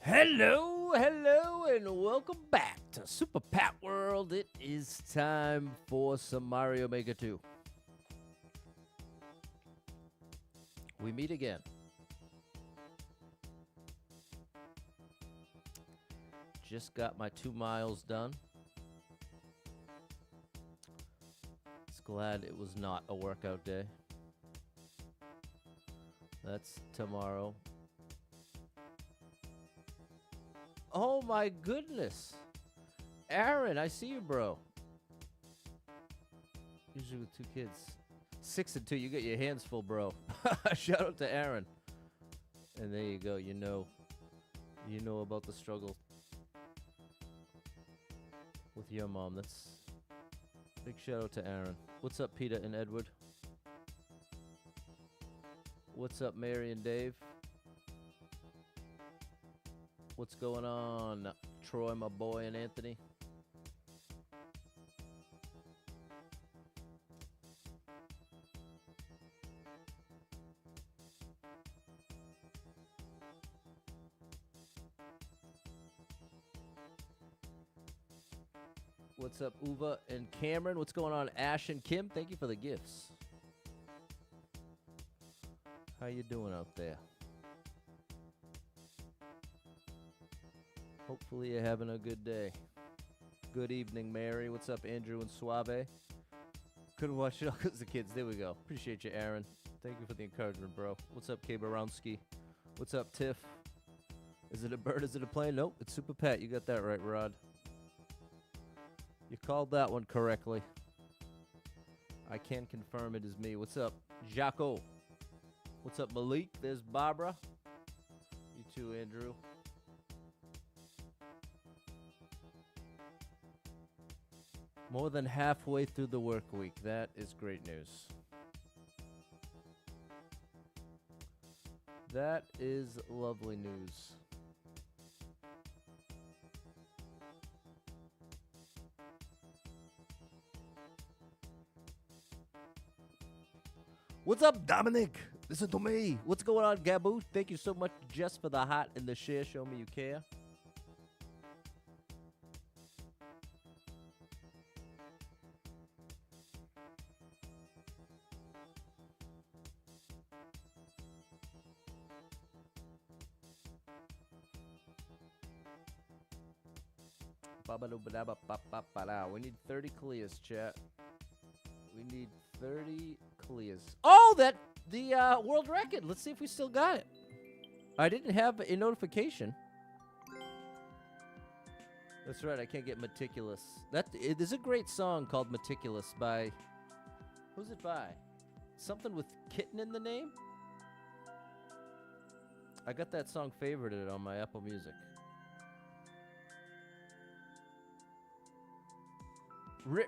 Hello, hello, and welcome back to Super Pat World. It is time for some Mario Maker 2. We meet again. Just got my 2 miles done. It's glad it was not a workout day. That's tomorrow. Oh my goodness. Aaron, I see you, bro. Usually with 2 kids. 6 and 2, you got your hands full, bro. Shout out to Aaron. And there you go. You know about the struggle with your mom. That's big shout out to Aaron. What's up, Peter and Edward? What's up, Mary and Dave? What's going on, Troy, my boy, and Anthony? What's up, Uva and Cameron? What's going on, Ash and Kim? Thank you for the gifts. How you doing out there? Hopefully you're having a good day. Good evening, Mary. What's up, Andrew and Suave? Couldn't watch it all because the kids. There we go. Appreciate you, Aaron. Thank you for the encouragement, bro. What's up, K. Barowski? What's up, Tiff? Is it a bird? Is it a plane? Nope, it's Super Pat. You got that right, Rod. You called that one correctly. I can confirm it is me. What's up, Jaco? What's up, Malik? There's Barbara. You too, Andrew. More than halfway through the work week. That is great news. That is lovely news. What's up, Dominic? Listen to me. What's going on, Gabu? Thank you so much, Jess, for the heart and the share. Show me you care. We need 30 clears, chat. We need 30 clears. Oh, the world record. Let's see if we still got it. I didn't have a notification. That's right. I can't get Meticulous. There's a great song called Meticulous by... Who's it by? Something with kitten in the name? I got that song favorited on my Apple Music.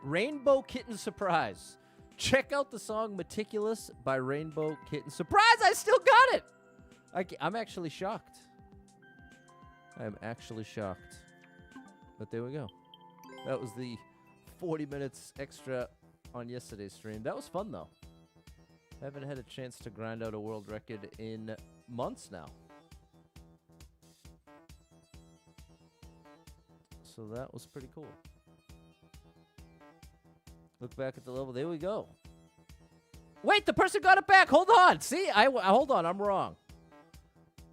Rainbow Kitten Surprise. Check out the song Meticulous by Rainbow Kitten. Surprise! I still got it! I'm actually shocked. I'm actually shocked. But there we go. That was the 40 minutes extra on yesterday's stream. That was fun, though. Haven't had a chance to grind out a world record in months now. So that was pretty cool. Look back at the level. There we go. Wait, the person got it back. Hold on. See, hold on. I'm wrong.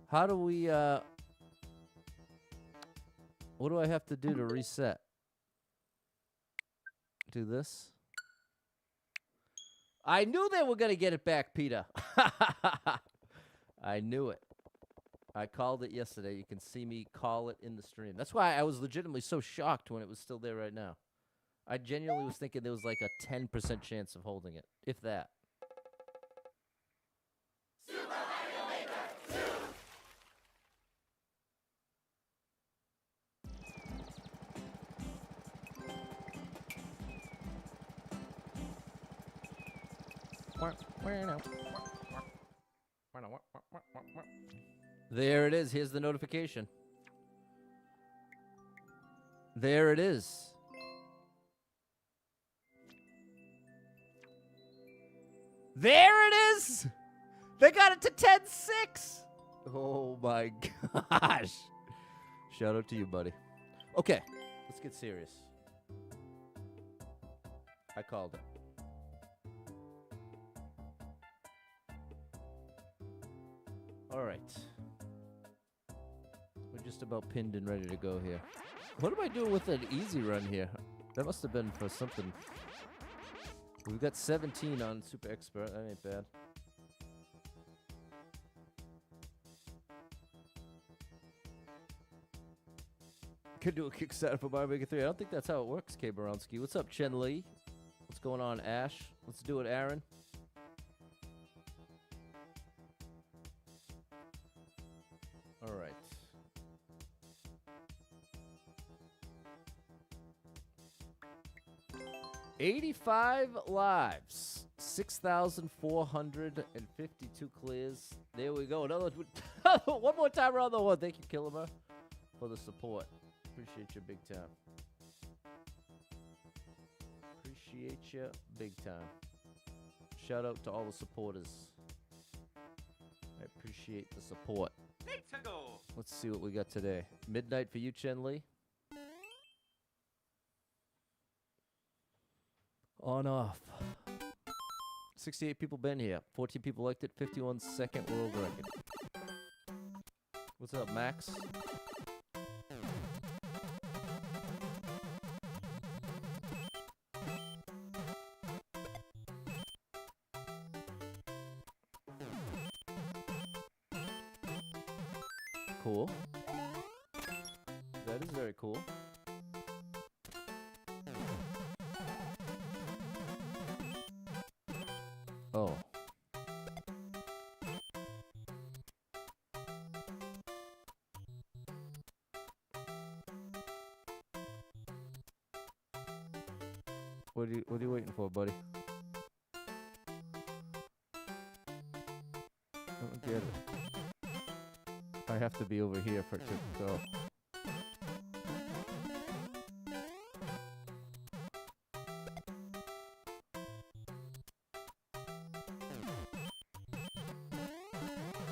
How do we, what do I have to do to reset? Do this. I knew they were going to get it back, Peter. I knew it. I called it yesterday. You can see me call it in the stream. That's why I was legitimately so shocked when it was still there right now. I genuinely was thinking there was like a 10% chance of holding it, if that. Super Mario Maker 2. There it is. Here's the notification. There it is. There it is! They got it to 10-6! Oh my gosh. Shout out to you, buddy. Okay, let's get serious. I called it. All right. We're just about pinned and ready to go here. What am I doing with an easy run here? That must have been for something. We've got 17 on Super Expert. That ain't bad. Could do a Kickstarter for Mario Maker 3. I don't think that's how it works, K. Baronski. What's up, Chen Li? What's going on, Ash? Let's do it, Aaron. All right. $85 lives. 6,452 clears. There we go. Another one more time around the horn. Thank you, Killimer, for the support. Appreciate you big time. Appreciate you big time. Shout out to all the supporters. I appreciate the support. Let's see what we got today. Midnight for you, Chen Li. On off. 68 people been here. 14 people liked it. 51 second world record. What's up, Max? Cool. That is very cool. Oh. What are you waiting for, buddy? I don't get it. I have to be over here for it to go.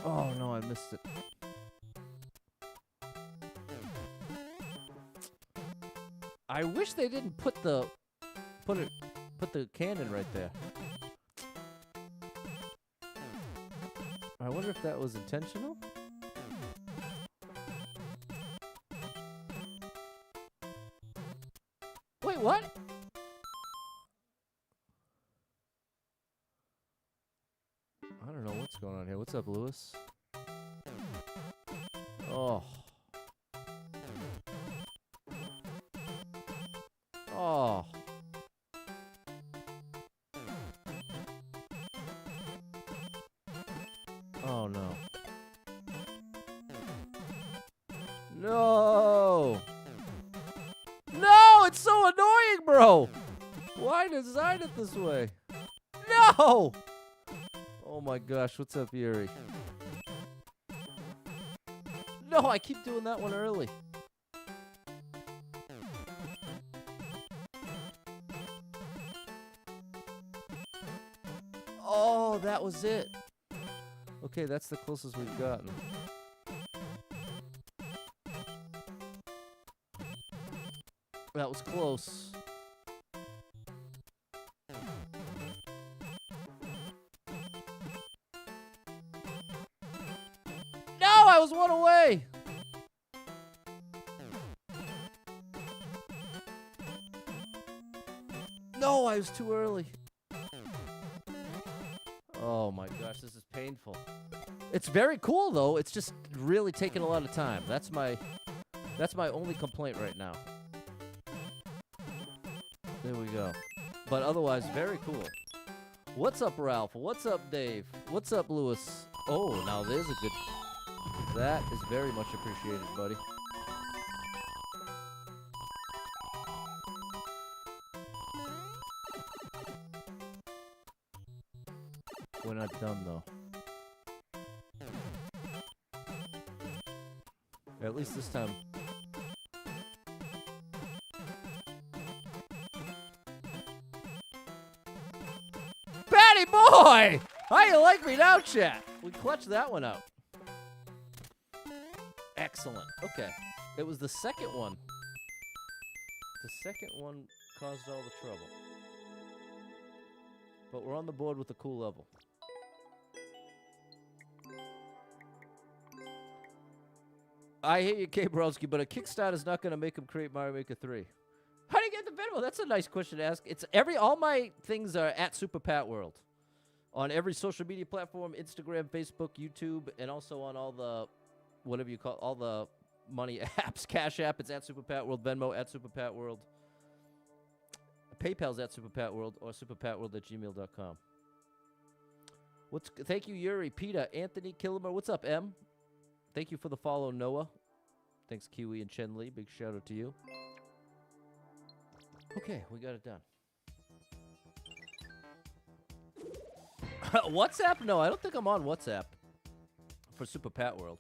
Oh no, I missed it. I wish they didn't put the cannon right there. I wonder if that was intentional. Wait, what? I don't know what's going on here. What's up, Lewis? Oh. Oh. Oh, no. No! No! It's so annoying, bro! Why design it this way? No! Oh my gosh, what's up, Yuri? No, I keep doing that one early. Oh, that was it. Okay, that's the closest we've gotten. That was close. No, I was one away. No, I was too early. Oh my gosh, this is painful. It's very cool though. It's just really taking a lot of time. That's my only complaint right now. There we go. But otherwise, very cool. What's up, Ralph? What's up, Dave? What's up, Lewis? Oh, now there's a good... That is very much appreciated, buddy. We're not done, though. At least this time. Patty boy! How you like me now, chat? We clutched that one out. Excellent. Okay. It was the second one. The second one caused all the trouble. But we're on the board with a cool level. I hear you, K. Browski, but a Kickstarter's not going to make him create Mario Maker 3. How do you get the Venmo? That's a nice question to ask. It's all my things are at Super Pat World. On every social media platform, Instagram, Facebook, YouTube, and also on all the, whatever you call, all the money apps. Cash App, it's at Super Pat World. Venmo, at Super Pat World. PayPal's at Super Pat World or superpatworld@gmail.com. Thank you, Yuri, Peter, Anthony, Kilmer. What's up, M? Thank you for the follow, Noah. Thanks, Kiwi and Chen Li. Big shout out to you. Okay, we got it done. WhatsApp? No, I don't think I'm on WhatsApp for Super Pat World.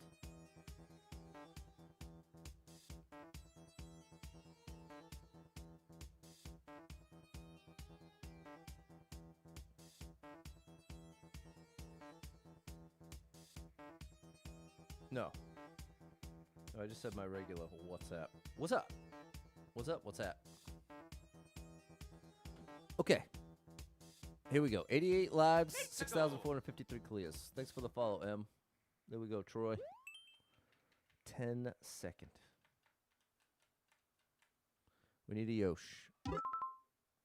No. I just said my regular WhatsApp. What's up? What's up? What's that? Okay. Here we go. 88 lives, 6,453 clears. Thanks for the follow, M. There we go, Troy. 10 second. We need a Yosh.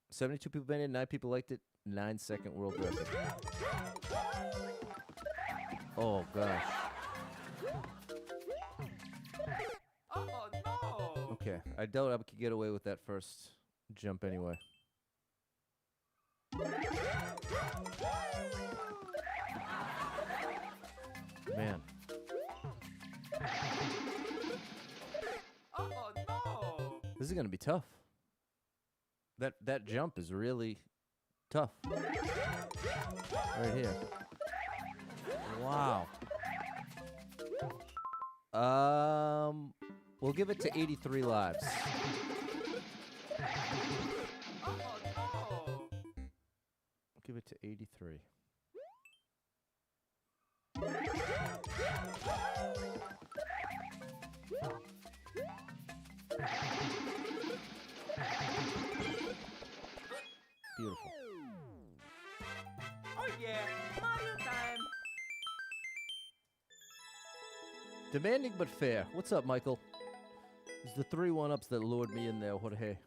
72 people been in, 9 people liked it. 9-second world record. Oh, gosh. Oh, no. Okay, I doubt I could get away with that first jump anyway. Man. Oh, no. This is going to be tough. That jump is really tough. Right here. Wow. We'll give it to 83 lives. Oh, no. Give it to 83. Beautiful. Oh, yeah. Mario time. Demanding but fair. What's up, Michael? It's the 3 1-ups that lured me in there. Jorge.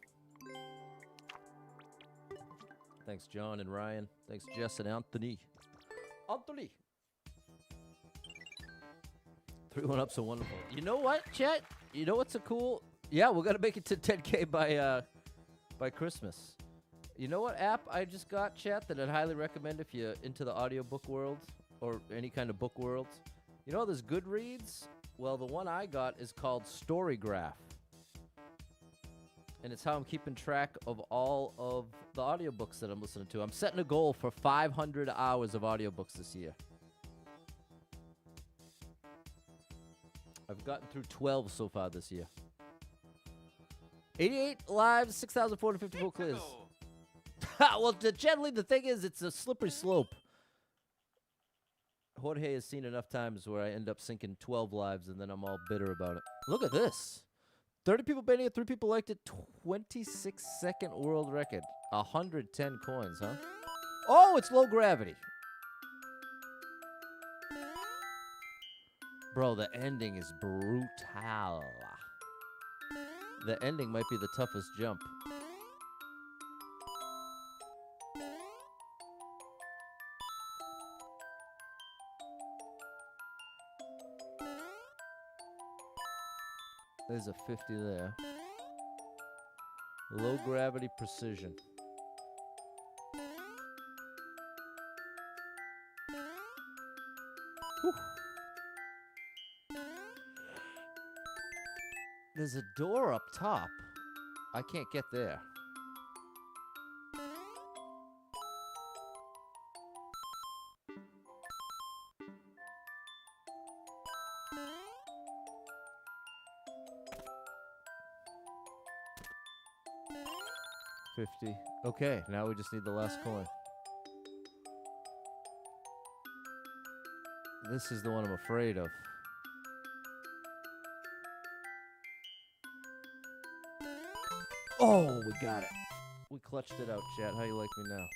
Thanks, John and Ryan. Thanks, Jess and Anthony. Anthony. 3 1-ups are wonderful. You know what, chat? You know what's a cool... Yeah, we're going to make it to 10K by Christmas. You know what app I just got, chat, that I'd highly recommend if you're into the audiobook world or any kind of book world? You know there's Goodreads? Well, the one I got is called Storygraph. And it's how I'm keeping track of all of the audiobooks that I'm listening to. I'm setting a goal for 500 hours of audiobooks this year. I've gotten through 12 so far this year. 88 lives, 6,454 clears. Well, generally, the thing is, it's a slippery slope. Jorge has seen enough times where I end up sinking 12 lives, and then I'm all bitter about it. Look at this. 30 people betting it, 3 people liked it. 26-second world record. 110 coins, huh? Oh, it's low gravity. Bro, the ending is brutal. The ending might be the toughest jump. There's a 50 there. Low gravity precision. Whew. There's a door up top. I can't get there. $50. Okay, now we just need the last coin. This is the one I'm afraid of. Oh, we got it. We clutched it out, chat. How you like me now?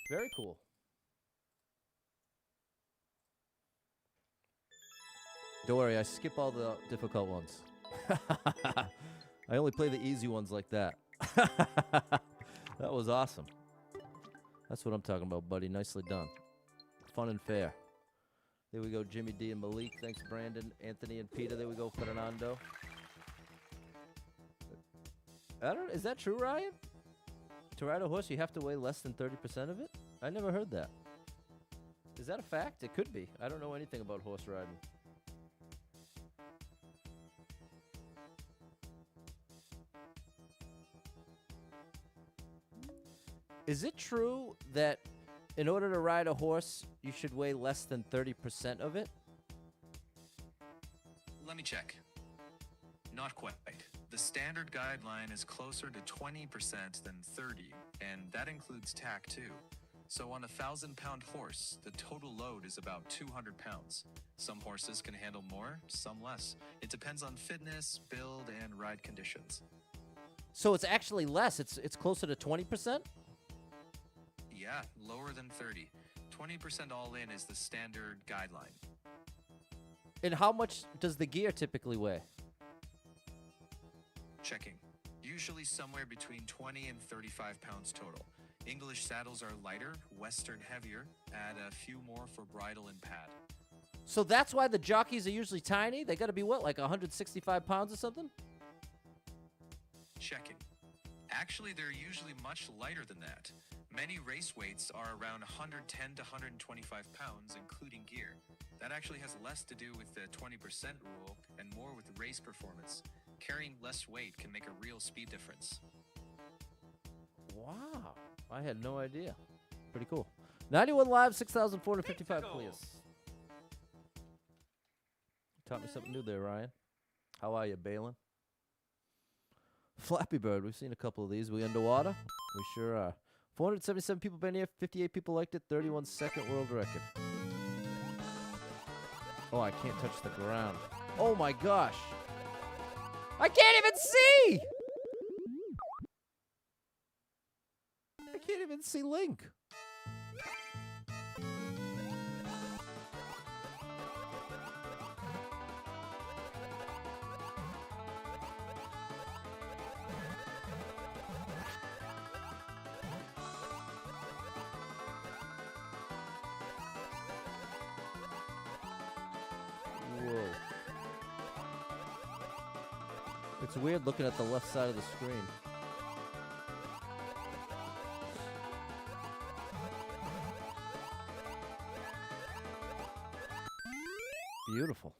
Very cool. Don't worry, I skip all the difficult ones. I only play the easy ones like that. That was awesome. That's what I'm talking about, buddy. Nicely done. Fun and fair. There we go, Jimmy D and Malik. Thanks, Brandon, Anthony, and Peter. There we go, Fernando. Is that true, Ryan? To ride a horse, you have to weigh less than 30% of it? I never heard that. Is that a fact? It could be. I don't know anything about horse riding. Is it true that in order to ride a horse, you should weigh less than 30% of it? Let me check. Not quite. The standard guideline is closer to 20% than 30, and that includes tack too. So on a 1,000-pound horse, the total load is about 200 pounds. Some horses can handle more, some less. It depends on fitness, build, and ride conditions. So it's actually less. It's closer to 20%? Yeah, lower than 30. 20% all in is the standard guideline. And how much does the gear typically weigh? Checking. Usually somewhere between 20 and 35 pounds total. English saddles are lighter, Western heavier. Add a few more for bridle and pad. So that's why the jockeys are usually tiny? They got to be what, like 165 pounds or something? Checking. Actually, they're usually much lighter than that. Many race weights are around 110 to 125 pounds, including gear. That actually has less to do with the 20% rule and more with race performance. Carrying less weight can make a real speed difference. Wow. I had no idea. Pretty cool. 91 live, 6,455 clears. Taught me something new there, Ryan. How are you, Balin? Flappy Bird. We've seen a couple of these. We underwater? We sure are. 477 people been here. 58 people liked it. 31 second world record. Oh, I can't touch the ground. Oh, my gosh. I can't even see! I can't even see Link. Whoa. It's weird looking at the left side of the screen. Beautiful.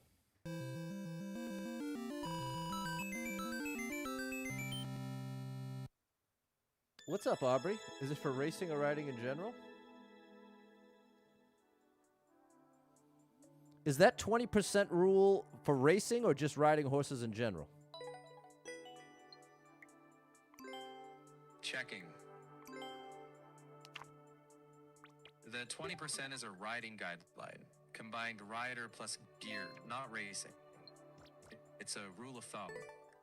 What's up, Aubrey? Is it for racing or riding in general? Is that 20% rule for racing or just riding horses in general? Checking. The 20% is a riding guideline. Combined rider plus gear, not racing. It's a rule of thumb.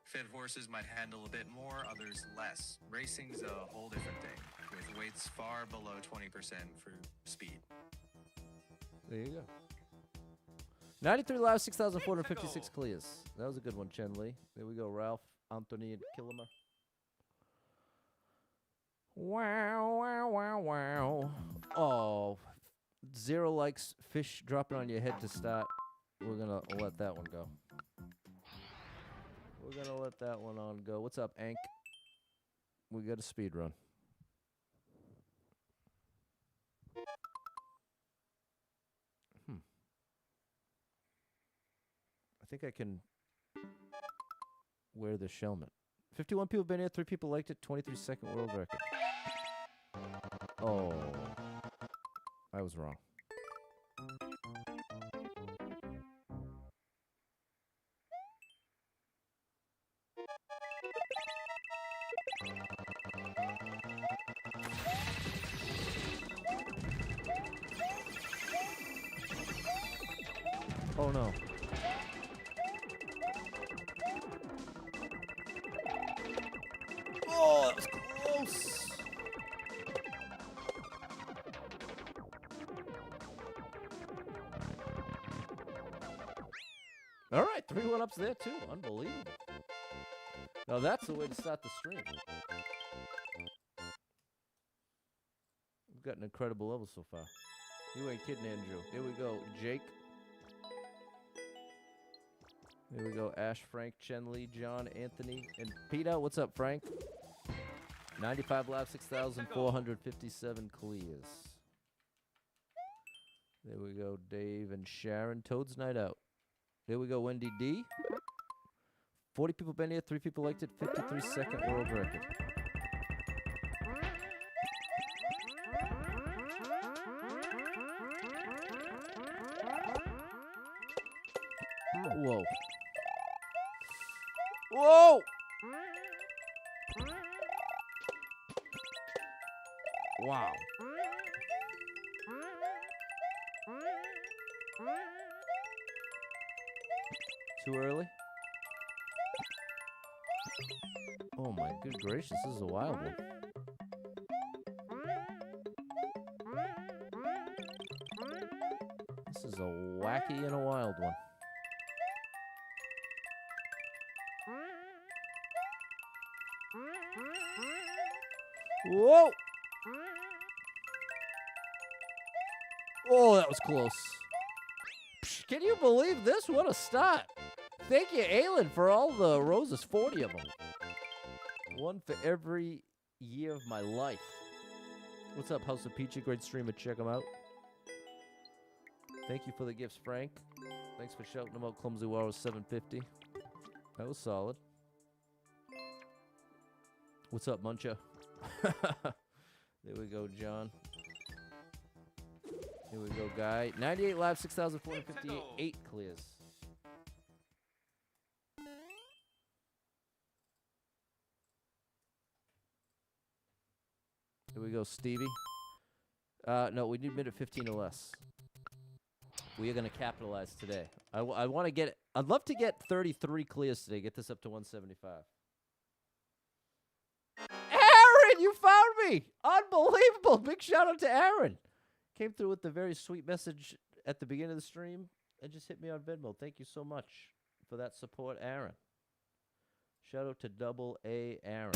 Fit horses might handle a bit more, others less. Racing's a whole different thing, with weights far below 20% for speed. There you go. 93 live, 6,456 clears. That was a good one, Chen Li. There we go, Ralph, Anthony, and Killimer. Wow, wow, wow, wow. Oh, 0 likes, fish dropping on your head to start. We're going to let that one go. We're going to let that one on go. What's up, Ank? We got a speed run. I think I can wear the helmet. 51 people been here, 3 people liked it, 23 second world record. Oh, I was wrong. Oh no. was close. All right, 3 1-ups there too. Unbelievable. Now that's the way to start the stream. We've got an incredible level so far. You ain't kidding, Andrew. Here we go, Jake. Here we go, Ash, Frank, Chen Li, John, Anthony, and Peter. What's up, Frank? 95 laps, 6,457 clears. There we go, Dave and Sharon. Toad's Night Out. There we go, Wendy D. 40 people been here, 3 people liked it, 53-second world record. Whoa. Whoa! Wow. Too early? Oh my good gracious, this is a wild one. This is a wacky and a wild one. Whoa! Oh, that was close. Psh, can you believe this? What a start. Thank you, Aylin, for all the roses, 40 of them. One for every year of my life. What's up, House of Peachy? Great streamer. Check them out. Thank you for the gifts, Frank. Thanks for shouting them out. Clumsy War was 750. That was solid. What's up, Muncha? There we go, John. Here we go, Guy. 98 laps, 6,458 clears. Here we go, Stevie. No, we need minute 15 or less. We are going to capitalize today. I want to get... I'd love to get 33 clears today. Get this up to 175. Aaron, you found me! Unbelievable! Big shout out to Aaron. Came through with the very sweet message at the beginning of the stream and just hit me on Venmo. Thank you so much for that support, Aaron. Shout out to Double A Aaron.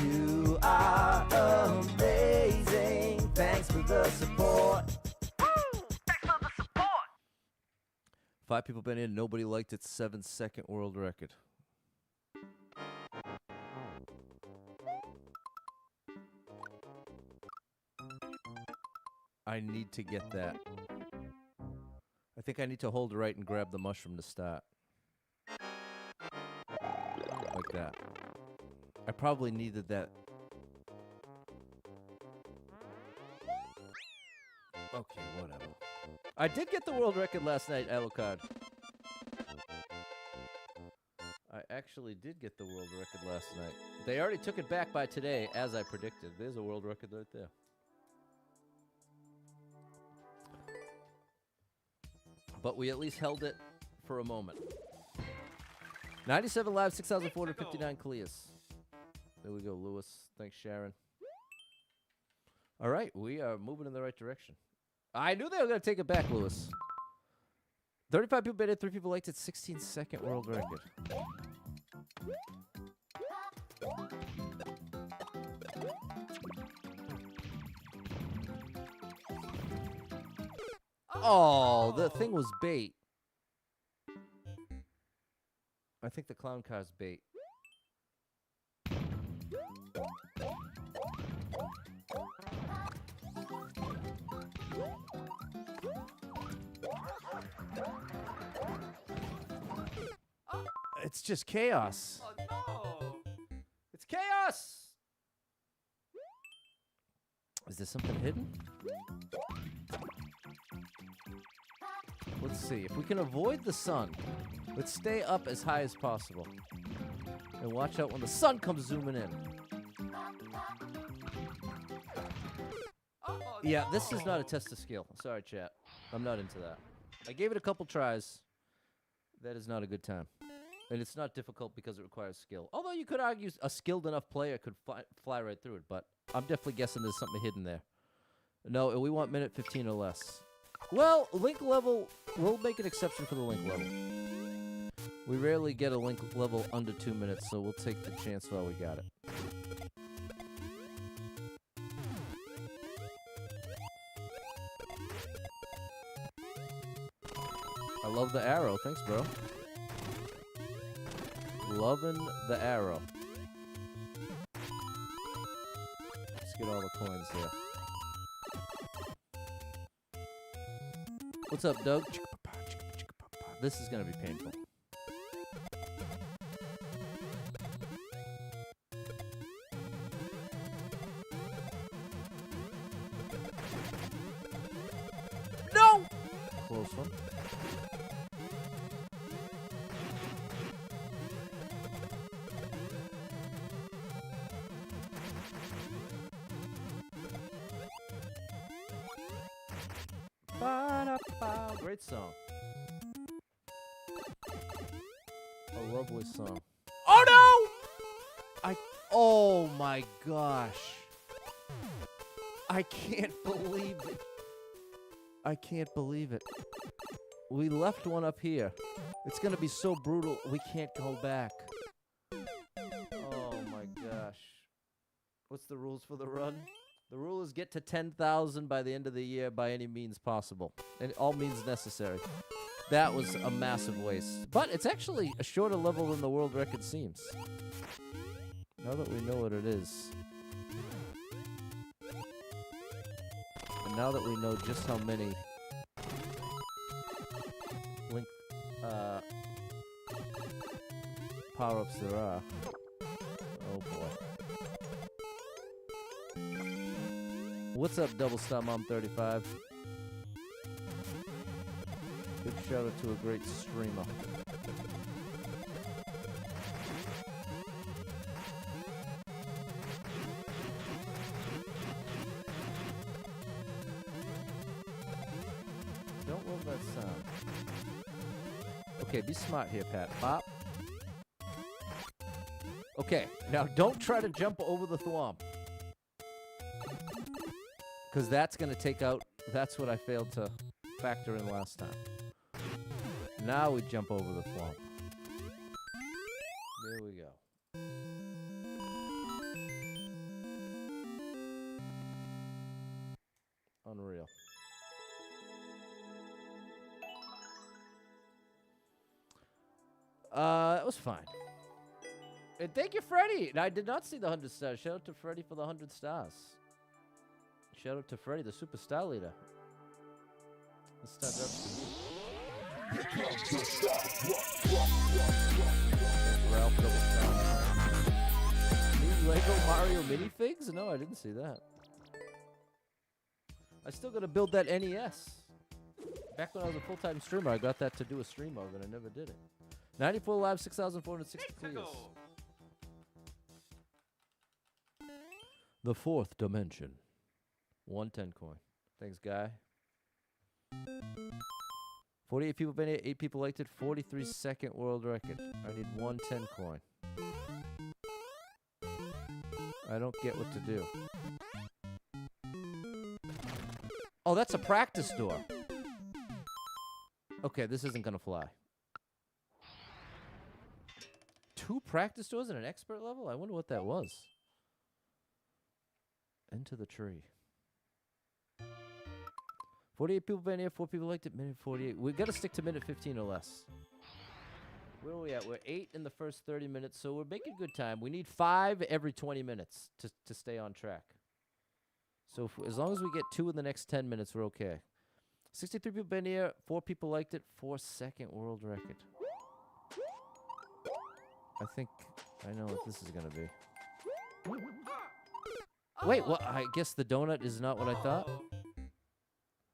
You are amazing. Thanks for the support. Thanks for the support. 5 people been in. Nobody liked it. 7-second world record. I need to get that. I think I need to hold right and grab the mushroom to start. Like that. I probably needed that. Okay, whatever. I did get the world record last night, Alucard. I actually did get the world record last night. They already took it back by today, as I predicted. There's a world record right there. But we at least held it for a moment. 97 live, 6,459 clears. There we go, Lewis. Thanks, Sharon. All right, we are moving in the right direction. I knew they were going to take it back, Lewis. 35 people bid it, 3 people liked it. 16-second world record. Oh, the thing was bait. I think the clown car's bait. It's just chaos. Oh no! It's chaos! Is there something hidden? Let's see. If we can avoid the sun, let's stay up as high as possible. And watch out when the sun comes zooming in. Oh, Yeah, this no. is not a test of skill. Sorry, chat. I'm not into that. I gave it a couple tries. That is not a good time. And it's not difficult because it requires skill. Although you could argue a skilled enough player could fly right through it, but I'm definitely guessing there's something hidden there. No, we want minute 15 or less. Well, Link level, we'll make an exception for the Link level. We rarely get a Link level under 2 minutes, so we'll take the chance while we got it. I love the arrow. Thanks, bro. Loving the arrow. Let's get all the coins here. What's up, Doug? This is gonna be painful. No! Close one. Ba-da-ba. Great song. A lovely song. Oh no! Oh my gosh. I can't believe it. I can't believe it. We left one up here. It's gonna be so brutal, we can't go back. Oh my gosh. What's the rules for the run? The rule is get to 10,000 by the end of the year by any means possible. And all means necessary. That was a massive waste. But it's actually a shorter level than the world record seems. Now that we know what it is. And now that we know just how many Link power-ups there are. Oh boy. What's up, Double Star Mom 35? Big shout out to a great streamer. Don't love that sound. Okay, be smart here, Pat. Pop. Okay, now don't try to jump over the thwomp. Because that's going to take out... That's what I failed to factor in last time. Now we jump over the thwomp. There we go. Unreal. That was fine. And thank you, Freddy. And I did not see the 100 stars. Shout out to Freddy for the 100 stars. Shout out to Freddy, the super star leader. Let's start up. Ralph double star. New Lego Mario minifigs? No, I didn't see that. I still gotta build that NES. Back when I was a full-time streamer, I got that to do a stream of, and I never did it. 94 live, 6,462 years. The fourth dimension. 110 coin. Thanks, guy. 48 people been here, 8 people liked it. 43-second world record. I need 110 coin. I don't get what to do. Oh, that's a practice door. Okay, this isn't gonna fly. 2 practice doors at an expert level? I wonder what that was. Into the tree. 48 people been here, 4 people liked it, minute 48. We gotta stick to minute 15 or less. Where are we at? We're 8 in the first 30 minutes, so we're making good time. We need 5 every 20 minutes to stay on track. So as long as we get 2 in the next 10 minutes, we're okay. 63 people been here, 4 people liked it, 4-second world record. I think I know what this is gonna be. Wait, what? I guess the donut is not what I thought.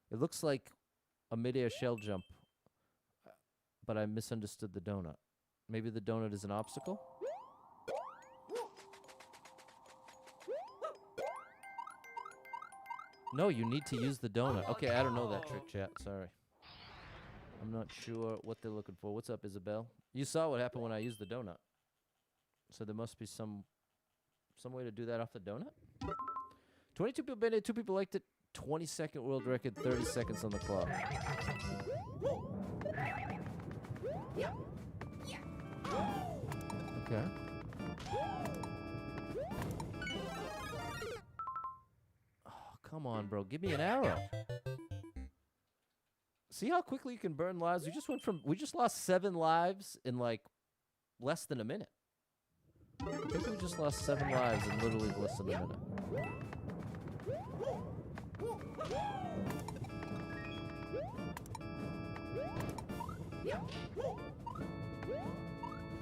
It looks like a mid-air shell jump, but I misunderstood the donut. Maybe the donut is an obstacle? No, you need to use the donut. Okay, I don't know that trick, chat. Sorry. I'm not sure what they're looking for. What's up, Isabel? You saw what happened when I used the donut. So there must be some way to do that off the donut. 22 people been it. 2 people liked it. 22nd world record. 30 seconds on the clock. Okay. Oh, come on, bro. Give me an arrow. See how quickly you can burn lives? We just lost 7 lives in like less than a minute. I think we just lost 7 lives in literally less than a minute.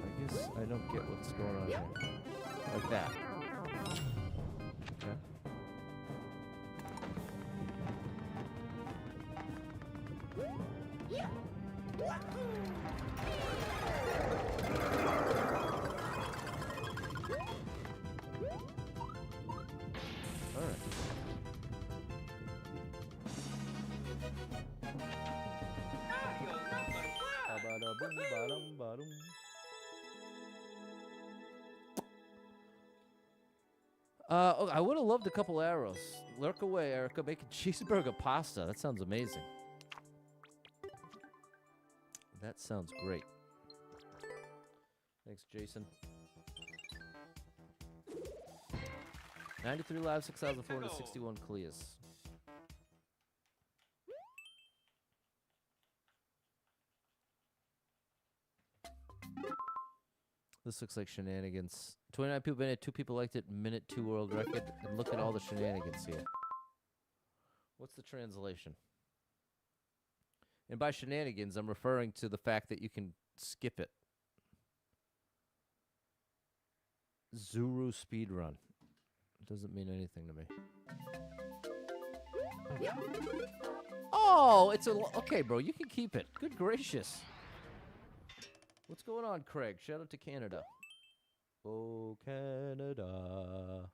I guess I don't get what's going on here. Like that. Okay. All right. Ba-da-boom-ba-dum-ba-dum. Oh, I would have loved a couple arrows. Lurk away, Erica. Making cheeseburger pasta. That sounds amazing. That sounds great. Thanks, Jason. 93 lives, 6,461 clears. This looks like shenanigans. 29 people in it, 2 people liked it, minute 2 world record. And look at all the shenanigans here. What's the translation? And by shenanigans, I'm referring to the fact that you can skip it. Zuru speedrun. It doesn't mean anything to me. Oh, it's okay, bro. You can keep it. Good gracious. What's going on, Craig? Shout out to Canada. Oh, Canada.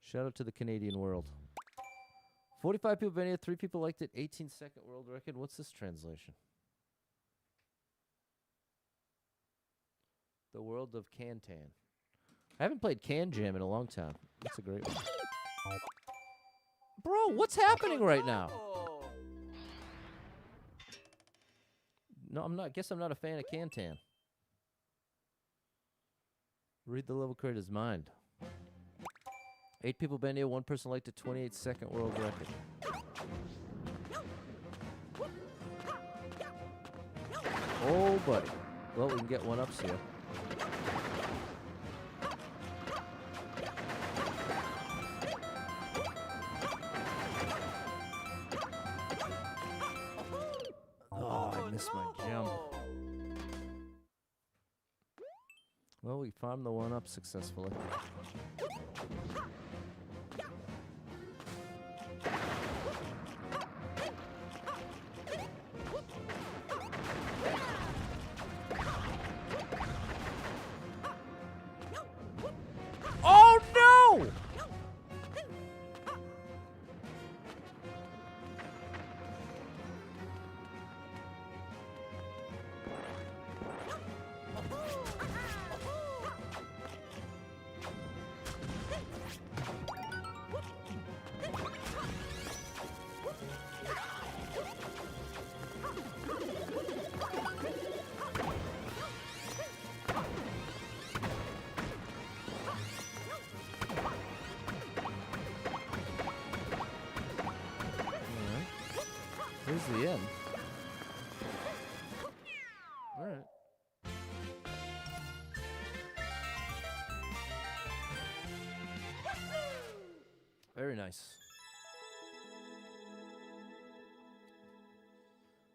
Shout out to the Canadian world. 45 people been here. 3 people liked it. 18-second world record. What's this translation? The world of Cantan. I haven't played Can Jam in a long time. That's a great one. Bro, what's happening right now? No, I'm not. Guess I'm not a fan of Cantan. Read the level creator's mind. 8 people been here. 1 person liked a 28-second world record. Oh, buddy. Well, we can get one ups here. Oh, I missed my jump. Well, we farmed the one up successfully. Oh no! Here's the end. All right. Very nice.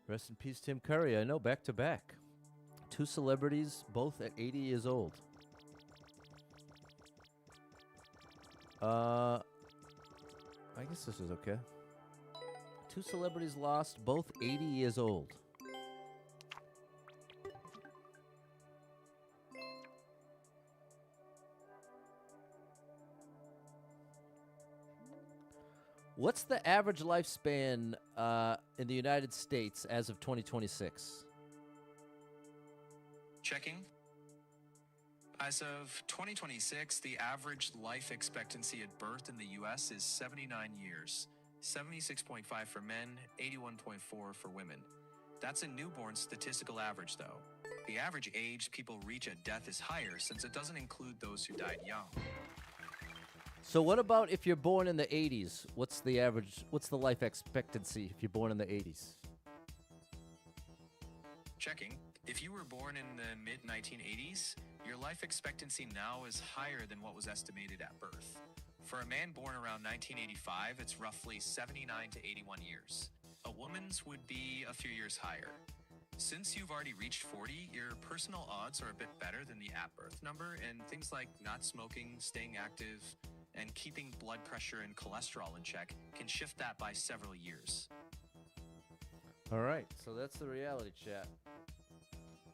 Rest in peace, Tim Curry. I know, back to back. 2 celebrities, both at 80 years old. I guess this is okay. 2 celebrities lost, both 80 years old. What's the average lifespan in the United States as of 2026? Checking. As of 2026, the average life expectancy at birth in the U.S. is 79 years, 76.5 for men, 81.4 for women. That's a newborn statistical average, though. The average age people reach at death is higher since it doesn't include those who died young. So what about if you're born in the 80s? What's the life expectancy if you're born in the 80s? Checking. If you were born in the mid-1980s, your life expectancy now is higher than what was estimated at birth. For a man born around 1985, it's roughly 79 to 81 years. A woman's would be a few years higher. Since you've already reached 40, your personal odds are a bit better than the at-birth number, and things like not smoking, staying active, and keeping blood pressure and cholesterol in check can shift that by several years. All right, so that's the reality chat.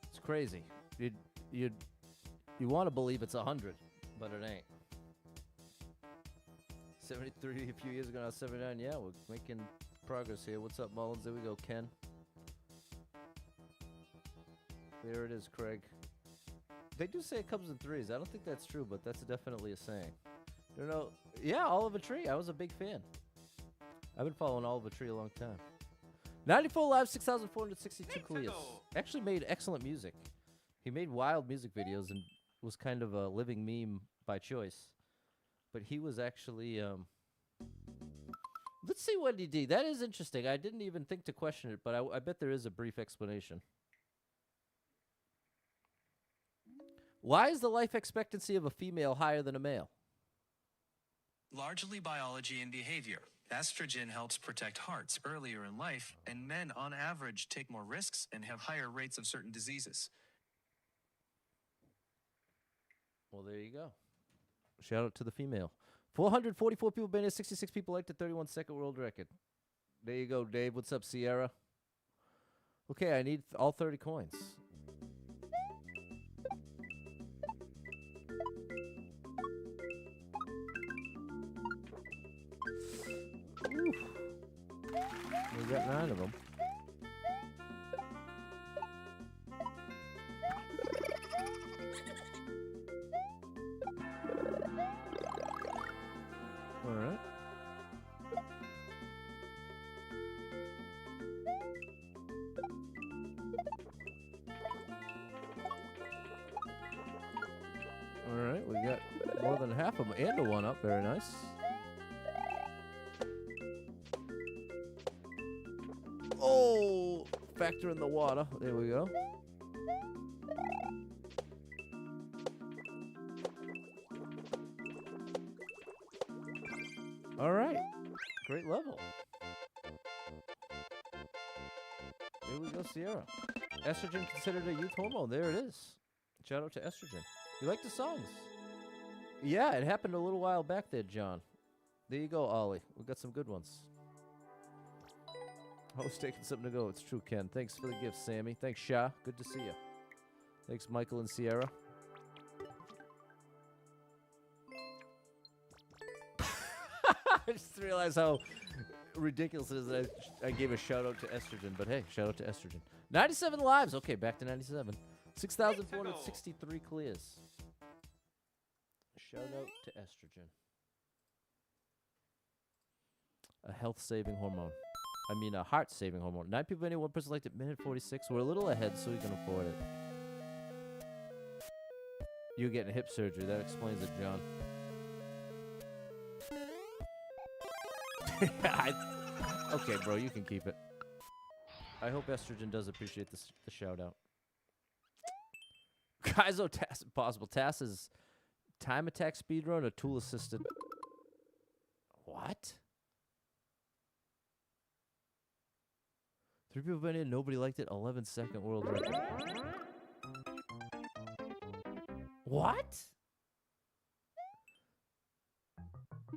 It's crazy. You want to believe it's 100, but it ain't. 73 a few years ago, now 79. Yeah, we're making progress here. What's up, Mullins? There we go, Ken. There it is, Craig. They do say it comes in threes. I don't think that's true, but that's definitely a saying. You know, yeah, Oliver Tree. I was a big fan. I've been following Oliver Tree a long time. 94 live, 6,462 clears. Actually made excellent music. He made wild music videos and was kind of a living meme by choice. But he was actually, let's see what he did. That is interesting. I didn't even think to question it, but I bet there is a brief explanation. Why is the life expectancy of a female higher than a male? Largely biology and behavior. Estrogen helps protect hearts earlier in life, and men on average take more risks and have higher rates of certain diseases. Well, there you go. Shout out to the female. 444 people been here, 66 people liked the 31-second world record. There you go, Dave. What's up, Sierra? Okay, I need all 30 coins. Oof. We got 9 of them. All right. All right, we got more than half of them and a 1-up. Very nice. Oh, factor in the water. There we go. All right. Great level. Here we go, Sierra. Estrogen considered a youth hormone. There it is. Shout out to estrogen. You like the songs? Yeah, it happened a little while back there, John. There you go, Ollie. We got some good ones. I was taking something to go. It's true, Ken. Thanks for the gift, Sammy. Thanks, Shah. Good to see you. Thanks, Michael and Sierra. I just realized how ridiculous it is that I gave a shout out to estrogen. But hey, shout out to estrogen. 97 lives. Okay, back to 97. 6,463 clears. Shout out to estrogen. A health-saving hormone. I mean, a heart-saving hormone. 9 people, one person liked it. Minute 46. We're a little ahead, so we can afford it. You're getting hip surgery. That explains it, John. Okay, bro, you can keep it. I hope estrogen does appreciate the shout-out. Kaizo Task Impossible. Task is time attack speedrun or tool assisted. What? 3 people been in, nobody liked it. 11-second world record. What?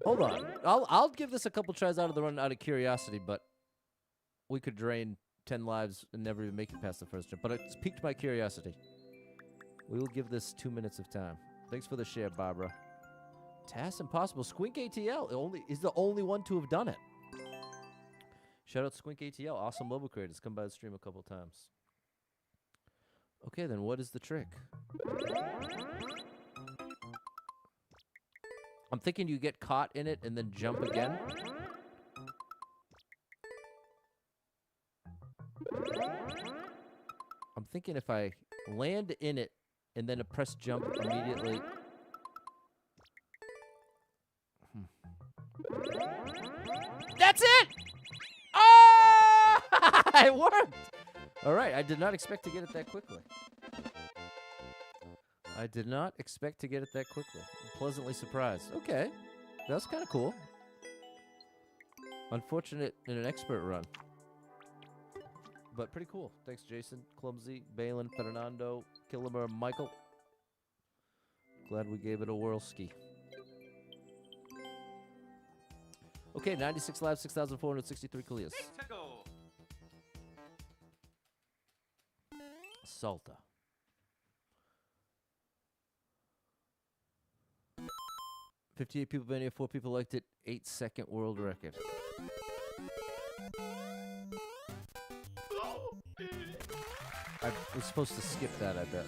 Hold on. I'll give this a couple tries out of the run out of curiosity, but we could drain 10 lives and never even make it past the first jump. But it's piqued my curiosity. We will give this 2 minutes of time. Thanks for the share, Barbara. Task Impossible. Squink ATL is the only one to have done it. Shout out Squink ATL. Awesome mobile creators. Come by the stream a couple times. Okay, then what is the trick? I'm thinking you get caught in it and then jump again. I'm thinking if I land in it and then press jump immediately. That's it! Oh! It worked! All right, I did not expect to get it that quickly. I did not expect to get it that quickly. I'm pleasantly surprised. Okay, that's kind of cool. Unfortunate in an expert run. But pretty cool. Thanks, Jason, Clumsy, Balin, Fernando, Killimer, Michael. Glad we gave it a whirl ski. Okay, 96 live, 6,463 clears. Six to go. Salta. $58 people been here, 4 people liked it. 8-second world record. I was supposed to skip that, I bet.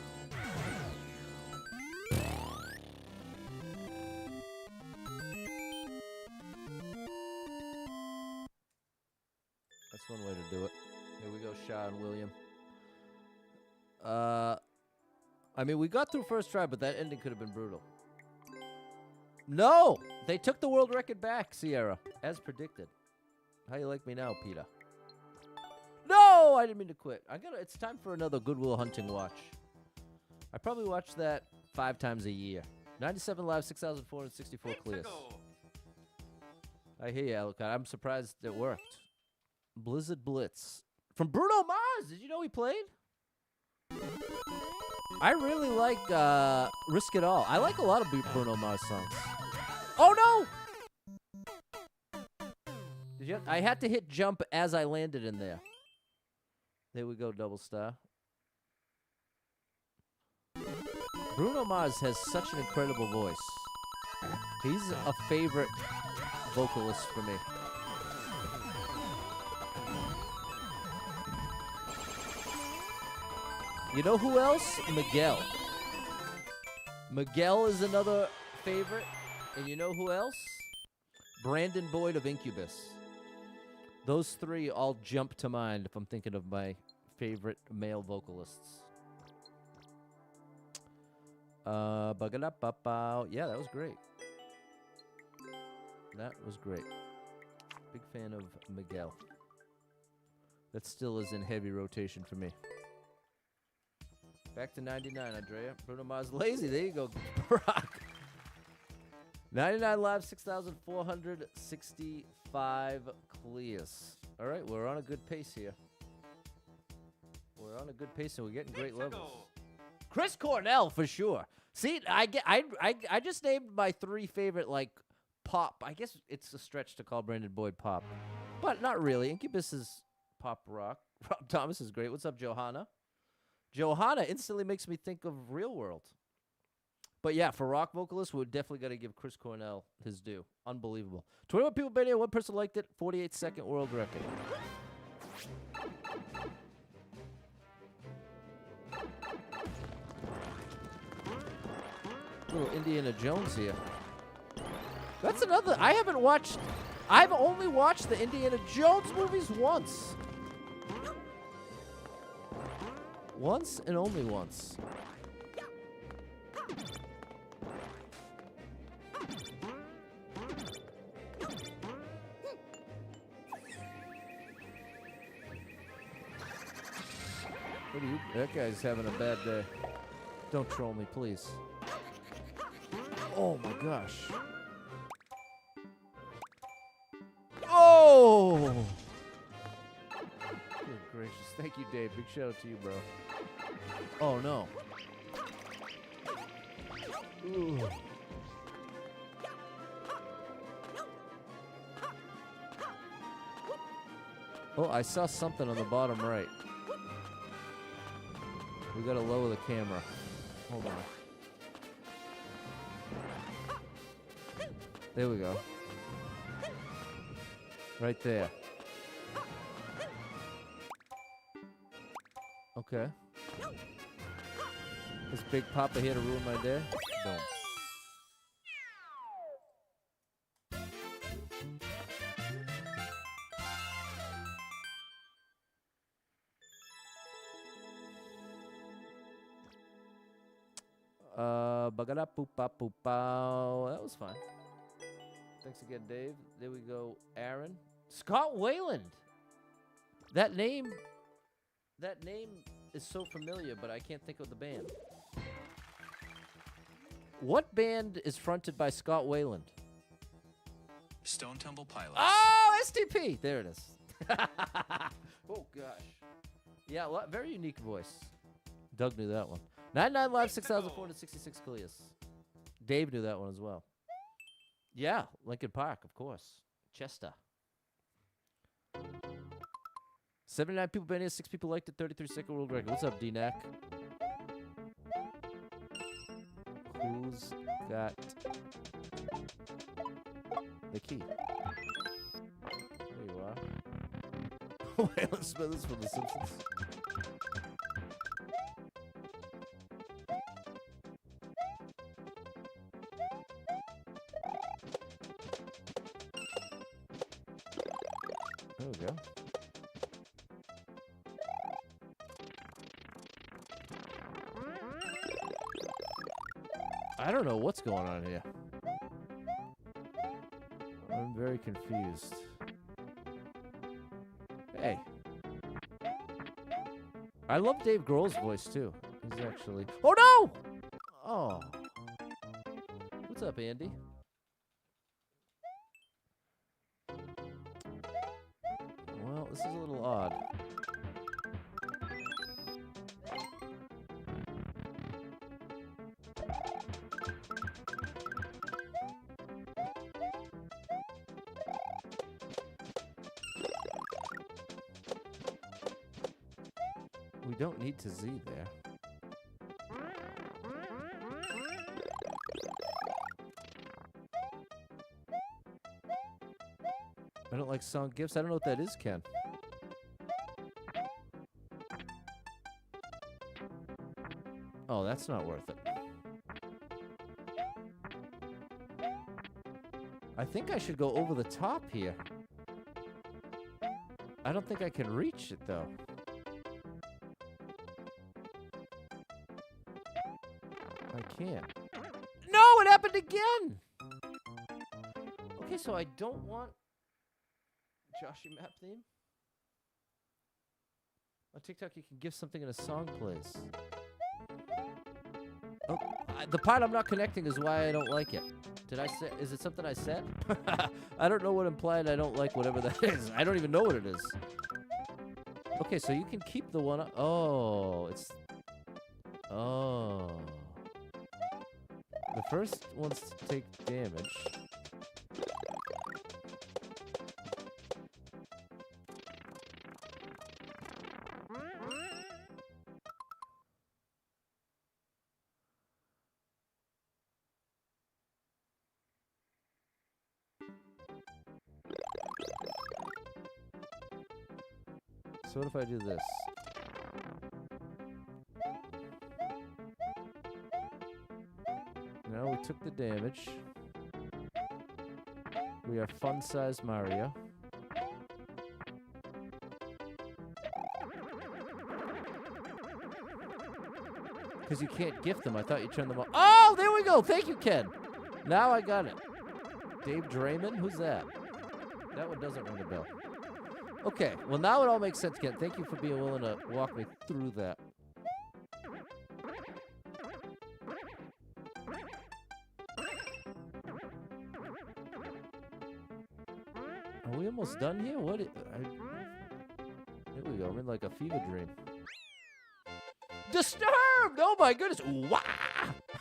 That's one way to do it. Here we go, Shaw and William. I mean, we got through first try, but that ending could have been brutal. No! They took the world record back, Sierra, as predicted. How you like me now, Peter? No! I didn't mean to quit. It's time for another Goodwill Hunting watch. I probably watch that 5 times a year. 97 live, 6,464 Six to clears. go. I hear you, Alucard. I'm surprised it worked. Blizzard Blitz. From Bruno Mars! Did you know he played? I really like Risk It All. I like a lot of Bruno Mars songs. Oh, no! I had to hit jump as I landed in there. There we go, double star. Bruno Mars has such an incredible voice. He's a favorite vocalist for me. You know who else? Miguel. Miguel is another favorite. And you know who else? Brandon Boyd of Incubus. Those 3 all jump to mind if I'm thinking of my favorite male vocalists. Ba-ga-da-ba-bow. Yeah, that was great. That was great. Big fan of Miguel. That still is in heavy rotation for me. Back to 99, Andrea. Bruno Mars lazy. There you go, Brock. 99 live, 6,465 clears. All right, we're on a good pace here. We're on a good pace, and we're getting great levels. Chris Cornell for sure. See, I just named my 3 favorite like pop. I guess it's a stretch to call Brandon Boyd pop, but not really. Incubus is pop rock. Rob Thomas is great. What's up, Johanna? Johanna instantly makes me think of Real World. But yeah, for rock vocalists, we definitely got to give Chris Cornell his due. Unbelievable. 21 people been here. 1 person liked it. 48-second world record. Little Indiana Jones here. That's another. I've only watched the Indiana Jones movies once. Once and only once. What are you? That guy's having a bad day. Don't troll me, please. Oh my gosh. Oh! Good gracious. Thank you, Dave. Big shout out to you, bro. Oh no. Ooh. Oh, I saw something on the bottom right. We gotta lower the camera. Hold on. There we go. Right there. Okay. Is Big Papa here to ruin my day? Boom. Bagada poopa poopow. That was fine. Thanks again, Dave. There we go, Aaron. Scott Wayland. That name is so familiar, but I can't think of the band. What band is fronted by Scott Wayland? Stone Temple Pilots. Oh, STP. There it is. Oh, gosh. Yeah, very unique voice. Doug knew that one. 99 Live, 6,466 clears. Dave knew that one as well. Yeah, Lincoln Park, of course. Chester. 79 people been here, 6 people liked it, 33-second world record. What's up, D-Nac? Who's got the key? There you are. Waylon Smithers from The Simpsons. There we go. I don't know what's going on here. I'm very confused. Hey. I love Dave Grohl's voice too. He's actually... Oh no! Oh. What's up, Andy? Well, this is a little odd. We don't need to Z there. I don't like song gifts. I don't know what that is, Ken. Oh, that's not worth it. I think I should go over the top here. I don't think I can reach it, though. I can't. No, it happened again! Okay, so I don't want Joshy map theme. On TikTok, you can give something in a song plays. Oh, the part I'm not connecting is why I don't like it. Did I say? Is it something I said? I don't know what implied I don't like whatever that is. I don't even know what it is. Okay, so you can keep the one. Oh, it's. Oh. The first ones to take damage. So what if I do this? Now we took the damage. We are fun-size Mario. Because you can't gift them. I thought you turned them off. Oh, there we go. Thank you, Ken. Now I got it. Dave Draymond? Who's that? That one doesn't ring a bell. Okay, well now it all makes sense, Ken. Thank you for being willing to walk me through that. Are we almost done here? What? Here we go. I'm in like a fever dream. Disturbed! Oh my goodness! Wah!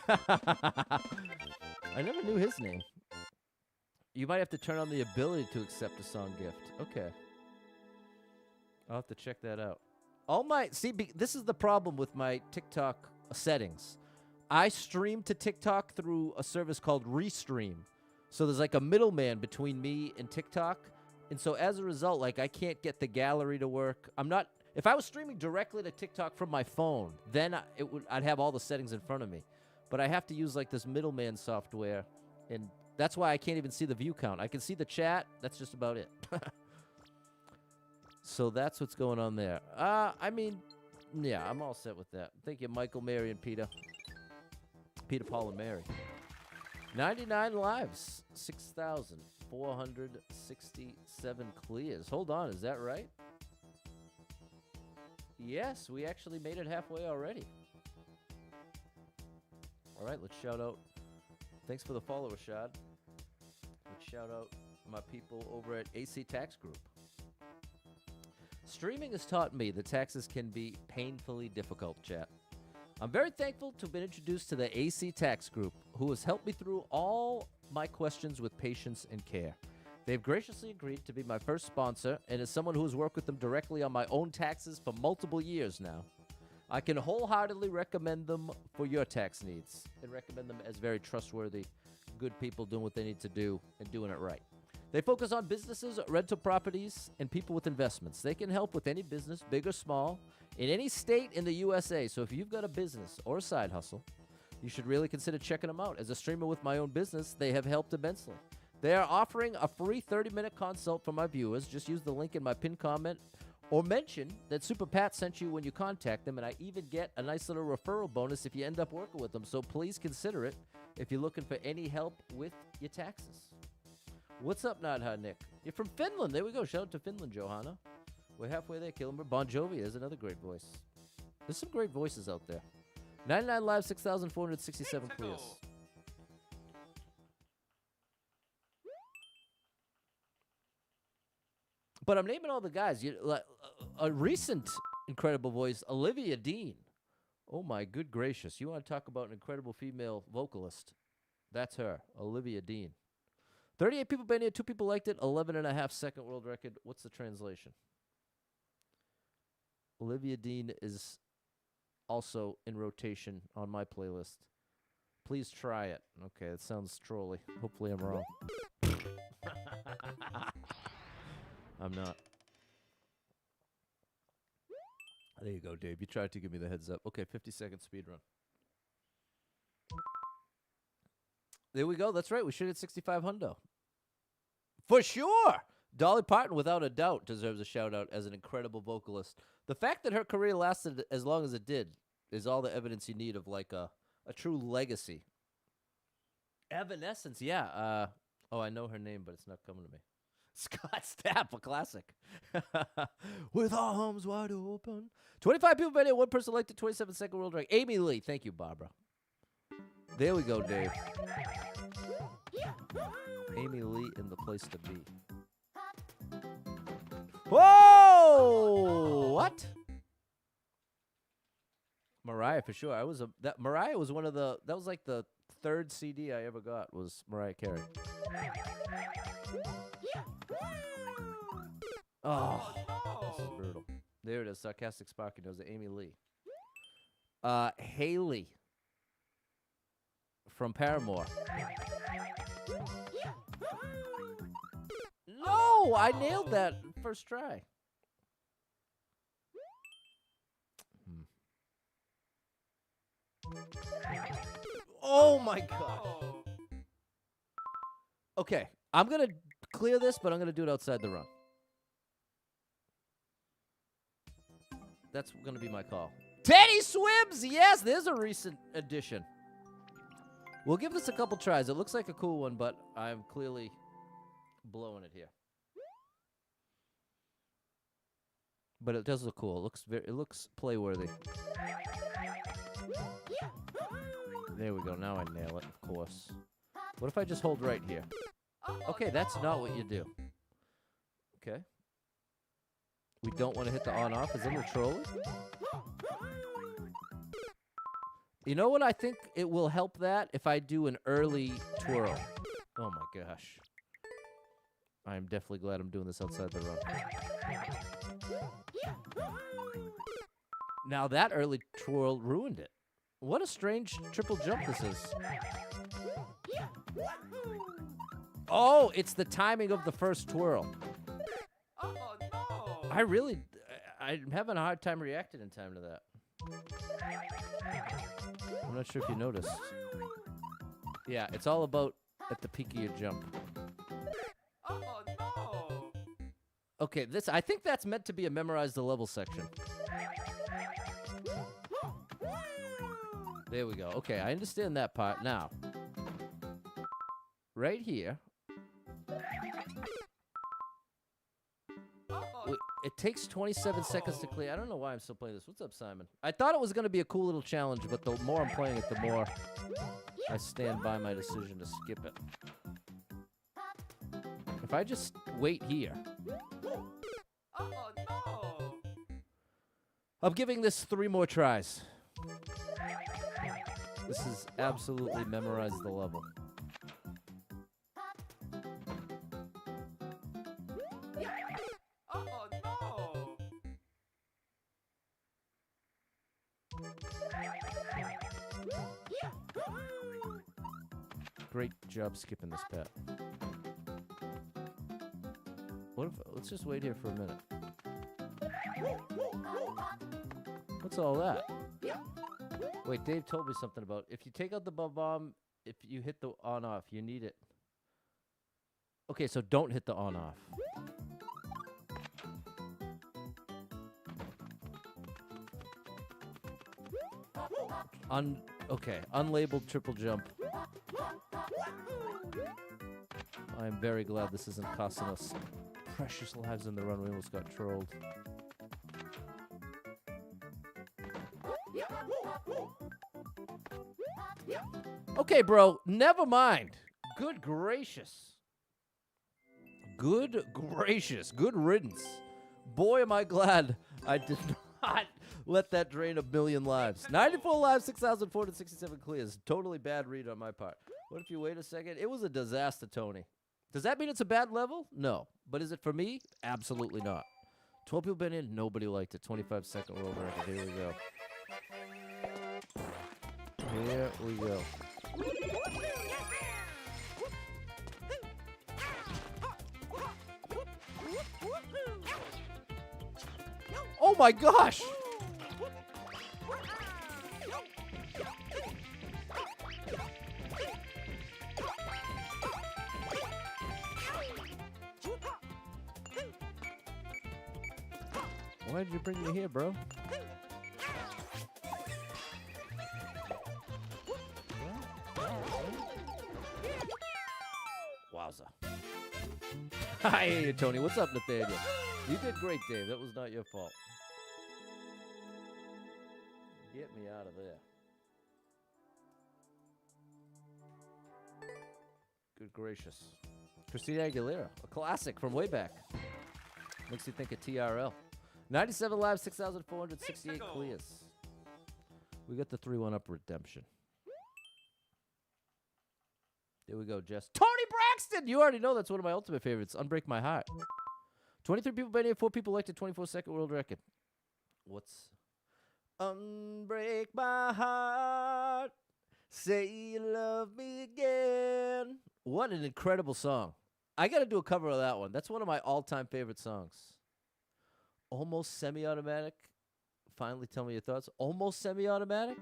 I never knew his name. You might have to turn on the ability to accept a song gift. Okay. I'll have to check that out. This is the problem with my TikTok settings. I stream to TikTok through a service called Restream. So there's like a middleman between me and TikTok. And so as a result, like, I can't get the gallery to work. If I was streaming directly to TikTok from my phone, then I'd have all the settings in front of me. But I have to use like this middleman software, and that's why I can't even see the view count. I can see the chat. That's just about it. So that's what's going on there. I mean, yeah, I'm all set with that. Thank you, Michael, Mary, and Peter. Peter, Paul, and Mary. 99 lives. 6,467 clears. Hold on, is that right? Yes, we actually made it halfway already. All right, let's shout out. Thanks for the follow, Rashad. Let's shout out my people over at AC Tax Group. Streaming has taught me that taxes can be painfully difficult, chat. I'm very thankful to have been introduced to the AC Tax Group, who has helped me through all my questions with patience and care. They've graciously agreed to be my first sponsor, and as someone who has worked with them directly on my own taxes for multiple years now, I can wholeheartedly recommend them for your tax needs and recommend them as very trustworthy, good people doing what they need to do and doing it right. They focus on businesses, rental properties, and people with investments. They can help with any business, big or small, in any state in the USA. So if you've got a business or a side hustle, you should really consider checking them out. As a streamer with my own business, they have helped immensely. They are offering a free 30-minute consult for my viewers. Just use the link in my pinned comment or mention that Super Pat sent you when you contact them, and I even get a nice little referral bonus if you end up working with them. So please consider it if you're looking for any help with your taxes. What's up, Not Hot Nick? You're from Finland. There we go. Shout out to Finland, Johanna. We're halfway there, Killenberg. Bon Jovi is another great voice. There's some great voices out there. 99 live, 6,467 clears. But I'm naming all the guys. A recent incredible voice, Olivia Dean. Oh, my good gracious. You want to talk about an incredible female vocalist? That's her, Olivia Dean. 38 people been here, 2 people liked it, 11.5 second world record. What's the translation? Olivia Dean is also in rotation on my playlist. Please try it. Okay, that sounds trolly. Hopefully I'm wrong. I'm not. There you go, Dave. You tried to give me the heads up. Okay, 50-second speed run. There we go. That's right. We should hit 65 hundo. For sure. Dolly Parton, without a doubt, deserves a shout-out as an incredible vocalist. The fact that her career lasted as long as it did is all the evidence you need of, like, a true legacy. Evanescence, yeah. Oh, I know her name, but it's not coming to me. Scott Stapp, a classic. With arms wide open. 25 people been here. 1 person liked it. 27-second world record. Amy Lee. Thank you, Barbara. There we go, Dave. Amy Lee in the place to be. Whoa! What? Mariah for sure. Mariah was one of the. That was like the 3rd CD I ever got was Mariah Carey. Oh, this is brutal. There it is. Sarcastic Sparky knows it. Amy Lee. Haley from Paramore. No, I nailed that first try. Oh my gosh. Okay, I'm going to clear this, but I'm going to do it outside the run. That's going to be my call. Teddy Swims! Yes, there's a recent addition. We'll give this a couple tries. It looks like a cool one, but I'm clearly blowing it here. But it does look cool. It looks play-worthy. There we go. Now I nail it, of course. What if I just hold right here? Okay, that's not what you do. Okay. We don't want to hit the on-off. Is that a little trolly? You know what? I think it will help that if I do an early twirl. Oh, my gosh. I'm definitely glad I'm doing this outside the run. Now that early twirl ruined it. What a strange triple jump this is. Oh, it's the timing of the first twirl. Oh no! I really, I'm having a hard time reacting in time to that. I'm not sure if you noticed. Yeah, it's all about at the peak of your jump. Oh no! Okay, I think that's meant to be a memorize the level section. There we go. Okay, I understand that part now. Right here. Wait, it takes 27 seconds to clear. I don't know why I'm still playing this. What's up, Simon? I thought it was going to be a cool little challenge, but the more I'm playing it, the more I stand by my decision to skip it. If I just wait here. Oh no! I'm giving this 3 more tries. This is absolutely memorize the level. Oh no! Great job skipping this, Pat. What if, let's just wait here for a minute. What's all that? Wait, Dave told me something about if you take out the bomb, if you hit the on-off, you need it. Okay, so don't hit the on-off. Okay, unlabeled triple jump. I'm very glad this isn't costing us precious lives in the run. We almost got trolled. Okay, bro, never mind. Good gracious. Good gracious. Good riddance. Boy, am I glad I did not let that drain 1,000,000 lives. 94 lives, 6,467 clears. Totally bad read on my part. What if you wait a second? It was a disaster, Tony. Does that mean it's a bad level? No. But is it for me? Absolutely not. 12 people been in. Nobody liked it. 25-second world record. Here we go. Here we go. Oh my gosh! Why did you bring me here, bro? Wowza. Hi, Tony. What's up, Nathaniel? You did great, Dave. That was not your fault. Get me out of there. Good gracious. Christina Aguilera, a classic from way back. Makes you think of TRL. 97 lives, 6,468 clears. We got the 3-1-up redemption. There we go, Jess. Tony Braxton! You already know that's one of my ultimate favorites. Unbreak My Heart. 23 people been here, 4 people liked it, 24-second world record. What's... Unbreak my heart, say you love me again. What an incredible song. I got to do a cover of that one. That's one of my all-time favorite songs. Almost Semi-Automatic. Finally, tell me your thoughts. Almost Semi-Automatic?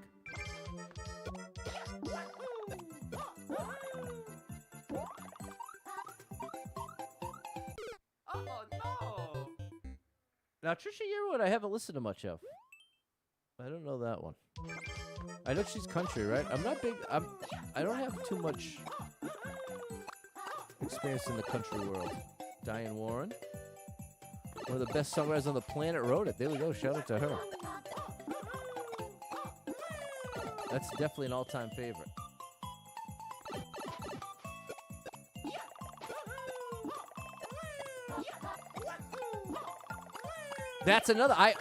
Oh no! Now, Trisha Yearwood, I haven't listened to much of. I don't know that one. I know she's country, right? I'm not big. I don't have too much experience in the country world. Diane Warren, one of the best songwriters on the planet, wrote it. There we go. Shout out to her. That's definitely an all-time favorite. That's another. I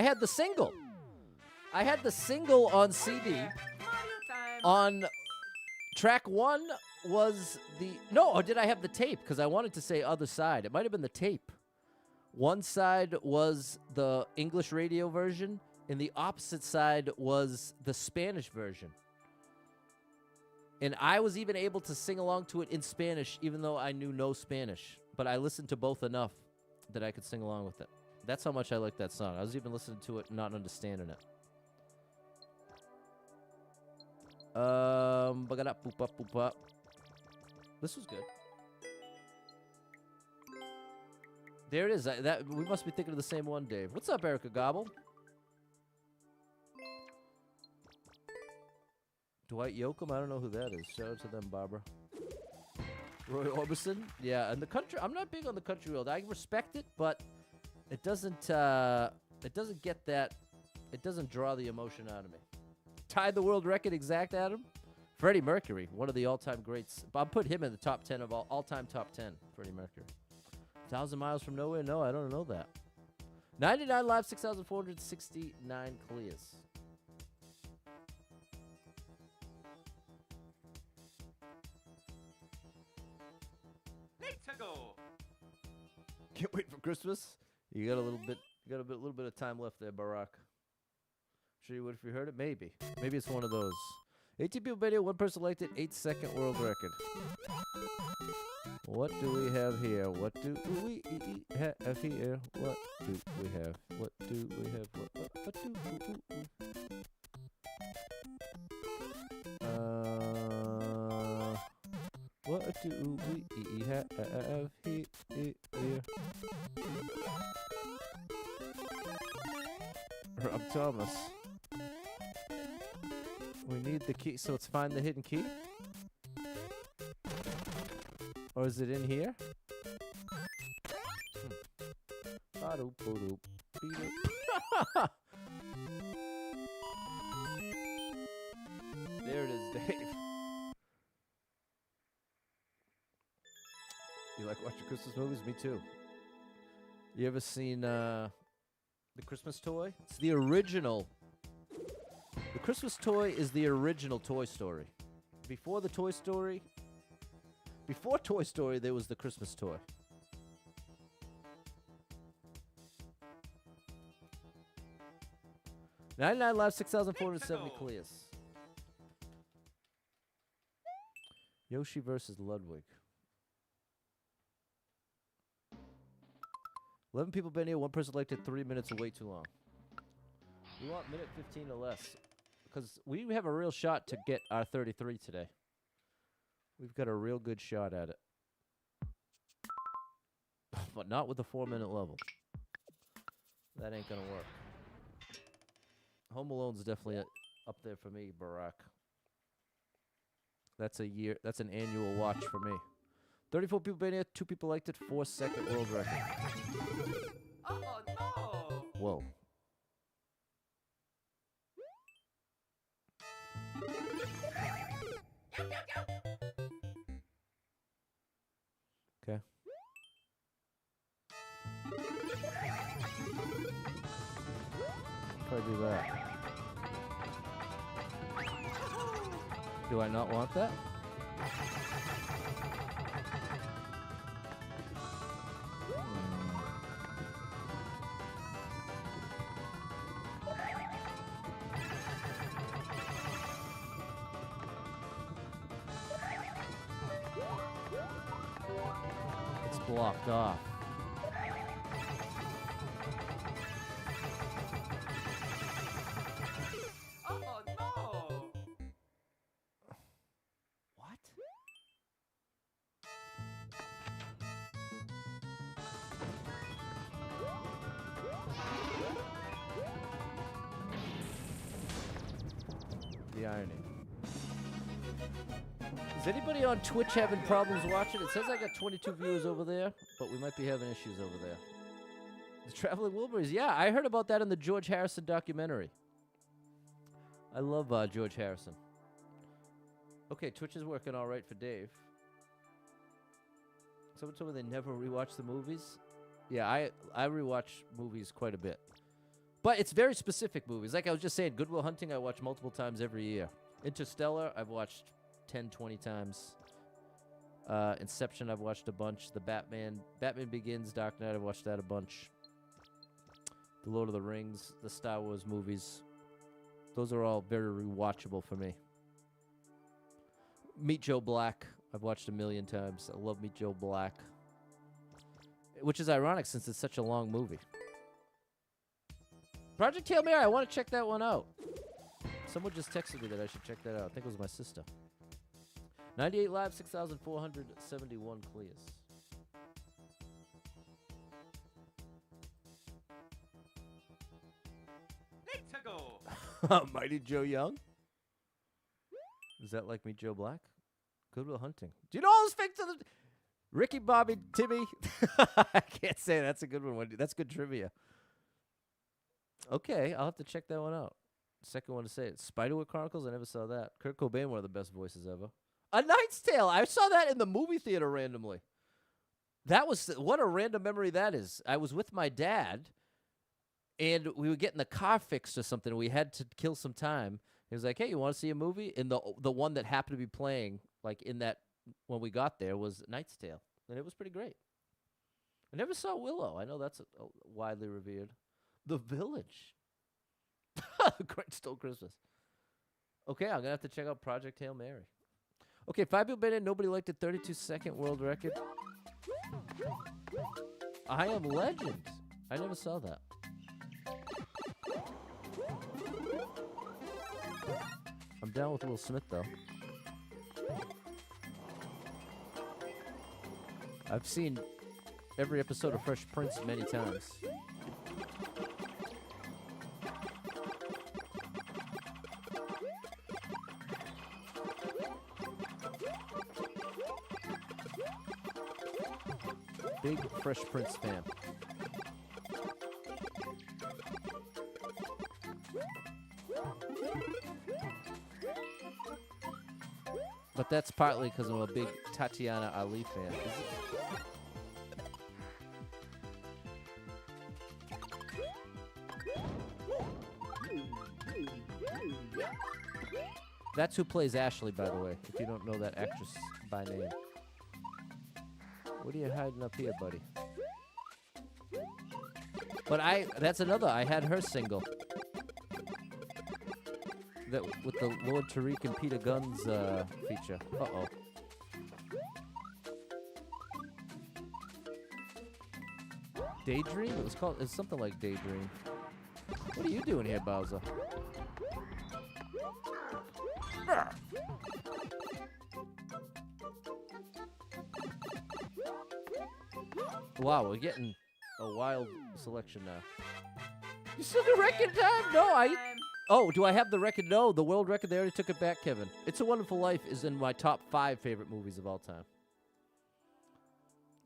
had the single. I had the single on CD. Mario time! On track 1 was the... No, or did I have the tape? Because I wanted to say other side. It might have been the tape. One side was the English radio version, and the opposite side was the Spanish version. And I was even able to sing along to it in Spanish, even though I knew no Spanish. But I listened to both enough that I could sing along with it. That's how much I like that song. I was even listening to it, not understanding it. This was good. There it is. That we must be thinking of the same one, Dave. What's up, Erica Gobble? Dwight Yoakam? I don't know who that is. Shout out to them, Barbara. Roy Orbison? Yeah, and the country. I'm not big on the country world. I respect it, but it doesn't get that. It doesn't draw the emotion out of me. Tied the world record exact, Adam? Freddie Mercury, one of the all-time greats. I'll put him in the top 10 of all-time top 10. Freddie Mercury. 1,000 Miles from Nowhere? No, I don't know that. 99 live, 6,469 clears. Let's go. Can't wait for Christmas. You got a little bit. You got a little bit of time left there, Barack. Sure you would if you heard it. Maybe. Maybe it's one of those. 18 people video, one person elected, 8-second world record. What do we have here? What do we have here? What do we have? What do we have? What do we What do we have here? Rob Thomas. We need the key, so it's find the hidden key? Or is it in here? There it is, Dave. You like watching Christmas movies? Me too. You ever seen The Christmas Toy? It's the original. The Christmas Toy is the original Toy Story. Before Toy Story, there was the Christmas Toy. $99 live, 6,470 clears. Yoshi versus Ludwig. 11 people been here, one person elected, 3 minutes are way too long. We want minute 15 or less. Because we have a real shot to get our 33 today. We've got a real good shot at it. But not with the 4-minute level. That ain't gonna work. Home Alone's definitely up there for me, Barack. That's an annual watch for me. 34 people been here, 2 people liked it, 4-second world record. Oh no. Whoa. Okay. If I do that. Do I not want that? It's blocked off. Oh no. What? The irony. Is anybody on Twitch having problems watching? It says I got 22 viewers over there, but we might be having issues over there. The Traveling Wilburys. Yeah, I heard about that in the George Harrison documentary. I love George Harrison. Okay, Twitch is working all right for Dave. Someone told me they never rewatch the movies. Yeah, I rewatch movies quite a bit. But it's very specific movies. Like I was just saying, Good Will Hunting I watch multiple times every year. Interstellar I've watched 10, 20 times. Inception I've watched a bunch. The Batman Begins, Dark Knight I've watched that a bunch. The Lord of the Rings, the Star Wars movies. Those are all very rewatchable for me. Meet Joe Black. I've watched a million times. I love Meet Joe Black. Which is ironic since it's such a long movie. Project Hail Mary, I want to check that one out. Someone just texted me that I should check that out. I think it was my sister. 98 live, 6,471 clears. Let's go. Mighty Joe Young? Is that like Meet Joe Black? Goodwill Hunting. Do you know all those fake to the... Ricky, Bobby, Timmy. I can't say that's a good one, Wendy. That's good trivia. Okay, I'll have to check that one out. Second one to say it. Spiderwick Chronicles, I never saw that. Kurt Cobain, one of the best voices ever. A Knight's Tale. I saw that in the movie theater randomly. That was, what a random memory that is. I was with my dad, and we were getting the car fixed or something. We had to kill some time. He was like, hey, you want to see a movie? And the one that happened to be playing, like in that, when we got there, was Knight's Tale. And it was pretty great. I never saw Willow. I know that's widely revered. The Village. Great Stole Christmas. Okay, I'm going to have to check out Project Hail Mary. Okay, 5 people been in. Nobody liked it. 32-second world record. I Am Legend. I never saw that. I'm down with Will Smith, though. I've seen every episode of Fresh Prince many times. Big Fresh Prince fan. But that's partly because I'm a big Tatiana Ali fan. That's who plays Ashley, by the way, if you don't know that actress by name. What are you hiding up here, buddy? But that's another, I had her single. That with the Lord Tariq and Peter Guns feature. Uh-oh. Daydream? It's something like Daydream. What are you doing here, Bowser? Wow, we're getting a wild selection now. You still do record time? No, Oh, do I have the record? No, the world record. They already took it back, Kevin. It's a Wonderful Life is in my top 5 favorite movies of all time.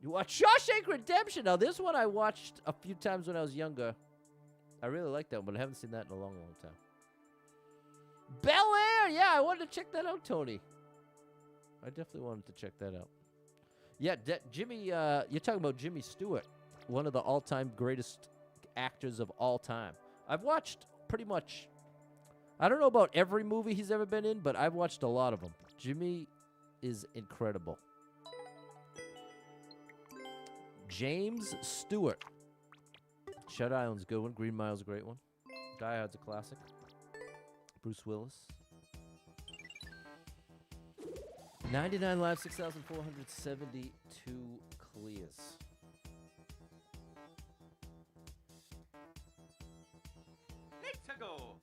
You watch Shawshank Redemption. Now, this one I watched a few times when I was younger. I really like that one, but I haven't seen that in a long, long time. Bel Air. Yeah, I wanted to check that out, Tony. I definitely wanted to check that out. Yeah, Jimmy, you're talking about Jimmy Stewart, one of the all-time greatest actors of all time. I've watched pretty much, I don't know about every movie he's ever been in, but I've watched a lot of them. Jimmy is incredible. James Stewart. Shutter Island's a good one. Green Mile's a great one. Die Hard's a classic. Bruce Willis. 99 live, 6,472 clears. Let's go.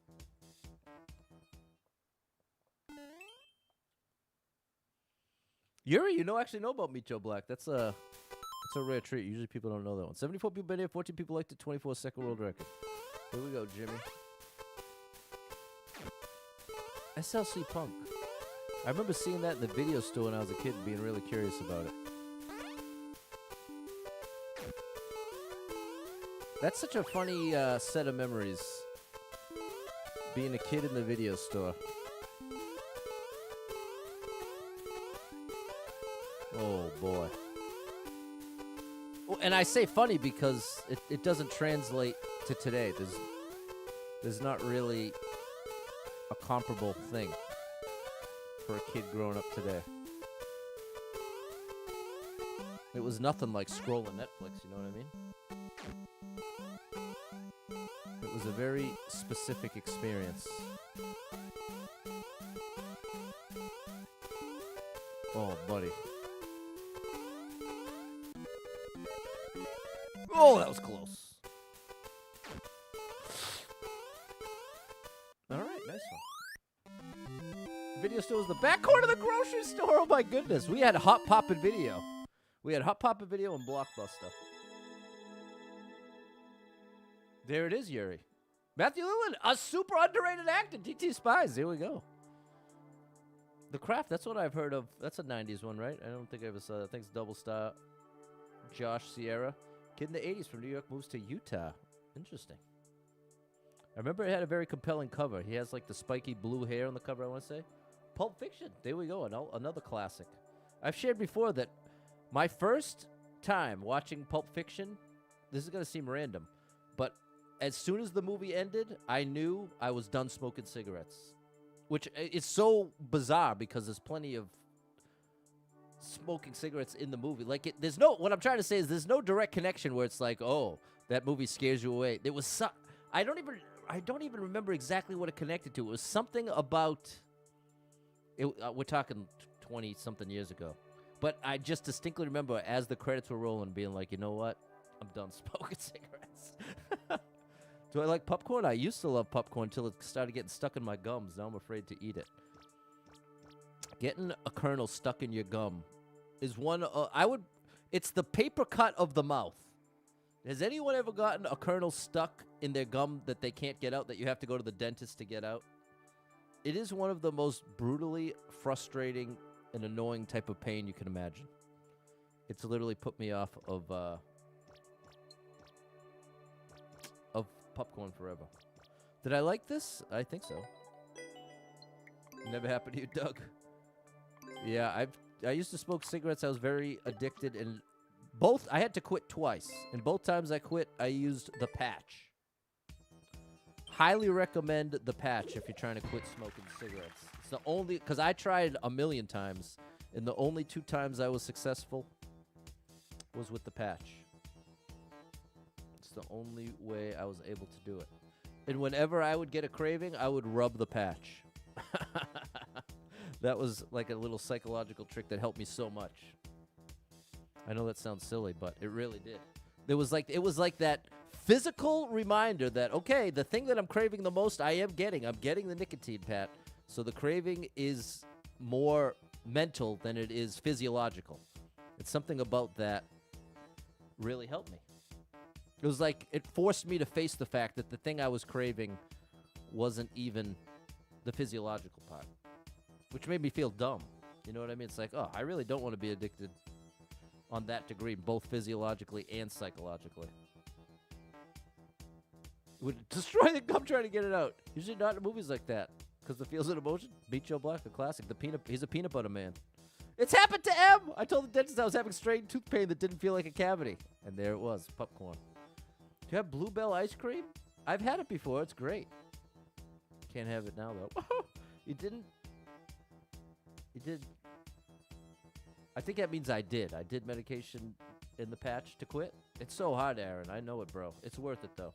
Yuri, you actually know about Meet Joe Black. That's a rare treat. Usually people don't know that one. 74 people been here, 14 people liked it, 24-second world record. Here we go, Jimmy. SLC Punk. I remember seeing that in the video store when I was a kid and being really curious about it. That's such a funny set of memories. Being a kid in the video store. Oh, boy. Oh, and I say funny because it doesn't translate to today. There's not really a comparable thing for a kid growing up today. It was nothing like scrolling Netflix, you know what I mean? It was a very specific experience. buddy. Oh, that was close. All right, nice one. Video store was the back corner of the grocery store. Oh my goodness, we had Hot Poppin' Video. We had Hot Poppin' Video and Blockbuster. There it is, Yuri. Matthew Lillard, a super underrated actor. DT Spies. Here we go. The Craft. That's what I've heard of. That's a '90s one, right? I don't think I ever saw that. I think it's Double Star. Josh Sierra. Kid in the '80s from New York moves to Utah. Interesting. I remember it had a very compelling cover. He has like the spiky blue hair on the cover, I want to say. Pulp Fiction. There we go. Another classic. I've shared before that my first time watching Pulp Fiction, this is going to seem random, but as soon as the movie ended, I knew I was done smoking cigarettes, which is so bizarre because there's plenty of smoking cigarettes in the movie. Like, what I'm trying to say is there's no direct connection where it's like, oh, that movie scares you away. There was I don't even remember exactly what it connected to. It was something about it. We're talking 20-something years ago. But I just distinctly remember as the credits were rolling being like, you know what? I'm done smoking cigarettes. Do I like popcorn? I used to love popcorn until it started getting stuck in my gums. Now I'm afraid to eat it. Getting a kernel stuck in your gum is one. It's the paper cut of the mouth. Has anyone ever gotten a kernel stuck in their gum that they can't get out, that you have to go to the dentist to get out? It is one of the most brutally frustrating and annoying type of pain you can imagine. It's literally put me off of popcorn forever. Did I like this? I think so. Never happened to you, Doug. Yeah, I used to smoke cigarettes. I was very addicted, and I had to quit twice. And both times I quit, I used the patch. Highly recommend the patch if you're trying to quit smoking cigarettes. It's the only, because I tried a million times, and the only 2 times I was successful was with the patch. It's the only way I was able to do it. And whenever I would get a craving, I would rub the patch. That was like a little psychological trick that helped me so much. I know that sounds silly, but it really did. It was like that physical reminder that, okay, the thing that I'm craving the most, I'm getting the nicotine, Pat. So the craving is more mental than it is physiological. It's something about that really helped me. It was like it forced me to face the fact that the thing I was craving wasn't even the physiological part, which made me feel dumb. You know what I mean? It's like, oh, I really don't want to be addicted on that degree, both physiologically and psychologically. It would destroy the gum trying to get it out. Usually not in movies like that, because the feels and emotion. Beat Joe Black, a classic. He's a peanut butter man. It's happened to M. I told the dentist I was having strained tooth pain that didn't feel like a cavity, and there it was, popcorn. Do you have Bluebell ice cream? I've had it before. It's great. Can't have it now though. You didn't? You did? I think that means I did. I did medication in the patch to quit. It's so hard, Aaron. I know it, bro. It's worth it, though.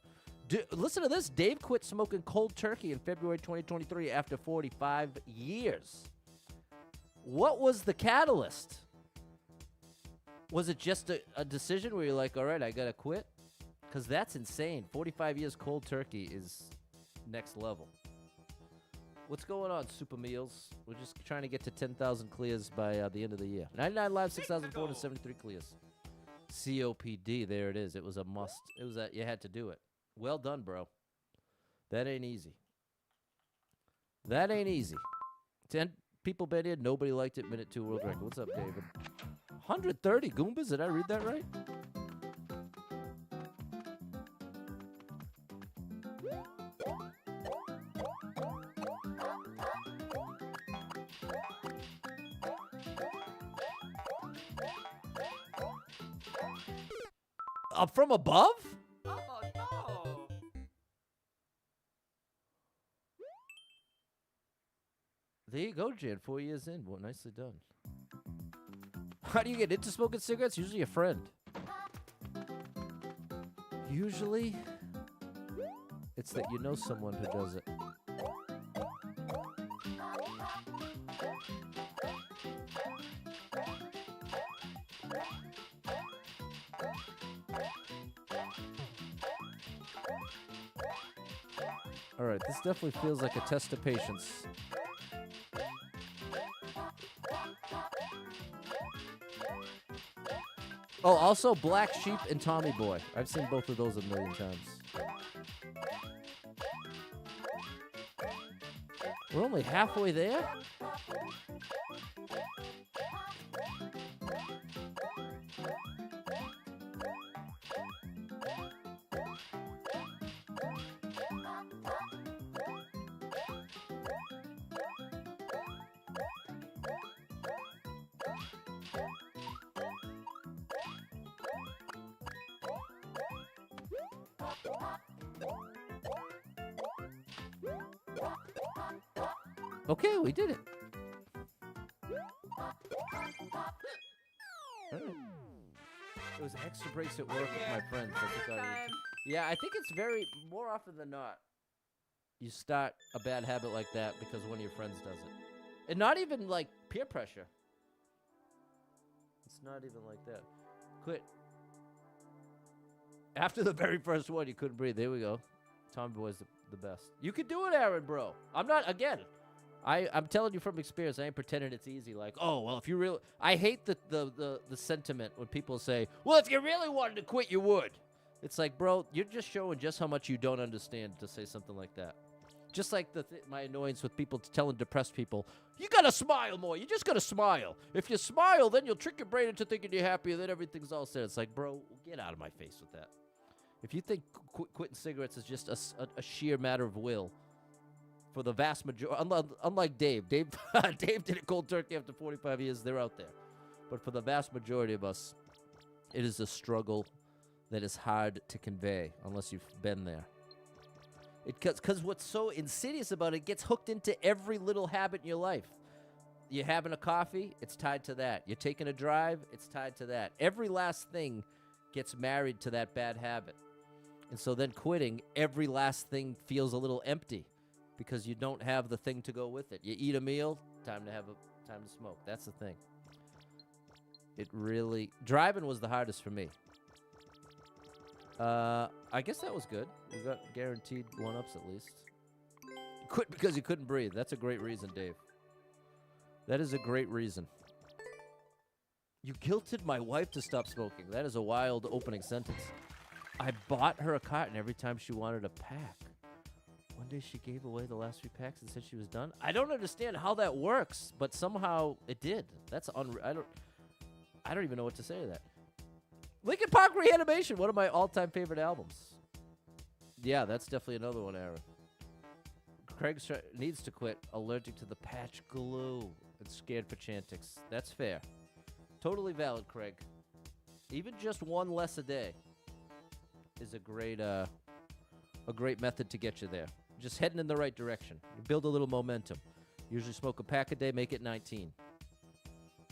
Listen to this. Dave quit smoking cold turkey in February 2023 after 45 years. What was the catalyst? Was it just a decision where you're like, all right, I got to quit? Because that's insane. 45 years cold turkey is next level. What's going on, Super Meals? We're just trying to get to 10,000 clears by the end of the year. 99 live, 6,473 clears. COPD, there it is. It was a must. It was you had to do it. Well done, bro. That ain't easy. That ain't easy. 10 people been in. Nobody liked it. Minute 2 world record. What's up, David? 130 Goombas. Did I read that right? From above? Oh no! There you go, Jan. 4 years in. Well, nicely done. How do you get into smoking cigarettes? Usually a friend. Usually, it's that you know someone who does it. All right, this definitely feels like a test of patience. Oh, also Black Sheep and Tommy Boy. I've seen both of those a million times. We're only halfway there? Okay, we did it. It was extra breaks at work with my friends. Yeah, I think it's more often than not, you start a bad habit like that because one of your friends does it. And not even like peer pressure. It's not even like that. Quit. After the very first one, you couldn't breathe. There we go. Tommy Boy's the best. You could do it, Aaron, bro. I'm telling you from experience. I ain't pretending it's easy. Like, oh, well, if you really... I hate the sentiment when people say, well, if you really wanted to quit, you would. It's like, bro, you're just showing just how much you don't understand to say something like that. Just like my annoyance with people telling depressed people, you got to smile more. You just got to smile. If you smile, then you'll trick your brain into thinking you're happy, and then everything's all set. It's like, bro, get out of my face with that. If you think quitting cigarettes is just a sheer matter of will, for the vast majority, unlike Dave. Dave did it cold turkey after 45 years. They're out there. But for the vast majority of us, it is a struggle that is hard to convey unless you've been there. Because what's so insidious about it gets hooked into every little habit in your life. You're having a coffee, it's tied to that. You're taking a drive, it's tied to that. Every last thing gets married to that bad habit. And so then quitting, every last thing feels a little empty because you don't have the thing to go with it. You eat a meal, time to smoke. That's the thing. Driving was the hardest for me. I guess that was good. We got guaranteed 1-ups at least. Quit because you couldn't breathe. That's a great reason, Dave. That is a great reason. You guilted my wife to stop smoking. That is a wild opening sentence. I bought her a carton every time she wanted a pack. One day she gave away the last few packs and said she was done. I don't understand how that works, but somehow it did. That's unreal. I don't even know what to say to that. Linkin Park Reanimation, one of my all-time favorite albums. Yeah, that's definitely another one, Aaron. Craig needs to quit, allergic to the patch glue and scared for Chantix. That's fair. Totally valid, Craig. Even just one less a day is a great method to get you there. Just heading in the right direction. You build a little momentum. Usually smoke a pack a day, make it 19.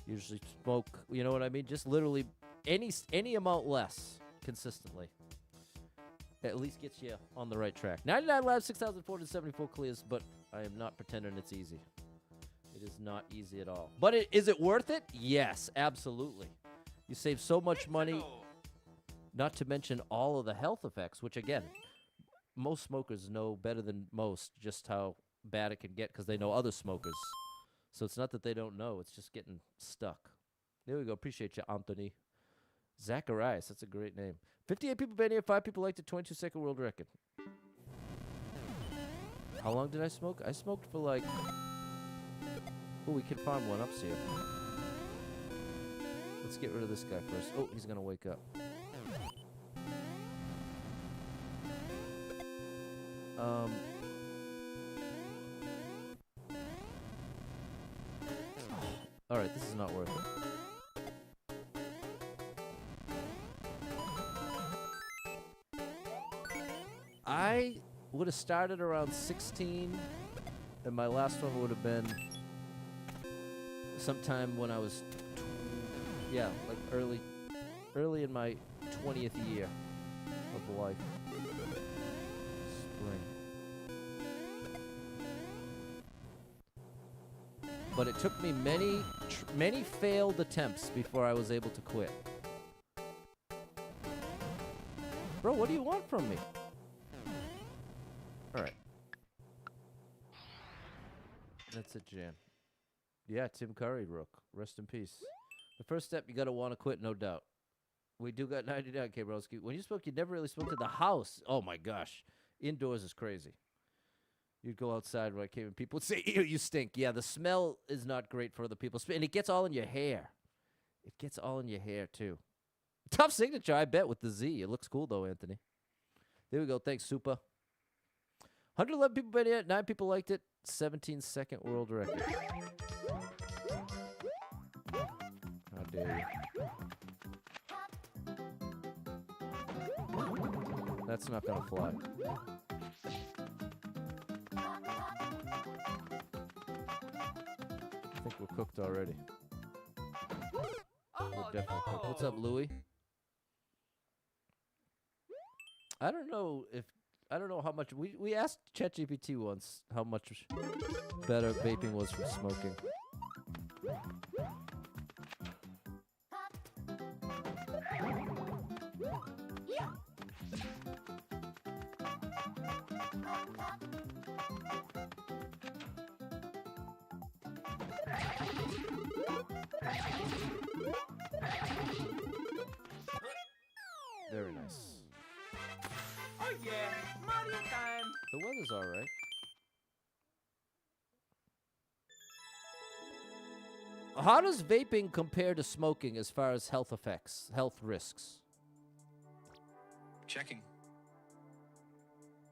Usually smoke, you know what I mean? Just literally any amount less consistently. At least gets you on the right track. 99 lives, 6,474 clears, but I am not pretending it's easy. It is not easy at all. But is it worth it? Yes, absolutely. You save so much money, not to mention all of the health effects, which, again, most smokers know better than most just how bad it can get because they know other smokers. So it's not that they don't know. It's just getting stuck. There we go. Appreciate you, Anthony. Zacharias. That's a great name. 58 people been here. 5 people liked it. 22-second world record. How long did I smoke? I smoked for like... Oh, we can farm 1-ups here. Let's get rid of this guy first. Oh, he's going to wake up. All right, this is not worth it. I would have started around 16, and my last one would have been sometime when I was, like early in my 20th year of life. Spring. But it took me many failed attempts before I was able to quit. Bro, what do you want from me? All right. That's it, Jan. Yeah, Tim Curry, Rook. Rest in peace. The first step, you got to want to quit, no doubt. We do got 99, K. Broski. When you spoke, you never really spoke to the house. Oh, my gosh. Indoors is crazy. You'd go outside when I came and people would say, ew, you stink. Yeah, the smell is not great for other people. And it gets all in your hair. It gets all in your hair, too. Tough signature, I bet, with the Z. It looks cool, though, Anthony. There we go. Thanks, Super. 111 people been here. 9 people liked it. 17-second world record. How dare you. That's not going to fly. I think we're cooked already. We're definitely cooked. What's up, Louie? I don't know how much we asked ChatGPT once how much better vaping was from smoking. Very nice. Oh yeah, Mario time. The weather's all right. How does vaping compare to smoking as far as health effects, health risks? Checking.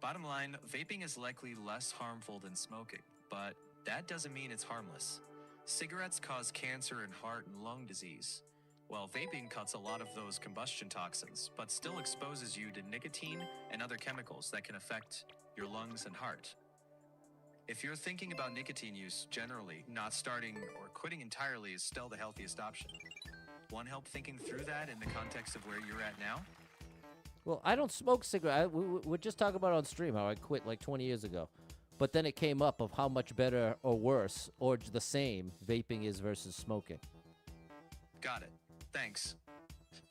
Bottom line, vaping is likely less harmful than smoking, but that doesn't mean it's harmless. Cigarettes cause cancer and heart and lung disease, while vaping cuts a lot of those combustion toxins, but still exposes you to nicotine and other chemicals that can affect your lungs and heart. If you're thinking about nicotine use generally, not starting or quitting entirely is still the healthiest option. Want help thinking through that in the context of where you're at now? Well, I don't smoke cigarettes. We're just talking about on stream how I quit like 20 years ago. But then it came up of how much better or worse or the same vaping is versus smoking. Got it. Thanks.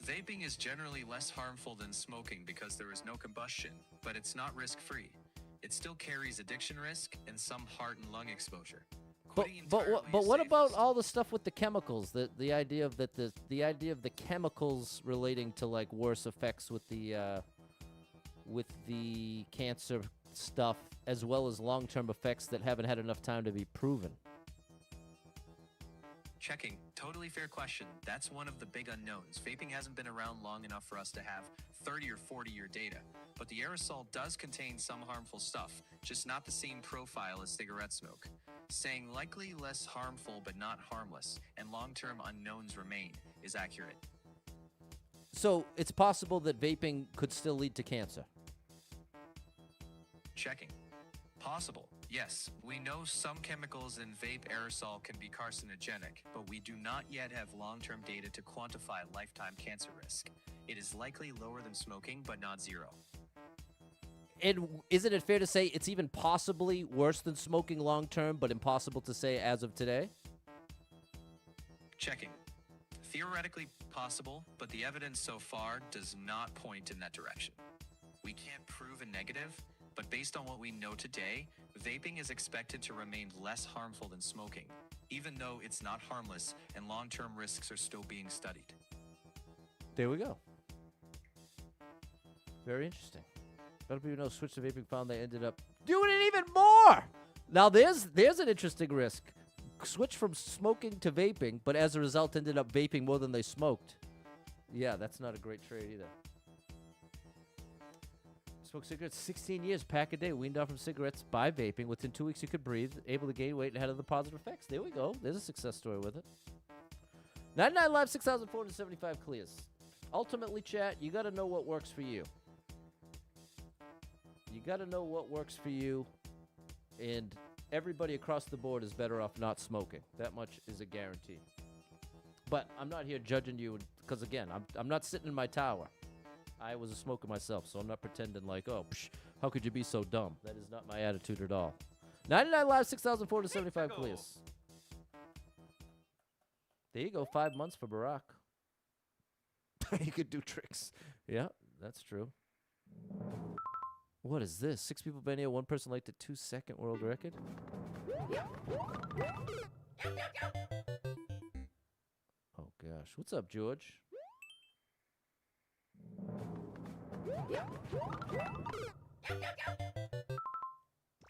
Vaping is generally less harmful than smoking because there is no combustion, but it's not risk-free. It still carries addiction risk and some heart and lung exposure. But what about all the stuff with the chemicals? The idea of the chemicals relating to like worse effects with the cancer stuff, as well as long-term effects that haven't had enough time to be proven. Checking. Totally fair question. That's one of the big unknowns. Vaping hasn't been around long enough for us to have 30 or 40-year data. But the aerosol does contain some harmful stuff, just not the same profile as cigarette smoke. Saying likely less harmful but not harmless, and long-term unknowns remain, is accurate. So it's possible that vaping could still lead to cancer. Checking. Possible. Yes, we know some chemicals in vape aerosol can be carcinogenic, but we do not yet have long-term data to quantify lifetime cancer risk. It is likely lower than smoking, but not zero. And isn't it fair to say it's even possibly worse than smoking long-term, but impossible to say as of today? Checking. Theoretically possible, but the evidence so far does not point in that direction. We can't prove a negative, but based on what we know today, vaping is expected to remain less harmful than smoking, even though it's not harmless and long-term risks are still being studied. There we go. Very interesting. A lot of people know switch to vaping found they ended up doing it even more. Now there's an interesting risk. Switch from smoking to vaping, but as a result ended up vaping more than they smoked. Yeah, that's not a great trade either. Smoked cigarettes 16 years, pack a day, weaned off from cigarettes by vaping. Within 2 weeks you could breathe, able to gain weight and had other positive effects. There we go. There's a success story with it. 99 live, 6,475 clears. Ultimately, chat, you got to know what works for you. You got to know what works for you, and everybody across the board is better off not smoking. That much is a guarantee. But I'm not here judging you because, again, I'm not sitting in my tower. I was a smoker myself, so I'm not pretending like, oh, how could you be so dumb? That is not my attitude at all. 99 live, 6,475 clears. There you go, 5 months for Barack. You could do tricks. Yeah, that's true. What is this? 6 people been here. 1 person liked the 2-second world record. Oh gosh, what's up, George?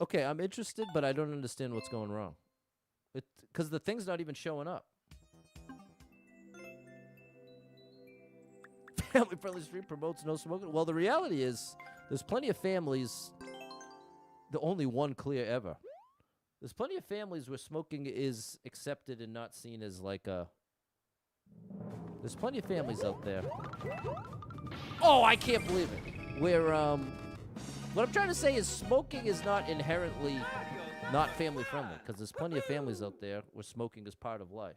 Okay, I'm interested, but I don't understand what's going wrong. Because the thing's not even showing up. Family-friendly stream promotes no smoking. Well, the reality is, there's plenty of families. The only one clear ever. There's plenty of families where smoking is accepted and not seen as like a. There's plenty of families out there. Oh, I can't believe it. Where what I'm trying to say is smoking is not inherently not family friendly, because there's plenty of families out there where smoking is part of life.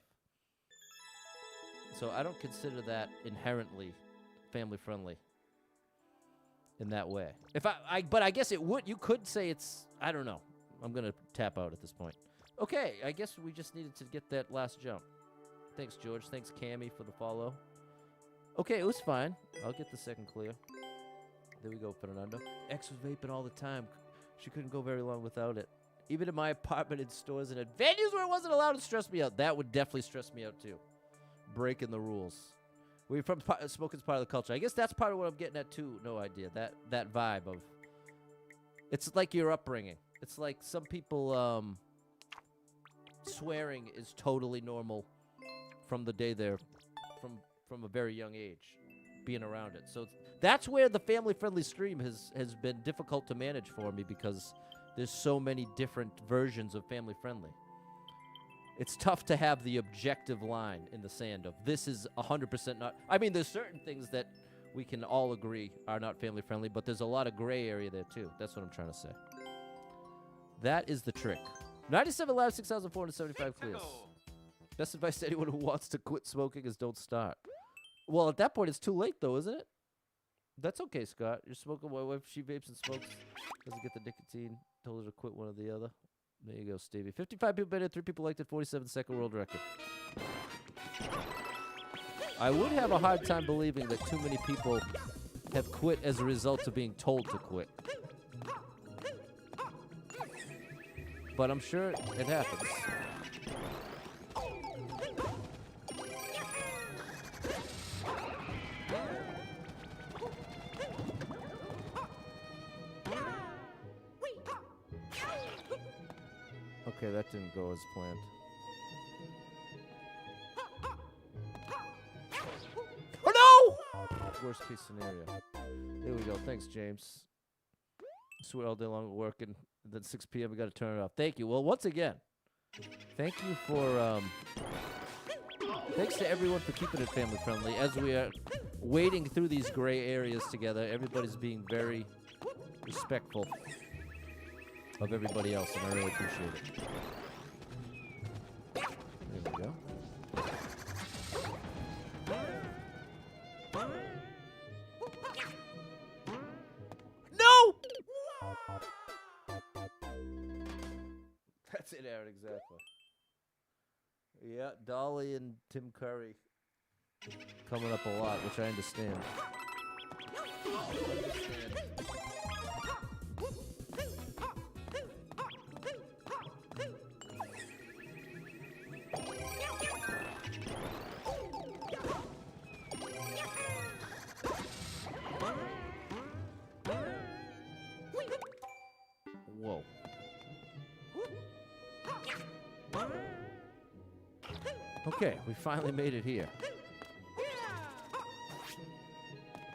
So I don't consider that inherently family friendly in that way. But I guess it would. You could say it's. I don't know. I'm gonna tap out at this point. Okay, I guess we just needed to get that last jump. Thanks, George. Thanks, Cammy, for the follow. Okay, it was fine. I'll get the second clear. There we go, Fernando. X was vaping all the time. She couldn't go very long without it. Even in my apartment, in stores, and at venues where it wasn't allowed, to stress me out. That would definitely stress me out, too. Breaking the rules. We're from smoking's part of the culture. I guess that's part of what I'm getting at, too. No idea. That vibe of... It's like your upbringing. It's like some people, swearing is totally normal from the day they're... From a very young age, being around it. So that's where the family-friendly stream has been difficult to manage for me, because there's so many different versions of family-friendly. It's tough to have the objective line in the sand of this is 100% not. I mean, there's certain things that we can all agree are not family-friendly, but there's a lot of gray area there too. That's what I'm trying to say. That is the trick. 97 live, 6,475 clears. Best advice to anyone who wants to quit smoking is don't start. Well, at that point, it's too late, though, isn't it? That's okay, Scott. You're smoking. My wife, she vapes and smokes. Doesn't get the nicotine. Told her to quit one or the other. There you go, Stevie. 55 people been in, 3 people liked it, 47-second world record. I would have a hard time believing that too many people have quit as a result of being told to quit. But I'm sure it happens. Okay, that didn't go as planned. Oh no! Worst case scenario. There we go. Thanks, James. Swear all day long working. Then 6 p.m. we got to turn it off. Thank you. Well, once again, thank you for thanks to everyone for keeping it family friendly. As we are wading through these gray areas together, everybody's being very respectful of everybody else, and I really appreciate it. There we go. No! That's it, Aaron, exactly. Yeah, Dolly and Tim Curry coming up a lot, which I understand. Whoa. Okay, we finally made it here.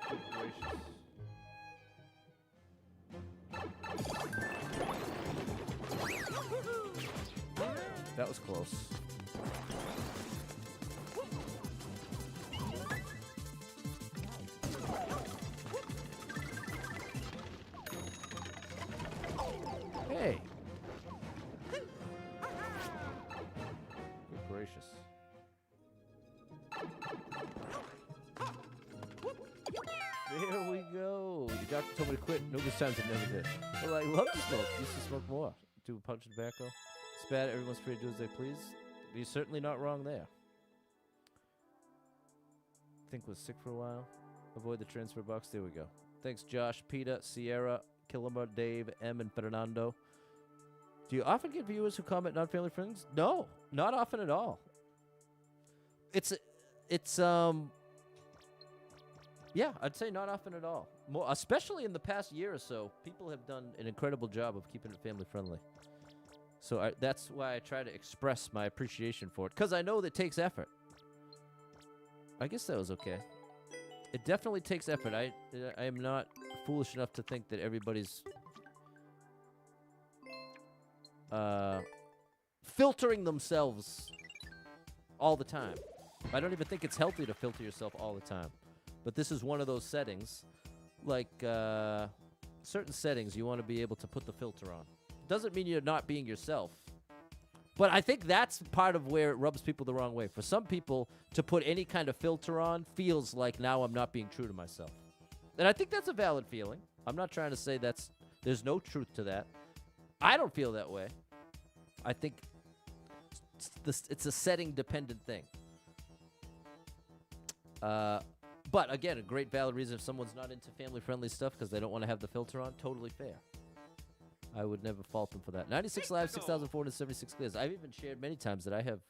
Good gracious. That was close. Hey. Good gracious. There we go. Your doctor told me to quit numerous times and never did. Well, I love to smoke. Used to smoke more. Do a punch tobacco. It's bad. Everyone's free to do as they please. But you're certainly not wrong there. I think was sick for a while. Avoid the transfer box. There we go. Thanks, Josh, Peter, Sierra, Killamar, Dave, M, and Fernando. Do you often get viewers who comment non-family friends? No, not often at all. It's yeah, I'd say not often at all. More, especially in the past year or so, people have done an incredible job of keeping it family friendly. So that's why I try to express my appreciation for it, because I know that it takes effort. I guess that was okay. It definitely takes effort. I am not foolish enough to think that everybody's filtering themselves all the time. I don't even think it's healthy to filter yourself all the time. But this is one of those settings, like certain settings you want to be able to put the filter on. Doesn't mean you're not being yourself. But I think that's part of where it rubs people the wrong way. For some people, to put any kind of filter on feels like now I'm not being true to myself. And I think that's a valid feeling. I'm not trying to say there's no truth to that. I don't feel that way. I think it's a setting-dependent thing. But again, a great valid reason if someone's not into family-friendly stuff because they don't want to have the filter on, totally fair. I would never fault them for that. 96 live, 6,476 clears. I've even shared many times that I have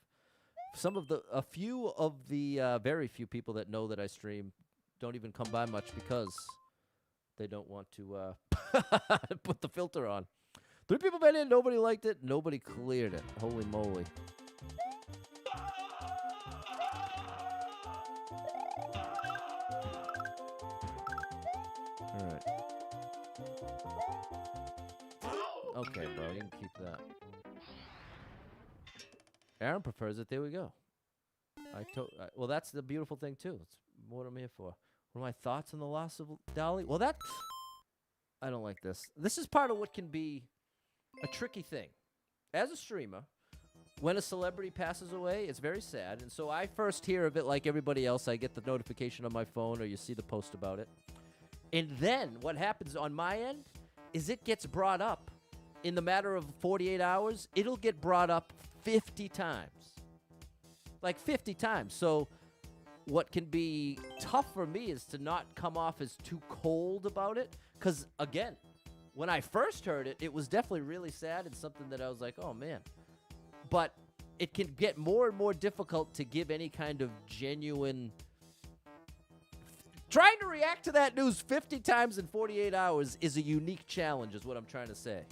a few of the very few people that know that I stream don't even come by much because they don't want to put the filter on. 3 people went in, nobody liked it, nobody cleared it. Holy moly. All right. Okay, bro, you can keep that. Aaron prefers it. There we go. Well, that's the beautiful thing too. It's what I'm here for. What are my thoughts on the loss of Dolly? Well, I don't like this. This is part of what can be a tricky thing. As a streamer, when a celebrity passes away, it's very sad. And so I first hear of it like everybody else. I get the notification on my phone or you see the post about it. And then what happens on my end is it gets brought up. In the matter of 48 hours, it'll get brought up 50 times. Like 50 times. So what can be tough for me is to not come off as too cold about it. Because, again, when I first heard it, it was definitely really sad and something that I was like, oh, man. But it can get more and more difficult to give any kind of genuine... Trying to react to that news 50 times in 48 hours is a unique challenge, is what I'm trying to say.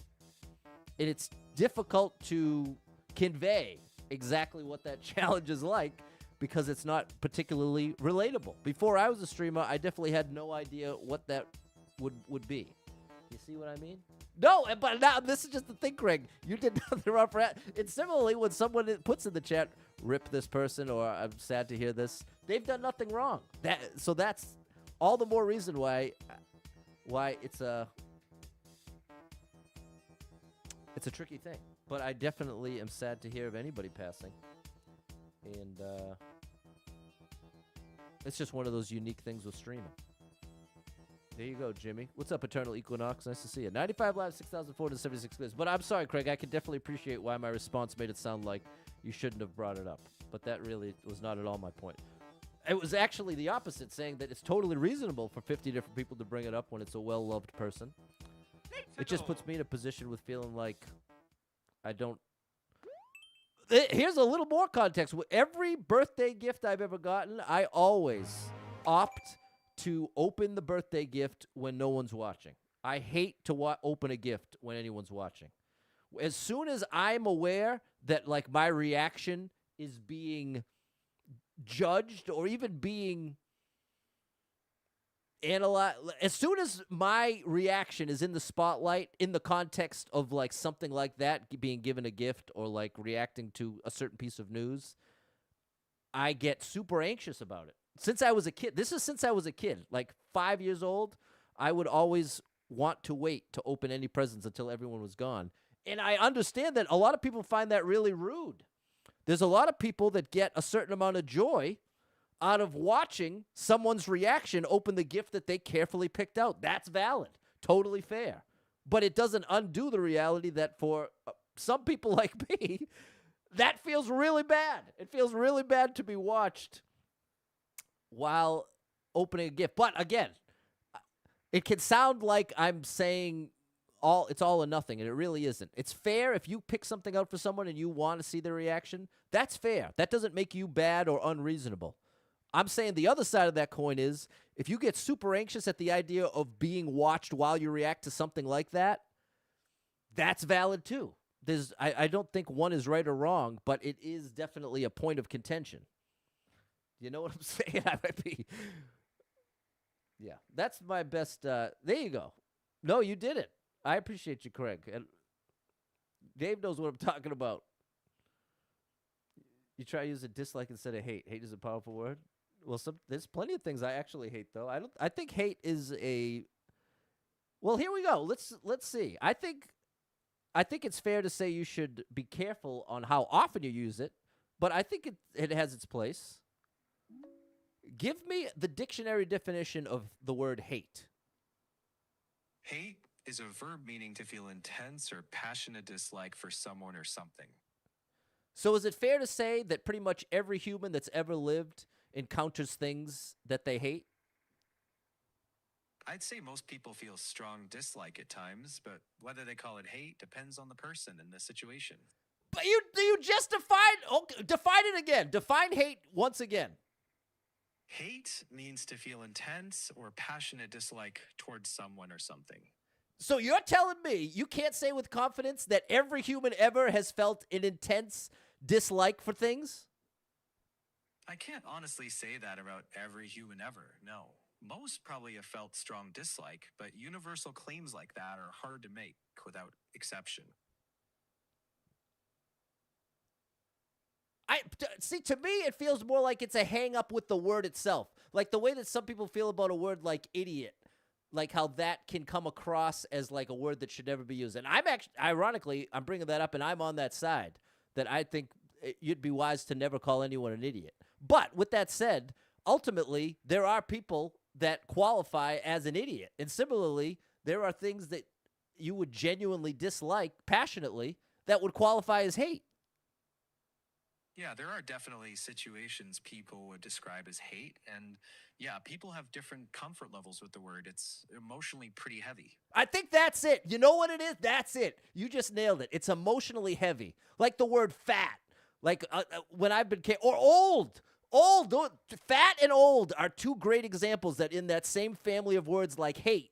And it's difficult to convey exactly what that challenge is like because it's not particularly relatable. Before I was a streamer, I definitely had no idea what that would be. You see what I mean? No, but now this is just the thing, Craig. You did nothing wrong for that. And similarly, when someone puts in the chat, rip this person, or I'm sad to hear this, they've done nothing wrong. So that's all the more reason why it's a tricky thing. But I definitely am sad to hear of anybody passing. And it's just one of those unique things with streaming. There you go, Jimmy. What's up, Eternal Equinox? Nice to see you. 95 live, 6,476 clicks. But I'm sorry, Craig. I can definitely appreciate why my response made it sound like you shouldn't have brought it up. But that really was not at all my point. It was actually the opposite, saying that it's totally reasonable for 50 different people to bring it up when it's a well-loved person. It just puts me in a position with feeling like I don't... Here's a little more context. With every birthday gift I've ever gotten, I always opt to open the birthday gift when no one's watching. I hate to open a gift when anyone's watching. As soon as I'm aware that, like, my reaction is being judged or even being analyzed, as soon as my reaction is in the spotlight in the context of, like, something like that, being given a gift or, like, reacting to a certain piece of news, I get super anxious about it. Since I was a kid, this is since I was a kid, like 5 years old, I would always want to wait to open any presents until everyone was gone. And I understand that a lot of people find that really rude. There's a lot of people that get a certain amount of joy out of watching someone's reaction open the gift that they carefully picked out. That's valid. Totally fair. But it doesn't undo the reality that for some people like me, that feels really bad. It feels really bad to be watched while opening a gift. But again, it can sound like I'm saying it's all or nothing, and it really isn't. It's fair if you pick something out for someone and you want to see their reaction. That's fair. That doesn't make you bad or unreasonable. I'm saying the other side of that coin is if you get super anxious at the idea of being watched while you react to something like that, that's valid too. I don't think one is right or wrong, but it is definitely a point of contention. You know what I'm saying? I might be. Yeah, that's my best. There you go. No, you did it. I appreciate you, Craig. And Dave knows what I'm talking about. You try to use a dislike instead of hate. Hate is a powerful word. Well, there's plenty of things I actually hate, though. I think hate is a. Well, here we go. Let's see. I think it's fair to say you should be careful on how often you use it, but I think it has its place. Give me the dictionary definition of the word hate. Hate is a verb meaning to feel intense or passionate dislike for someone or something. So is it fair to say that pretty much every human that's ever lived encounters things that they hate? I'd say most people feel strong dislike at times, but whether they call it hate depends on the person and the situation. But you just define it again. Define hate once again. Hate means to feel intense or passionate dislike towards someone or something. So you're telling me you can't say with confidence that every human ever has felt an intense dislike for things? I can't honestly say that about every human ever, no. Most probably have felt strong dislike, but universal claims like that are hard to make without exception. See, to me, it feels more like it's a hang-up with the word itself. Like the way that some people feel about a word like idiot, like how that can come across as like a word that should never be used. And I'm actually, ironically, I'm bringing that up, and I'm on that side, that I think you'd be wise to never call anyone an idiot. But with that said, ultimately, there are people that qualify as an idiot. And similarly, there are things that you would genuinely dislike passionately that would qualify as hate. Yeah, there are definitely situations people would describe as hate, and yeah, people have different comfort levels with the word. It's emotionally pretty heavy. I think that's it. You know what it is? That's it. You just nailed it. It's emotionally heavy. Like the word fat. Like when I've been, or old. Old, fat and old are two great examples that in that same family of words like hate,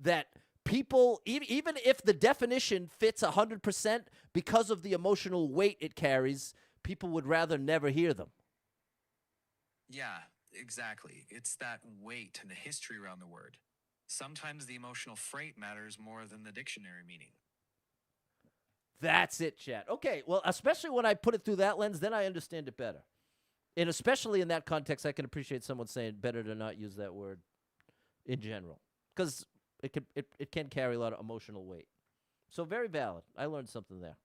that people, even if the definition fits 100% because of the emotional weight it carries, people would rather never hear them. Yeah, exactly. It's that weight and the history around the word. Sometimes the emotional freight matters more than the dictionary meaning. That's it, chat. Okay, well, especially when I put it through that lens, then I understand it better. And especially in that context, I can appreciate someone saying better to not use that word in general, because it can carry a lot of emotional weight. So very valid. I learned something there.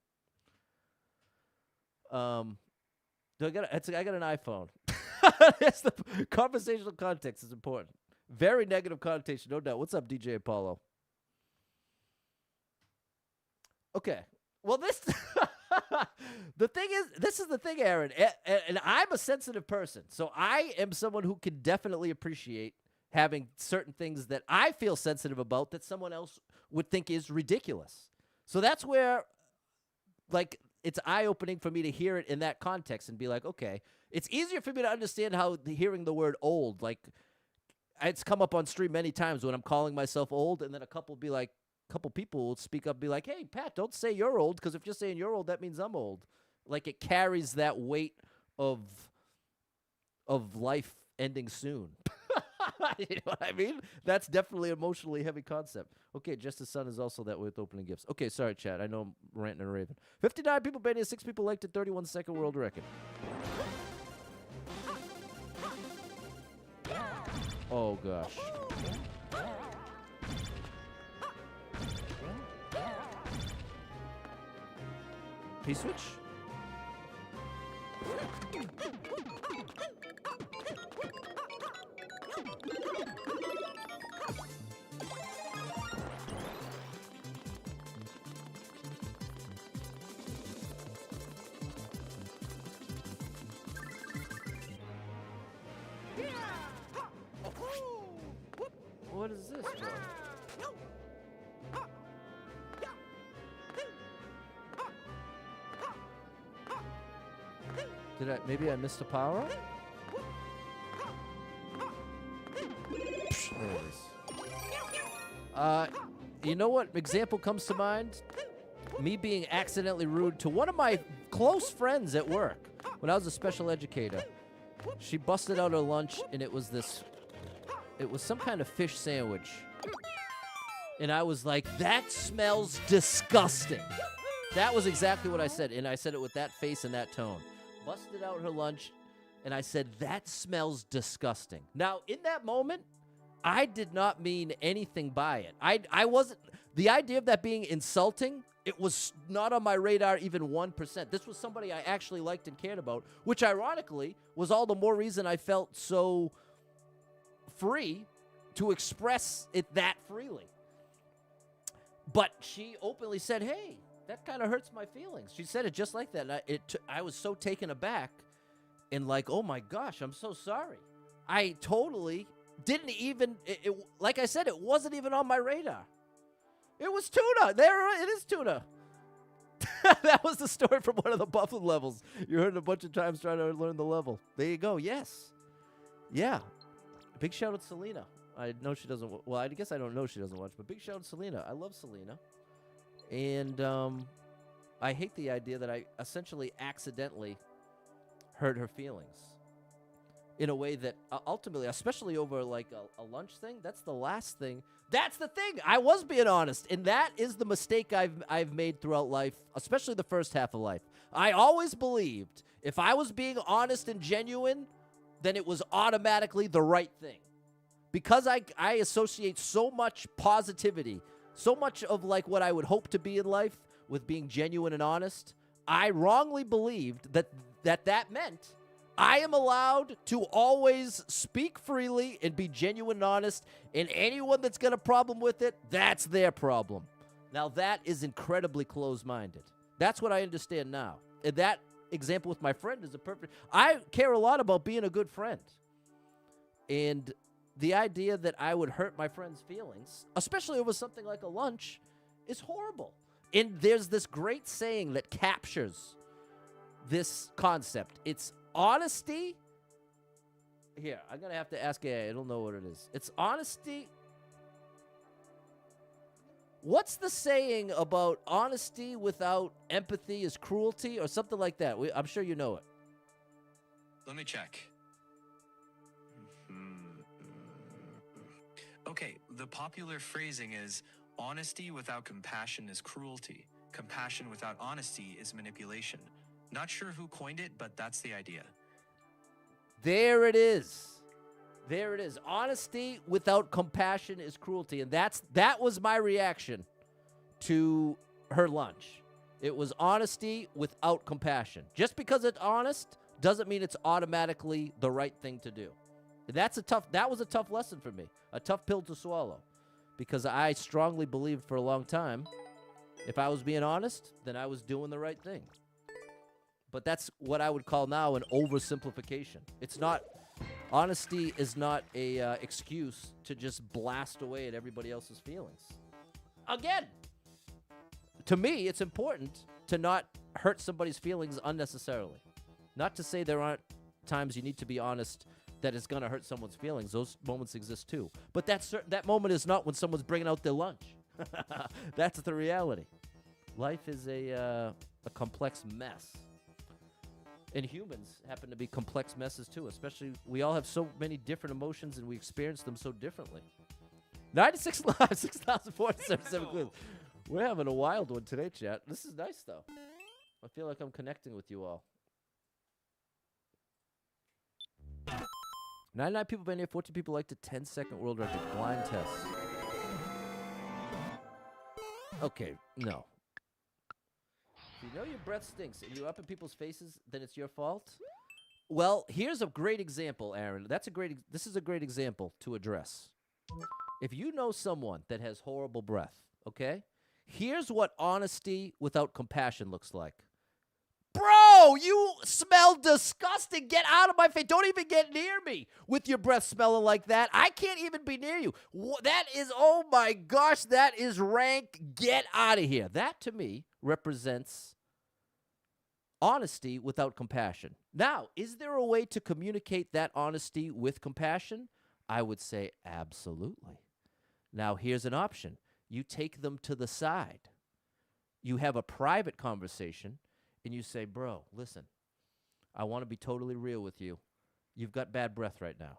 I got an iPhone. That's the conversational context is important. Very negative connotation, no doubt. What's up, DJ Apollo? Okay. Well, this this is the thing, Aaron, and I'm a sensitive person, so I am someone who can definitely appreciate having certain things that I feel sensitive about that someone else would think is ridiculous. So that's where, like, it's eye-opening for me to hear it in that context and be like, okay, it's easier for me to understand how hearing the word old, like, it's come up on stream many times when I'm calling myself old, and then a couple people will speak up and be like, hey, Pat, don't say you're old, because if you're saying you're old, that means I'm old. Like, it carries that weight of life ending soon. You know what I mean? That's definitely an emotionally heavy concept. Okay, Just the Sun is also that way with opening gifts. Okay, sorry, chat. I know I'm ranting and raving. 59 people banned, 6 people liked it, 31-second world record. Oh, gosh. P-switch? What is this, bro? Maybe I missed a power up? There it is. You know what example comes to mind? Me being accidentally rude to one of my close friends at work when I was a special educator. She busted out her lunch, and it was some kind of fish sandwich. And I was like, that smells disgusting. That was exactly what I said, and I said it with that face and that tone. Busted out her lunch, and I said, that smells disgusting. Now, in that moment, I did not mean anything by it. I wasn't, the idea of that being insulting, it was not on my radar even 1%. This was somebody I actually liked and cared about, which ironically was all the more reason I felt so free to express it that freely. But she openly said, hey, that kind of hurts my feelings. She said it just like that. And I was so taken aback and like, oh my gosh, I'm so sorry. I totally didn't even, like I said, it wasn't even on my radar. It was tuna. There it is, tuna. That was the story from one of the Buffalo levels. You heard it a bunch of times trying to learn the level. There you go. Yes. Yeah. Big shout out to Selena. I know she doesn't. Well, I guess I don't know she doesn't watch, but big shout out to Selena. I love Selena. And I hate the idea that I essentially accidentally hurt her feelings in a way that ultimately, especially over like a lunch thing, that's the last thing. That's the thing. I was being honest, and that is the mistake I've made throughout life, especially the first half of life. I always believed if I was being honest and genuine, then it was automatically the right thing. Because I associate so much positivity, so much of like what I would hope to be in life with being genuine and honest, I wrongly believed that meant I am allowed to always speak freely and be genuine and honest, and anyone that's got a problem with it, that's their problem. Now, that is incredibly close-minded. That's what I understand now. And that example with my friend is a perfect... I care a lot about being a good friend. And the idea that I would hurt my friend's feelings, especially over something like a lunch, is horrible. And there's this great saying that captures this concept. It's honesty. Here, I'm going to have to ask AI. I don't know what it is. It's honesty. What's the saying about honesty without empathy is cruelty or something like that? I'm sure you know it. Let me check. Okay, the popular phrasing is, honesty without compassion is cruelty. Compassion without honesty is manipulation. Not sure who coined it, but that's the idea. There it is. There it is. Honesty without compassion is cruelty. And that was my reaction to her lunch. It was honesty without compassion. Just because it's honest doesn't mean it's automatically the right thing to do. That was a tough lesson for me, a tough pill to swallow, because I strongly believed for a long time, if I was being honest, then I was doing the right thing. But that's what I would call now an oversimplification. It's not, honesty is not a excuse to just blast away at everybody else's feelings. Again, to me, it's important to not hurt somebody's feelings unnecessarily. Not to say there aren't times you need to be honest that it's going to hurt someone's feelings. Those moments exist too. But that moment is not when someone's bringing out their lunch. That's the reality. Life is a complex mess. And humans happen to be complex messes too, especially we all have so many different emotions and we experience them so differently. 96 lives, 6,477 clues. We're having a wild one today, chat. This is nice, though. I feel like I'm connecting with you all. 99 people been here, 14 people like the 10-second world record blind test. Okay, no. If you know your breath stinks and you're up in people's faces, then it's your fault? Well, here's a great example, Aaron. This is a great example to address. If you know someone that has horrible breath, okay? Here's what honesty without compassion looks like. Bro, you smell disgusting. Get out of my face. Don't even get near me with your breath smelling like that. I can't even be near you. That is, oh my gosh, that is rank. Get out of here. That, to me, represents honesty without compassion. Now, is there a way to communicate that honesty with compassion? I would say absolutely. Now, here's an option. You take them to the side. You have a private conversation, and you say, bro, listen, I want to be totally real with you. You've got bad breath right now.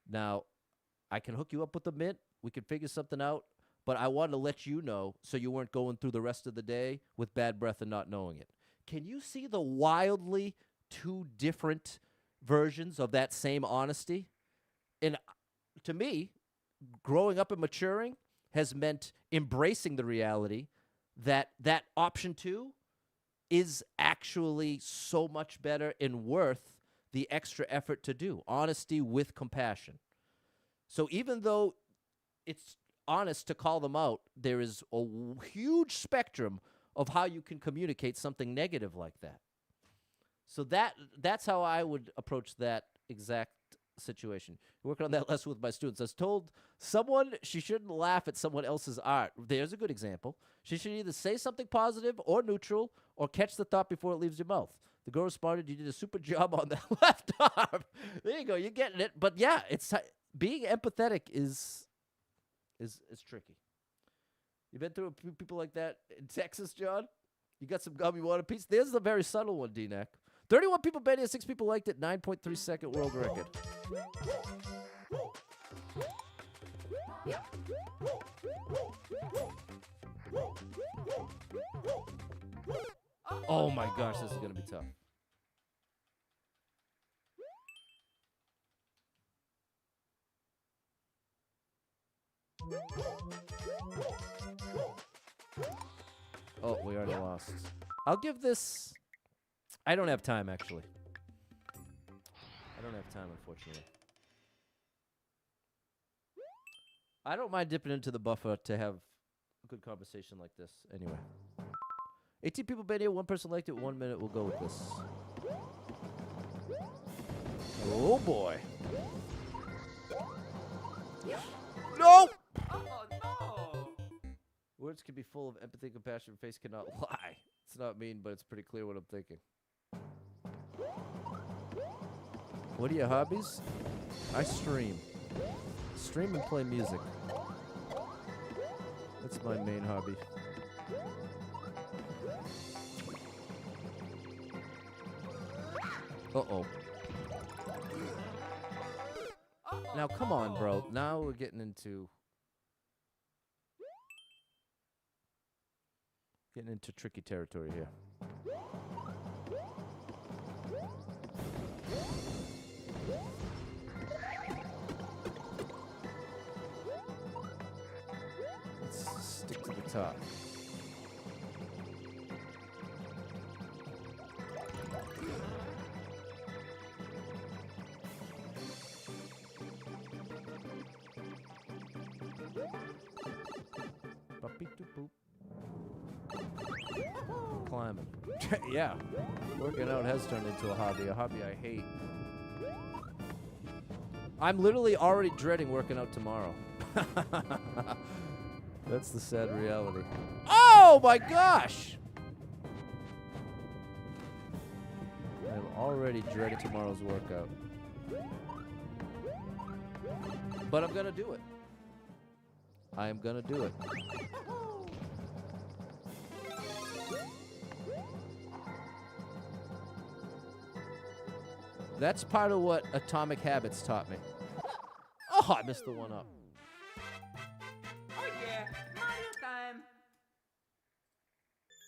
Now, I can hook you up with a mint. We can figure something out. But I wanted to let you know so you weren't going through the rest of the day with bad breath and not knowing it. Can you see the wildly two different versions of that same honesty? And to me, growing up and maturing has meant embracing the reality that that option 2 is actually so much better and worth the extra effort to do. Honesty with compassion. So even though it's honest to call them out, there is a huge spectrum of how you can communicate something negative like that. So that's how I would approach that exact situation. Working on that lesson with my students. I was told someone she shouldn't laugh at someone else's art. There's a good example. She should either say something positive or neutral or catch the thought before it leaves your mouth. The girl responded, you did a super job on the left arm. There you go. You're getting it. But yeah, it's being empathetic is tricky. You been through a few people like that in Texas, John? You got some gum you want a piece? There's the very subtle one, D-Neck. 31 people bet it, 6 people liked it, 9.3 second world record. Oh my gosh, this is going to be tough. Oh, we already lost. I'll give this... I don't have time, actually. I don't have time, unfortunately. I don't mind dipping into the buffer to have a good conversation like this. Anyway. 18 people been here. 1 person liked it. 1 minute. We'll go with this. Oh, boy. No! Oh, no! Words can be full of empathy, compassion. Face cannot lie. It's not mean, but it's pretty clear what I'm thinking. What are your hobbies? I stream. Stream and play music. That's my main hobby. Uh-oh. Now, come on, bro. Now we're getting into tricky territory here. Let's stick to the top. Climbing. Yeah. Working out has turned into a hobby I hate. I'm literally already dreading working out tomorrow. That's the sad reality. Oh my gosh! I'm already dreading tomorrow's workout. But I'm gonna do it. I am gonna do it. That's part of what Atomic Habits taught me. Oh, I missed the one up. Oh yeah, Mario time!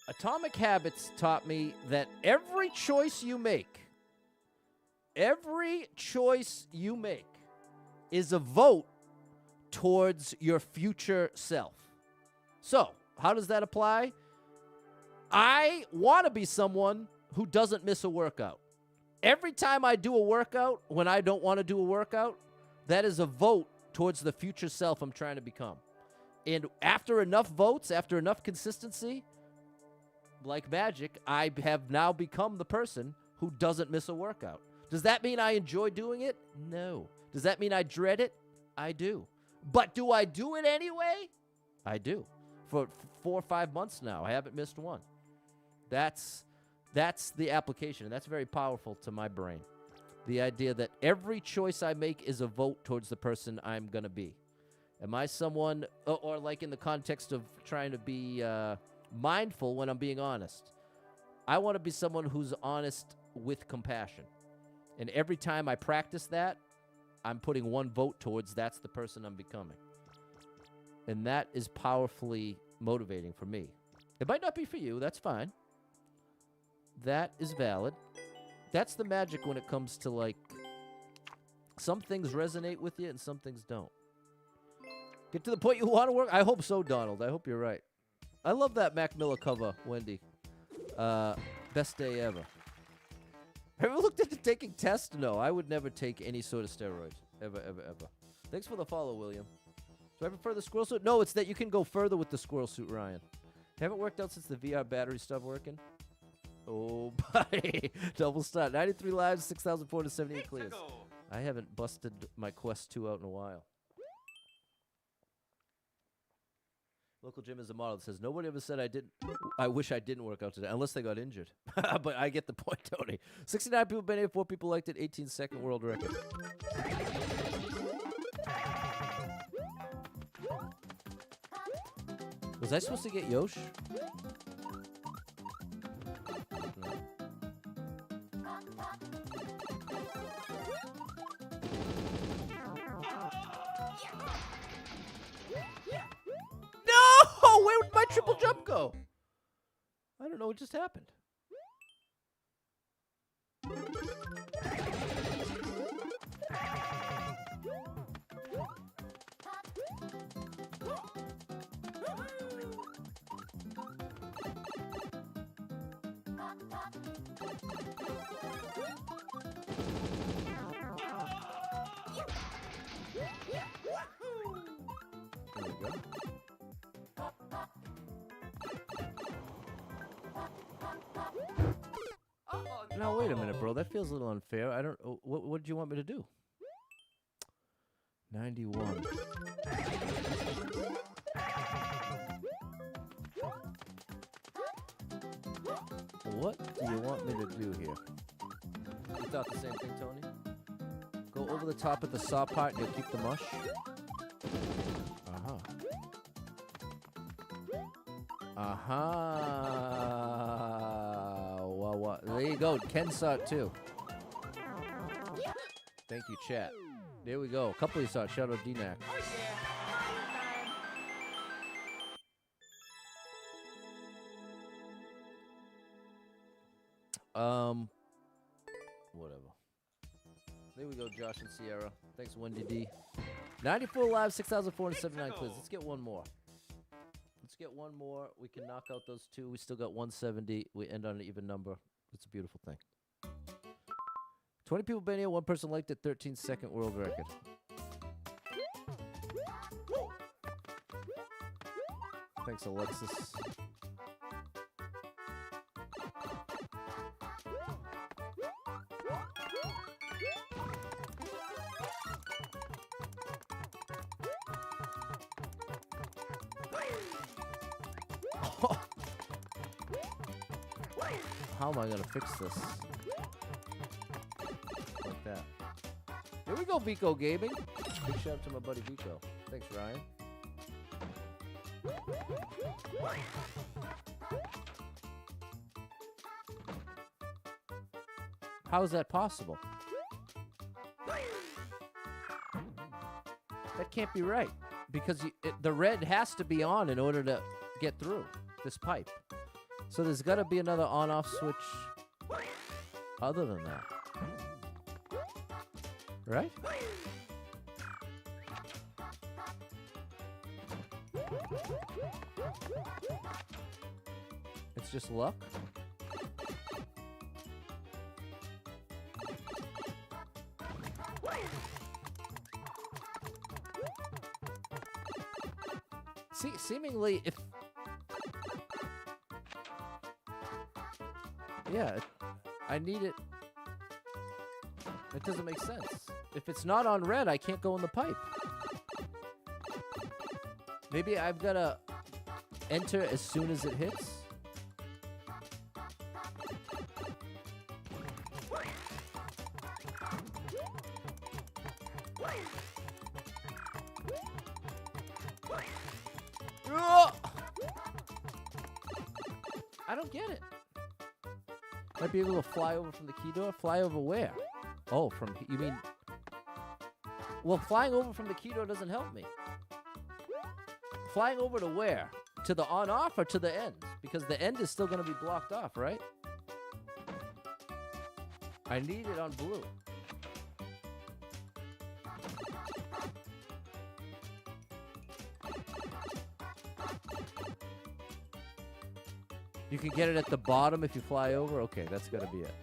Atomic Habits taught me that every choice you make is a vote towards your future self. So, how does that apply? I want to be someone who doesn't miss a workout. Every time I do a workout, when I don't want to do a workout, that is a vote towards the future self I'm trying to become. And after enough votes, after enough consistency, like magic, I have now become the person who doesn't miss a workout. Does that mean I enjoy doing it? No. Does that mean I dread it? I do. But do I do it anyway? I do. For 4 or 5 months now, I haven't missed one. That's That's the application, and that's very powerful to my brain. The idea that every choice I make is a vote towards the person I'm going to be. Am I someone, or like in the context of trying to be mindful when I'm being honest, I want to be someone who's honest with compassion. And every time I practice that, I'm putting one vote towards that's the person I'm becoming. And that is powerfully motivating for me. It might not be for you. That's fine. That is valid. That's the magic when it comes to, like, some things resonate with you and some things don't. Get to the point you want to work? I hope so, Donald. I hope you're right. I love that Mac Miller cover, Wendy. Best day ever. Have you ever looked into taking tests? No, I would never take any sort of steroids. Ever, ever, ever. Thanks for the follow, William. Do I prefer the squirrel suit? No, it's that you can go further with the squirrel suit, Ryan. Haven't worked out since the VR battery stopped working. Oh, buddy. Double start. 93 lives, 6,478 clears. I haven't busted my Quest 2 out in a while. Local gym is a model that says, nobody ever said I wish I didn't work out today, unless they got injured. But I get the point, Tony. 69 people been here, 4 people liked it, 18-second world record. Was I supposed to get Yosh? No! Where did my triple jump go? I don't know what just happened. There we go. Now wait a minute, bro. That feels a little unfair. I don't. What did you want me to do? 91. What do you want me to do here? You thought the same thing, Tony? Go over the top of the saw part and you'll keep the mush? Uh-huh. Uh-huh. Well, there you go. Ken saw it too. Thank you, chat. There we go. A couple of you saw it. Shout out DNAC. Whatever. There we go, Josh and Sierra. Thanks, Wendy D. 94 live, 6,479 clears. Let's get one more. Let's get one more. We can knock out those two. We still got 170. We end on an even number. It's a beautiful thing. 20 people been here. One person liked it. 13-second world record. Thanks, Alexis. How am I gonna fix this? Like that. Here we go, Vico Gaming. Big shout out to my buddy Vico. Thanks, Ryan. How is that possible? That can't be right. Because the red has to be on in order to get through this pipe. So there's got to be another on-off switch other than that. Right? It's just luck? See, seemingly, if... Yeah, I need it. It doesn't make sense. If it's not on red, I can't go in the pipe. Maybe I've got to enter as soon as it hits. Ugh! I don't get it. Might be able to fly over from the key door. Fly over where? Oh, you mean... Well, flying over from the key door doesn't help me. Flying over to where? To the on-off or to the end? Because the end is still going to be blocked off, right? I need it on blue. You can get it at the bottom if you fly over? Okay, that's got to be it.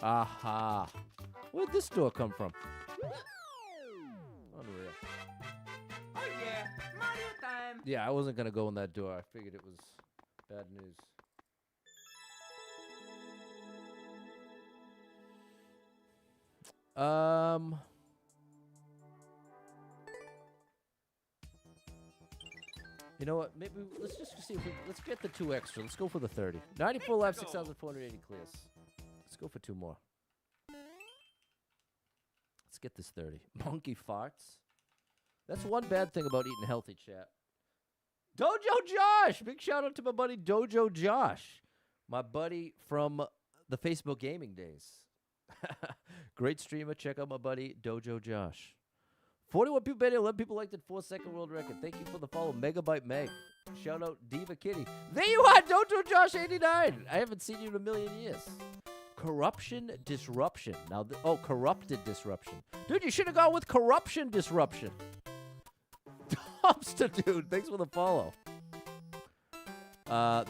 Aha. Where'd this door come from? Unreal. Oh yeah, Mario time. Yeah, I wasn't going to go in that door. I figured it was bad news. You know what? Maybe let's just see if let's get the 2 extra. Let's go for the 30. 94 left, 6,480 clears. Let's go for 2 more. Let's get this 30. Monkey farts. That's one bad thing about eating healthy, chat. Dojo Josh! Big shout out to my buddy Dojo Josh. My buddy from the Facebook gaming days. Great streamer. Check out my buddy Dojo Josh. 41 people made it. 11 people liked it. 4-second world record. Thank you for the follow. Megabyte Meg. Shout out Diva Kitty. There you are, Dojo Josh 89. I haven't seen you in a million years. Corruption disruption. Now, corrupted disruption. Dude, you should have gone with corruption disruption. Dumpster dude. Thanks for the follow.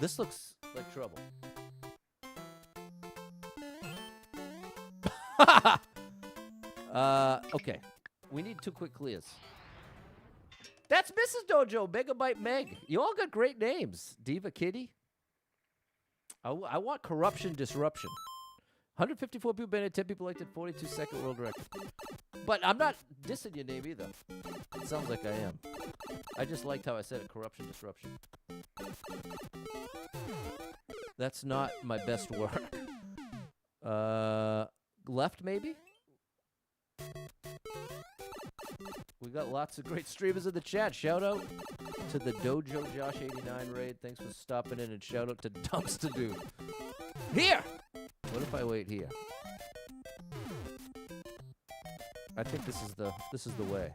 This looks like trouble. Okay. We need 2 quick clears. That's Mrs. Dojo, Megabyte Meg. You all got great names. Diva Kitty. I want corruption disruption. 154 people banned it, 10 people liked it, 42-second world record. But I'm not dissing your name either. It sounds like I am. I just liked how I said it, corruption disruption. That's not my best work. Left maybe? We got lots of great streamers in the chat. Shout out to the Dojo Josh 89 raid. Thanks for stopping in, and shout out to Dumpster Dude. Here! What if I wait here? I think this is the way.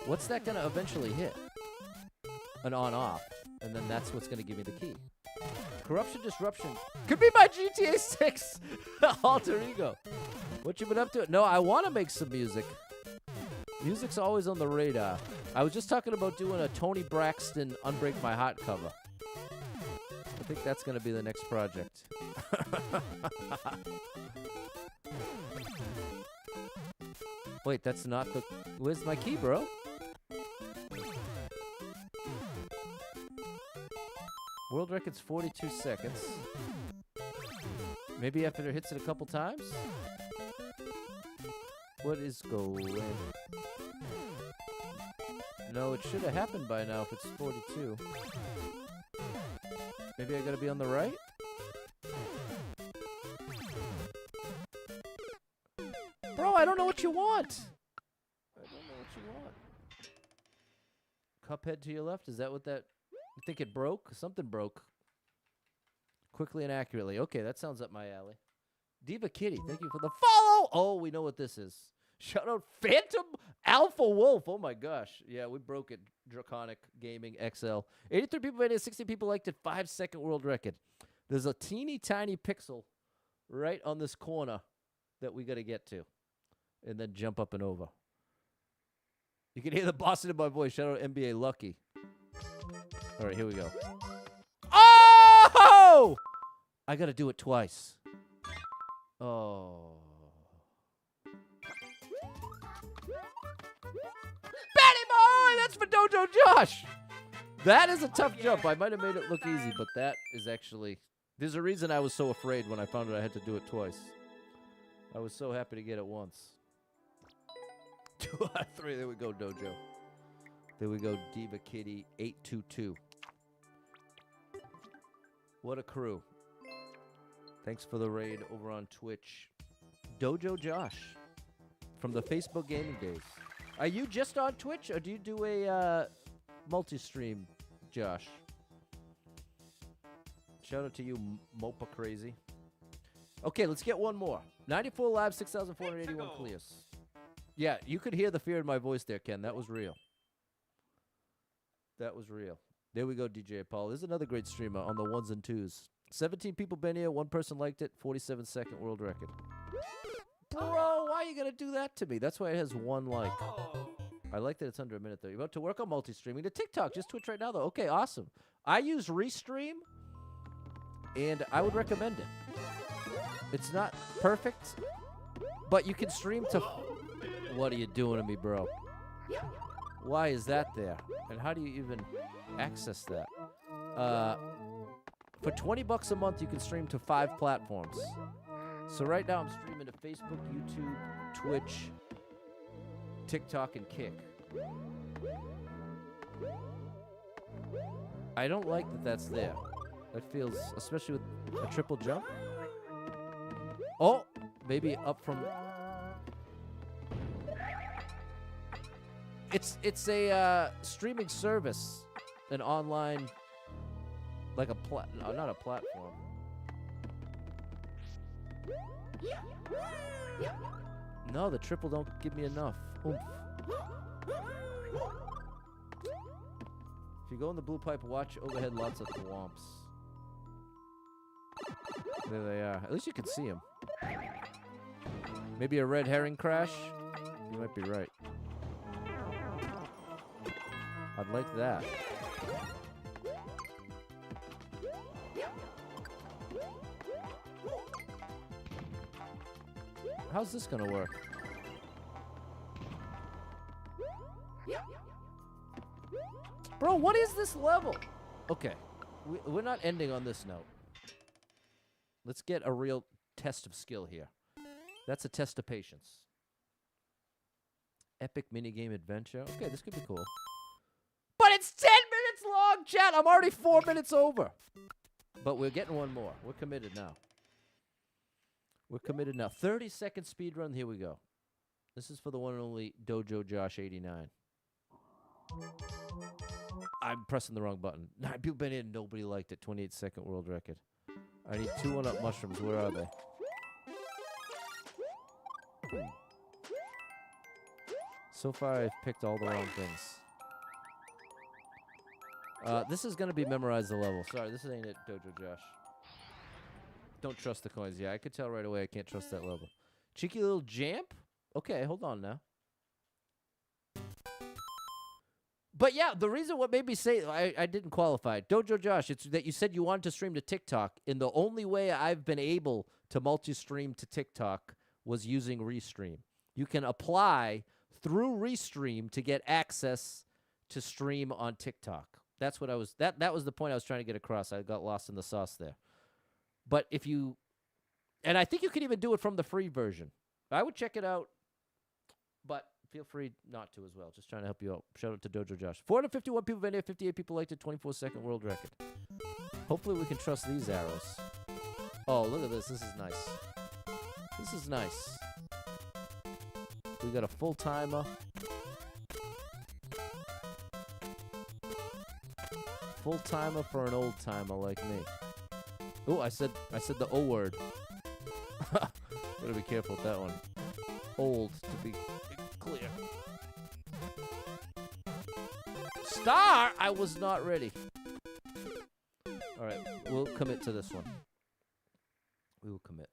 What's that gonna eventually hit? An on-off, and then that's what's gonna give me the key. Corruption disruption could be my GTA 6 alter ego. What you been up to? No, I want to make some music. Music's always on the radar. I was just talking about doing a Tony Braxton Unbreak My Heart cover. I think that's going to be the next project. Wait, that's not the... Where's my key, bro? World record's 42 seconds. Maybe after it hits it a couple times? What is going? No, it should have happened by now if it's 42. Maybe I gotta be on the right? Bro, I don't know what you want. I don't know what you want. Cuphead to your left? Is that what that... You think it broke? Something broke. Quickly and accurately. Okay, that sounds up my alley. Diva Kitty, thank you for the follow. Oh, we know what this is. Shout out Phantom Alpha Wolf. Oh my gosh. Yeah, we broke it. Draconic Gaming XL. 83 people made it. 60 people liked it. 5-second world record. There's a teeny tiny pixel right on this corner that we got to get to. And then jump up and over. You can hear the bossing in my voice. Shout out NBA Lucky. All right, here we go. Oh! I got to do it twice. Oh. Betty Boy! That's for Dojo Josh! That is a tough jump. I might have made it look easy, but that is actually... There's a reason I was so afraid when I found out I had to do it twice. I was so happy to get it once. 2 out of 3. There we go, Dojo. There we go, Diva Kitty 822. What a crew. Thanks for the raid over on Twitch. Dojo Josh from the Facebook gaming days. Are you just on Twitch, or do you do a multi-stream, Josh? Shout out to you, Mopa Crazy. Okay, let's get one more. 94 live, 6,481 clears. Yeah, you could hear the fear in my voice there, Ken. That was real. That was real. There we go, DJ Paul. This is another great streamer on the ones and twos. 17 people been here. One person liked it. 47-second world record. Bro, why are you going to do that to me? That's why it has one like. I like that it's under a minute, though. You're about to work on multi-streaming to TikTok. Just Twitch right now, though. Okay, awesome. I use Restream, and I would recommend it. It's not perfect, but you can stream to... What are you doing to me, bro? Why is that there? And how do you even access that? For $20 a month, you can stream to 5 platforms. So right now, I'm streaming to Facebook, YouTube, Twitch, TikTok, and Kick. I don't like that that's there. That feels, especially with a triple jump. Oh, maybe up from... It's a streaming service, an online, like a not a platform. No, the triple don't give me enough. Oomph. If you go in the blue pipe, watch overhead lots of thwomps. There they are. At least you can see them. Maybe a red herring crash? You might be right. I'd like that. How's this gonna work? Bro, what is this level? Okay, we're not ending on this note. Let's get a real test of skill here. That's a test of patience. Epic minigame adventure. Okay, this could be cool. But it's 10 minutes long, chat. I'm already 4 minutes over. But we're getting one more. We're committed now. We're committed now. 30-second speed run. Here we go. This is for the one and only Dojo Josh 89. I'm pressing the wrong button. 9 people been in. Nobody liked it. 28-second world record. I need 2 1-up mushrooms. Where are they? So far, I've picked all the wrong things. This is going to be memorize the level. Sorry, this ain't it, Dojo Josh. Don't trust the coins. Yeah, I could tell right away I can't trust that level. Cheeky little jamp? Okay, hold on now. But yeah, the reason what made me say I didn't qualify. Dojo Josh, it's that you said you wanted to stream to TikTok, and the only way I've been able to multi-stream to TikTok was using Restream. You can apply through Restream to get access to stream on TikTok. That's what I was that was the point I was trying to get across. I got lost in the sauce there. But if you and I think you can even do it from the free version. I would check it out, but feel free not to as well. Just trying to help you out. Shout out to Dojo Josh. 451 people been here, 58 people liked it, 24-second world record. Hopefully we can trust these arrows. Oh, look at this. This is nice. This is nice. We got a full timer. Full timer for an old timer like me. Oh, I said the O word. Gotta be careful with that one. Old, to be clear. Star! I was not ready. Alright, we'll commit to this one. We will commit.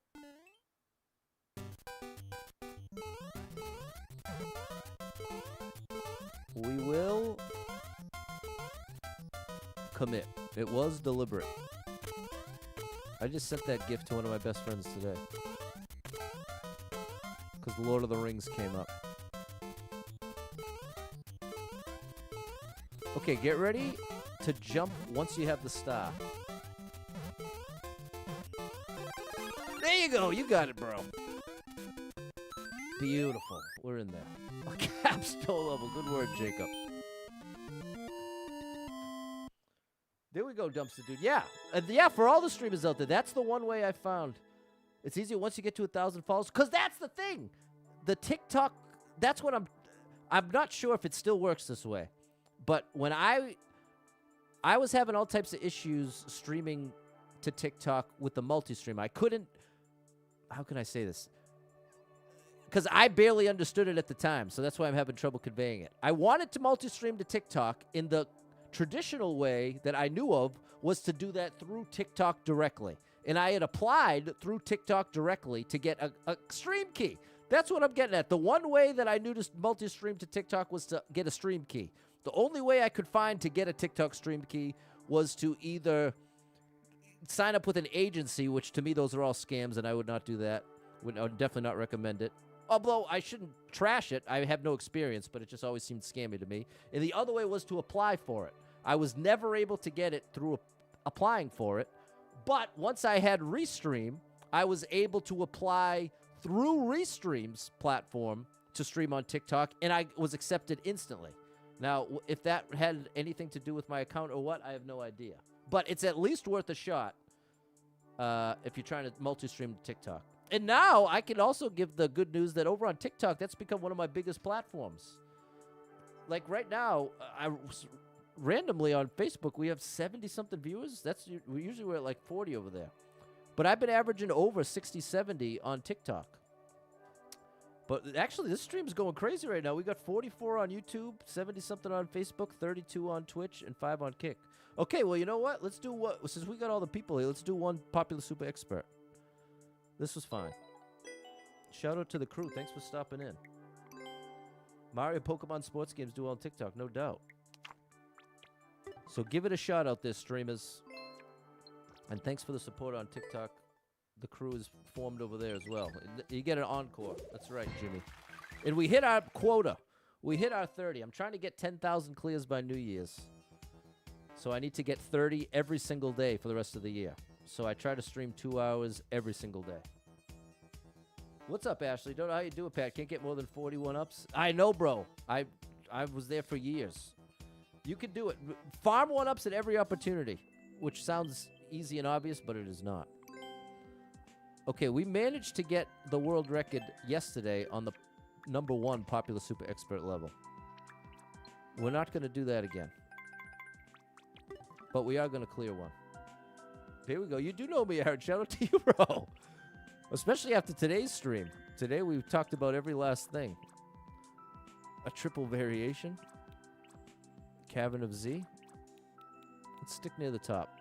We will commit. It was deliberate. I just sent that gift to one of my best friends today. Because Lord of the Rings came up. Okay, get ready to jump once you have the star. There you go. You got it, bro. Beautiful. We're in there. A capstone level. Good word, Jacob. There we go, Dumpster Dude. Yeah. Yeah, for all the streamers out there, that's the one way I found. It's easier once you get to 1,000 followers. Because that's the thing. The TikTok, that's what I'm not sure if it still works this way. But when I was having all types of issues streaming to TikTok with the multi-stream. I couldn't, how can I say this? Because I barely understood it at the time, so that's why I'm having trouble conveying it. I wanted to multi-stream to TikTok in the traditional way that I knew of was to do that through TikTok directly. And I had applied through TikTok directly to get a stream key. That's what I'm getting at. The one way that I knew to multi-stream to TikTok was to get a stream key. The only way I could find to get a TikTok stream key was to either sign up with an agency, which to me those are all scams, and I would not do that. I would definitely not recommend it. Although I shouldn't trash it. I have no experience, but it just always seemed scammy to me. And the other way was to apply for it. I was never able to get it through applying for it. But once I had Restream, I was able to apply through Restream's platform to stream on TikTok, and I was accepted instantly. Now, if that had anything to do with my account or what, I have no idea. But it's at least worth a shot if you're trying to multi-stream to TikTok. And now I can also give the good news that over on TikTok, that's become one of my biggest platforms. Like right now, randomly on Facebook, we have 70-something viewers. We're at like 40 over there. But I've been averaging over 60, 70 on TikTok. But actually, this stream is going crazy right now. We got 44 on YouTube, 70-something on Facebook, 32 on Twitch, and 5 on Kick. Okay, well, you know what? Let's do what? Since we got all the people here, let's do one Popular Super Expert. This was fine. Shout out to the crew. Thanks for stopping in. Mario Pokemon sports games do on TikTok, no doubt. So give it a shot out there, streamers. And thanks for the support on TikTok. The crew is formed over there as well. You get an encore. That's right, Jimmy. And we hit our quota. We hit our 30. I'm trying to get 10,000 clears by New Year's. So I need to get 30 every single day for the rest of the year. So I try to stream 2 hours every single day. What's up, Ashley? Don't know how you do it, Pat. Can't get more than 41 ups. I know, bro. I was there for years. You can do it. Farm 1-ups at every opportunity, which sounds easy and obvious, but it is not. Okay, we managed to get the world record yesterday on the #1 Popular Super Expert level. We're not going to do that again. But we are going to clear one. Here we go. You do know me, Aaron. Shout out to you, bro. Especially after today's stream. Today we've talked about every last thing. A triple variation. Cavern of Z. Let's stick near the top.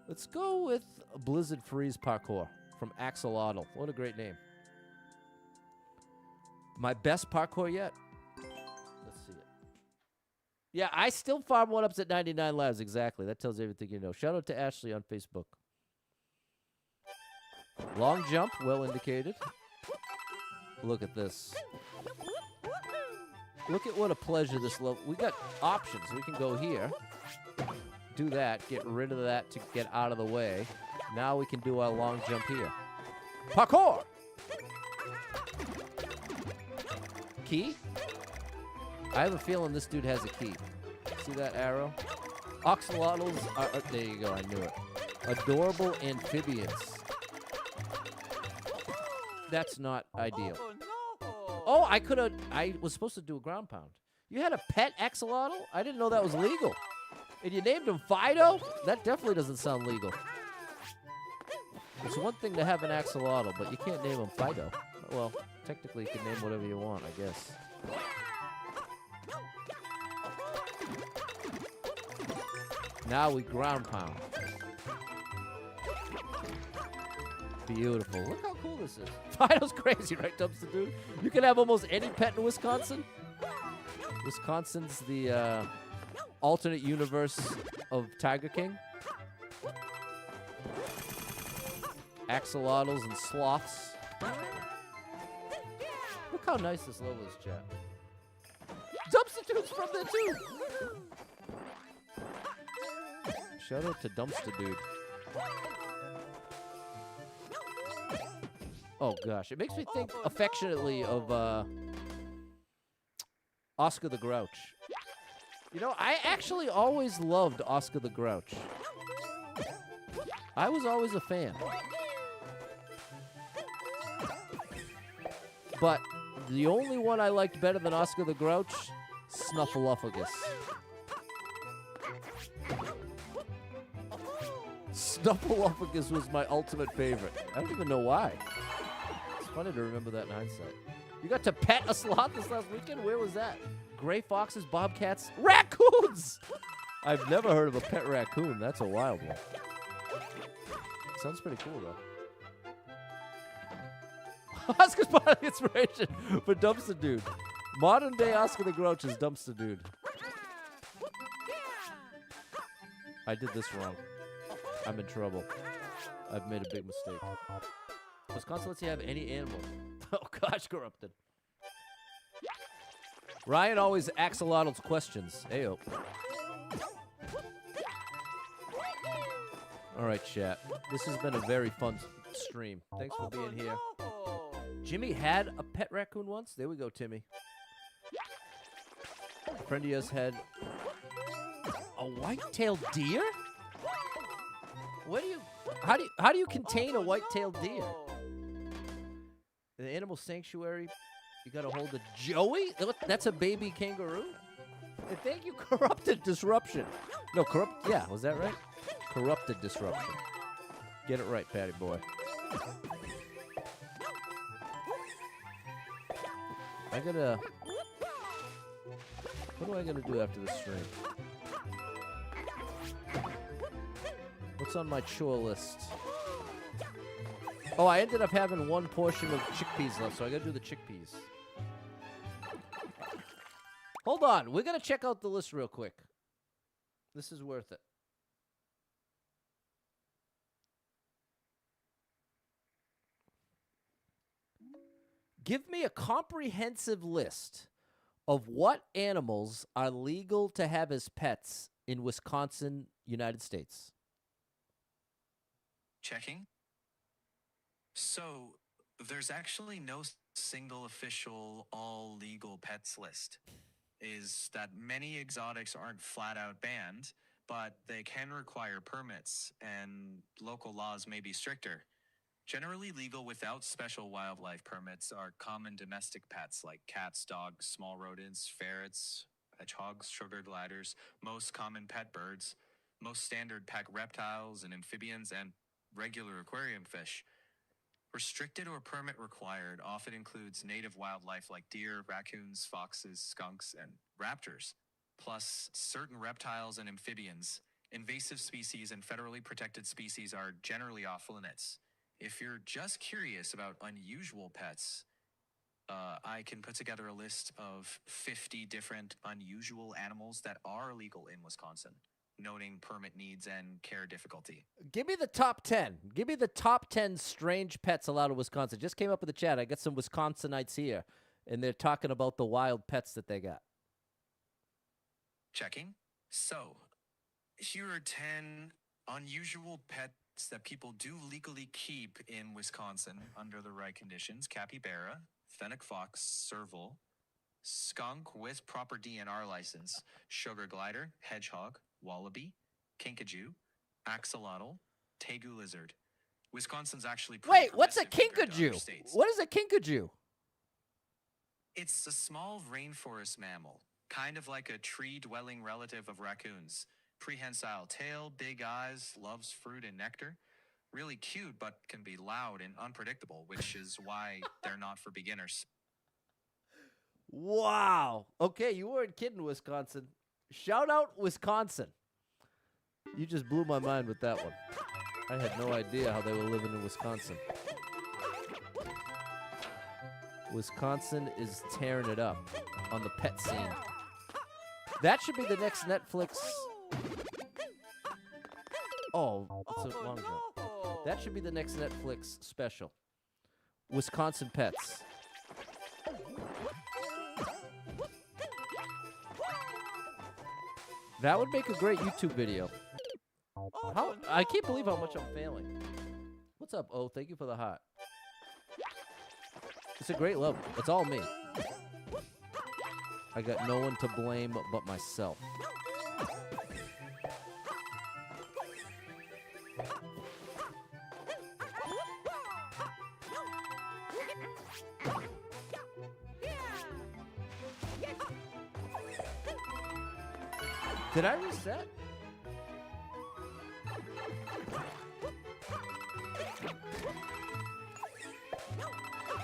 Let's go with Blizzard Freeze Parkour from Axolotl. What a great name. My best parkour yet? Let's see it. Yeah, I still farm 1-ups at 99 lives. Exactly. That tells you everything you know. Shout out to Ashley on Facebook. Long jump, well indicated. Look at this. Look at what a pleasure this level. We got options. We can go here. Do that. Get rid of that to get out of the way. Now we can do our long jump here. Parkour! Key? I have a feeling this dude has a key. See that arrow? Axolotls are... there you go. I knew it. Adorable amphibians. That's not ideal. Oh, I was supposed to do a ground pound. You had a pet axolotl? I didn't know that was legal. And you named him Fido? That definitely doesn't sound legal. It's one thing to have an axolotl, but you can't name him Fido. Well, technically you can name whatever you want, I guess. Now we ground pound. Beautiful. Look how cool this is. Fido's crazy, right, Dumpster Dude? You can have almost any pet in Wisconsin. Wisconsin's the alternate universe of Tiger King. Axolotls and sloths. Look how nice this level is, chat. Dumpster Dude's from there too. Shout out to Dumpster Dude. Oh gosh, it makes me think affectionately of Oscar the Grouch. You know, I actually always loved Oscar the Grouch. I was always a fan. But the only one I liked better than Oscar the Grouch, Snuffleupagus. Snuffleupagus was my ultimate favorite. I don't even know why. It's funny to remember that in hindsight. You got to pet a sloth this last weekend? Where was that? Gray foxes, bobcats, raccoons! I've never heard of a pet raccoon. That's a wild one. Sounds pretty cool, though. Oscar's part of the inspiration for Dumpster Dude. Modern day Oscar the Grouch is Dumpster Dude. I did this wrong. I'm in trouble. I've made a big mistake. Wisconsin lets you have any animal. Oh gosh, corrupted. Ryan always axolotls questions. Ayo. All right, chat. This has been a very fun stream. Thanks for being here. Jimmy had a pet raccoon once. There we go, Timmy. A friend of yours had a white-tailed deer? How do you contain a white-tailed deer? In the animal sanctuary, you gotta hold a Joey? That's a baby kangaroo? And thank you, Corrupted Disruption. No, yeah, was that right? Corrupted Disruption. Get it right, Patty boy. What am I gonna do after this stream? What's on my chore list? Oh, I ended up having one portion of chickpeas left, so I gotta do the chickpeas. Hold on, we're gonna check out the list real quick. This is worth it. Give me a comprehensive list of what animals are legal to have as pets in Wisconsin, United States. Checking. So, there's actually no single official all legal pets list. Is that many exotics aren't flat out banned, but they can require permits, and local laws may be stricter. Generally legal without special wildlife permits are common domestic pets like cats, dogs, small rodents, ferrets, hedgehogs, sugar gliders, most common pet birds, most standard pet reptiles and amphibians, and regular aquarium fish. Restricted or permit required often includes native wildlife like deer, raccoons, foxes, skunks, and raptors, plus certain reptiles and amphibians. Invasive species and federally protected species are generally off limits. If you're just curious about unusual pets, I can put together a list of 50 different unusual animals that are legal in Wisconsin, noting permit needs and care difficulty. Give me the top 10. Give me the top 10 strange pets allowed in Wisconsin. Just came up in the chat. I got some Wisconsinites here, and they're talking about the wild pets that they got. Checking. So, here are 10 unusual pets that people do legally keep in Wisconsin under the right conditions: capybara, fennec fox, serval, skunk with proper DNR license, sugar glider, hedgehog, wallaby, kinkajou, axolotl, tegu lizard. Wisconsin's actually pretty Wait, what's a progressive compared to other kinkajou? states. What is a kinkajou? It's a small rainforest mammal, kind of like a tree-dwelling relative of raccoons. Prehensile tail, big eyes, loves fruit and nectar. Really cute, but can be loud and unpredictable, which is why they're not for beginners. Wow. Okay, you weren't kidding, Wisconsin. Shout out, Wisconsin. You just blew my mind with that one. I had no idea how they were living in Wisconsin. Wisconsin is tearing it up on the pet scene. That should be the next Netflix. Oh, it's a long jump. That should be the next Netflix special. Wisconsin pets. That would make a great YouTube video. I can't believe how much I'm failing. What's up, Oh? Thank you for the heart. It's a great level. It's all me. I got no one to blame but myself. Did I reset?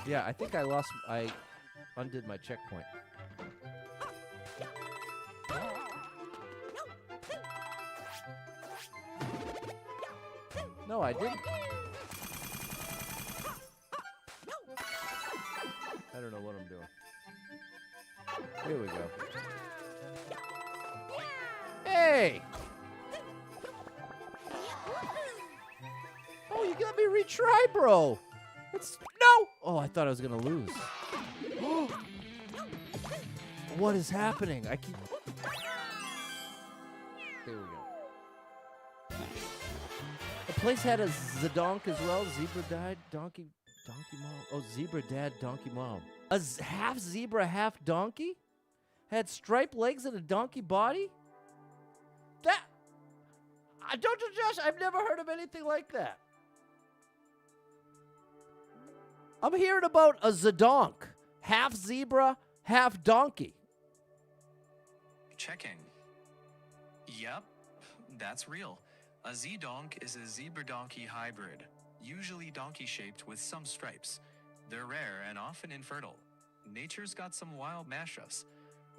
Yeah, I think I undid my checkpoint. No, I didn't. I don't know what I'm doing. Here we go. Hey! Oh, you got me retry, bro. It's no! Oh, I thought I was gonna lose. What is happening? I keep... There we go. The place had a Zedonk as well. Zebra died, donkey mom. Oh, zebra dad, donkey mom. Half zebra, half donkey? Had striped legs and a donkey body? That... Dr. Josh, I've never heard of anything like that. I'm hearing about a Zedonk. Half zebra, half donkey. Checking. Yep, that's real. A Z-donk is a zebra-donkey hybrid, usually donkey-shaped with some stripes. They're rare and often infertile. Nature's got some wild mashups.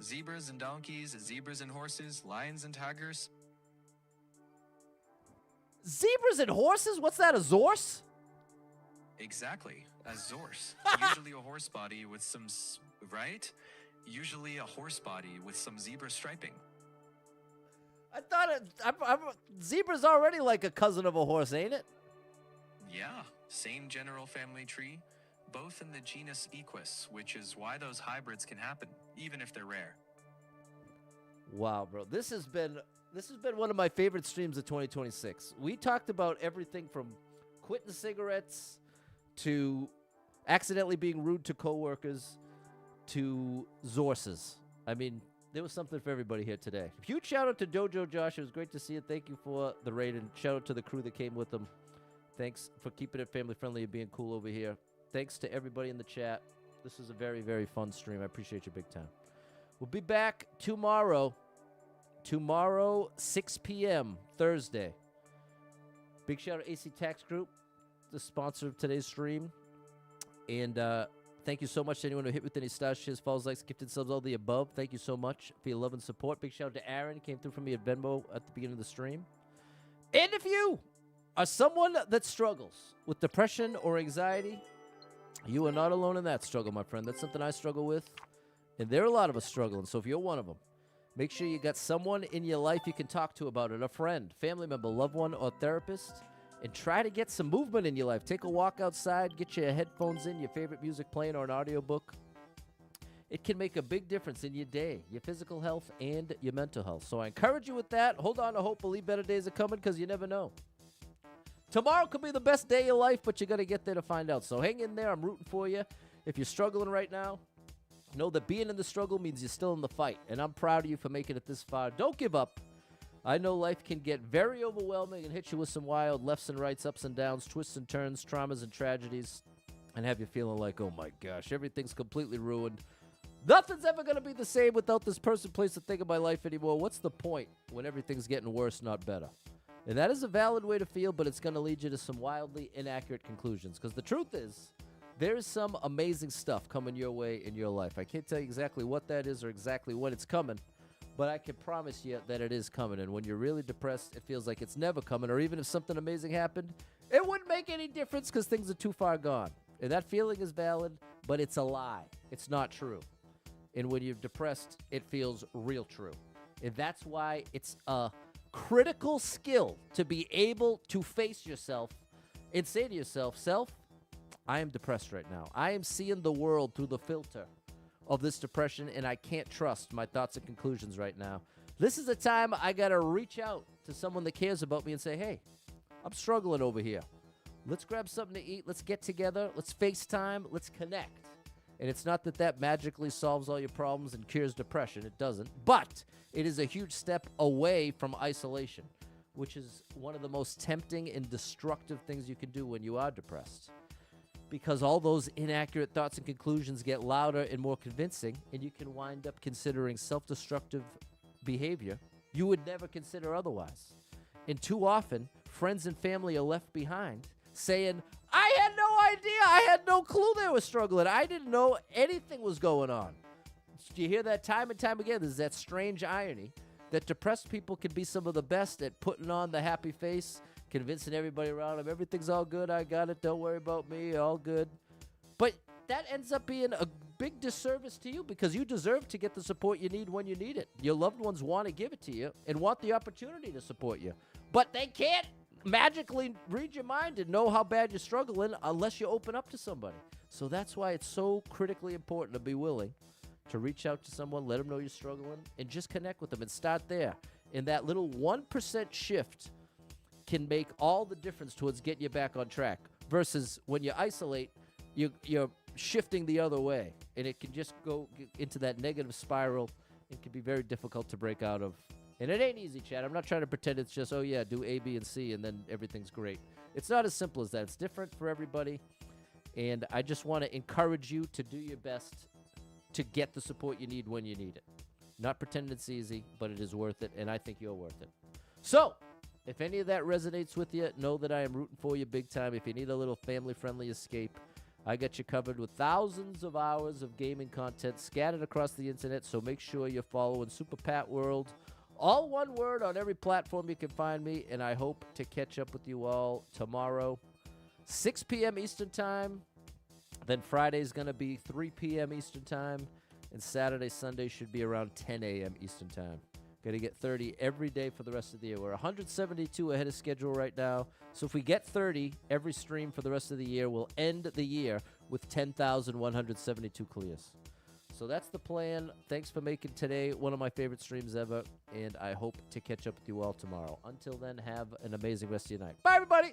Zebras and donkeys, zebras and horses, lions and tigers. Zebras and horses? What's that, a zorse? Exactly, a zorse. Usually a horse body with some... right? Usually a horse body with some zebra striping. I thought zebra's already like a cousin of a horse, ain't it? Yeah, same general family tree, both in the genus Equus, which is why those hybrids can happen, even if they're rare. Wow, bro. This has been one of my favorite streams of 2026. We talked about everything from quitting cigarettes to accidentally being rude to coworkers to Zorses. I mean, there was something for everybody here today. Huge shout out to Dojo Josh. It was great to see you. Thank you for the raid, and shout out to the crew that came with them. Thanks for keeping it family friendly and being cool over here. Thanks to everybody in the chat. This was a very, very fun stream. I appreciate you big time. We'll be back tomorrow. Tomorrow, 6 p.m., Thursday. Big shout out to AC Tax Group, the sponsor of today's stream. And thank you so much to anyone who hit with any stars, shares, follows, likes, gifted subs, all the above. Thank you so much for your love and support. Big shout out to Aaron. Came through for me at Venmo at the beginning of the stream. And if you are someone that struggles with depression or anxiety, you are not alone in that struggle, my friend. That's something I struggle with. And there are a lot of us struggling. So if you're one of them, make sure you got someone in your life you can talk to about it, a friend, family member, loved one, or therapist, and try to get some movement in your life. Take a walk outside, get your headphones in, your favorite music playing, or an audiobook. It can make a big difference in your day, your physical health, and your mental health. So I encourage you with that. Hold on to hope. Believe better days are coming, because you never know. Tomorrow could be the best day of your life, but you got to get there to find out. So hang in there. I'm rooting for you. If you're struggling right now, know that being in the struggle means you're still in the fight, and I'm proud of you for making it this far. Don't give up. I know life can get very overwhelming and hit you with some wild lefts and rights, ups and downs, twists and turns, traumas and tragedies, and have you feeling like, oh my gosh, everything's completely ruined. Nothing's ever going to be the same without this person, place, or thing in my life anymore. What's the point when everything's getting worse, not better? And that is a valid way to feel, but it's going to lead you to some wildly inaccurate conclusions, because the truth is, there is some amazing stuff coming your way in your life. I can't tell you exactly what that is or exactly when it's coming, but I can promise you that it is coming. And when you're really depressed, it feels like it's never coming, or even if something amazing happened, it wouldn't make any difference because things are too far gone. And that feeling is valid, but it's a lie. It's not true. And when you're depressed, it feels real true. And that's why it's a critical skill to be able to face yourself and say to yourself, self, I am depressed right now. I am seeing the world through the filter of this depression, and I can't trust my thoughts and conclusions right now. This is a time I got to reach out to someone that cares about me and say, hey, I'm struggling over here. Let's grab something to eat. Let's get together. Let's FaceTime. Let's connect. And it's not that that magically solves all your problems and cures depression. It doesn't. But it is a huge step away from isolation, which is one of the most tempting and destructive things you can do when you are depressed. Because all those inaccurate thoughts and conclusions get louder and more convincing, and you can wind up considering self-destructive behavior you would never consider otherwise. And too often, friends and family are left behind saying, I had no idea. I had no clue they were struggling. I didn't know anything was going on. You hear that time and time again. There's that strange irony that depressed people can be some of the best at putting on the happy face, convincing everybody around them, everything's all good, I got it, don't worry about me, all good. But that ends up being a big disservice to you because you deserve to get the support you need when you need it. Your loved ones want to give it to you and want the opportunity to support you. But they can't magically read your mind and know how bad you're struggling unless you open up to somebody. So that's why it's so critically important to be willing to reach out to someone, let them know you're struggling, and just connect with them and start there. And that little 1% shift can make all the difference towards getting you back on track versus when you isolate, you're shifting the other way, and it can just go into that negative spiral. It can be very difficult to break out of. And it ain't easy, Chad. I'm not trying to pretend it's just, oh, yeah, do A, B, and C, and then everything's great. It's not as simple as that. It's different for everybody, and I just want to encourage you to do your best to get the support you need when you need it. Not pretending it's easy, but it is worth it, and I think you're worth it. So, if any of that resonates with you, know that I am rooting for you big time. If you need a little family-friendly escape, I got you covered with thousands of hours of gaming content scattered across the internet, so make sure you're following Super Pat World. All one word on every platform you can find me, and I hope to catch up with you all tomorrow, 6 p.m. Eastern Time. Then Friday's going to be 3 p.m. Eastern Time, and Saturday, Sunday should be around 10 a.m. Eastern Time. Got to get 30 every day for the rest of the year. We're 172 ahead of schedule right now. So if we get 30 every stream for the rest of the year, we'll end the year with 10,172 clears. So that's the plan. Thanks for making today one of my favorite streams ever, and I hope to catch up with you all tomorrow. Until then, have an amazing rest of your night. Bye, everybody!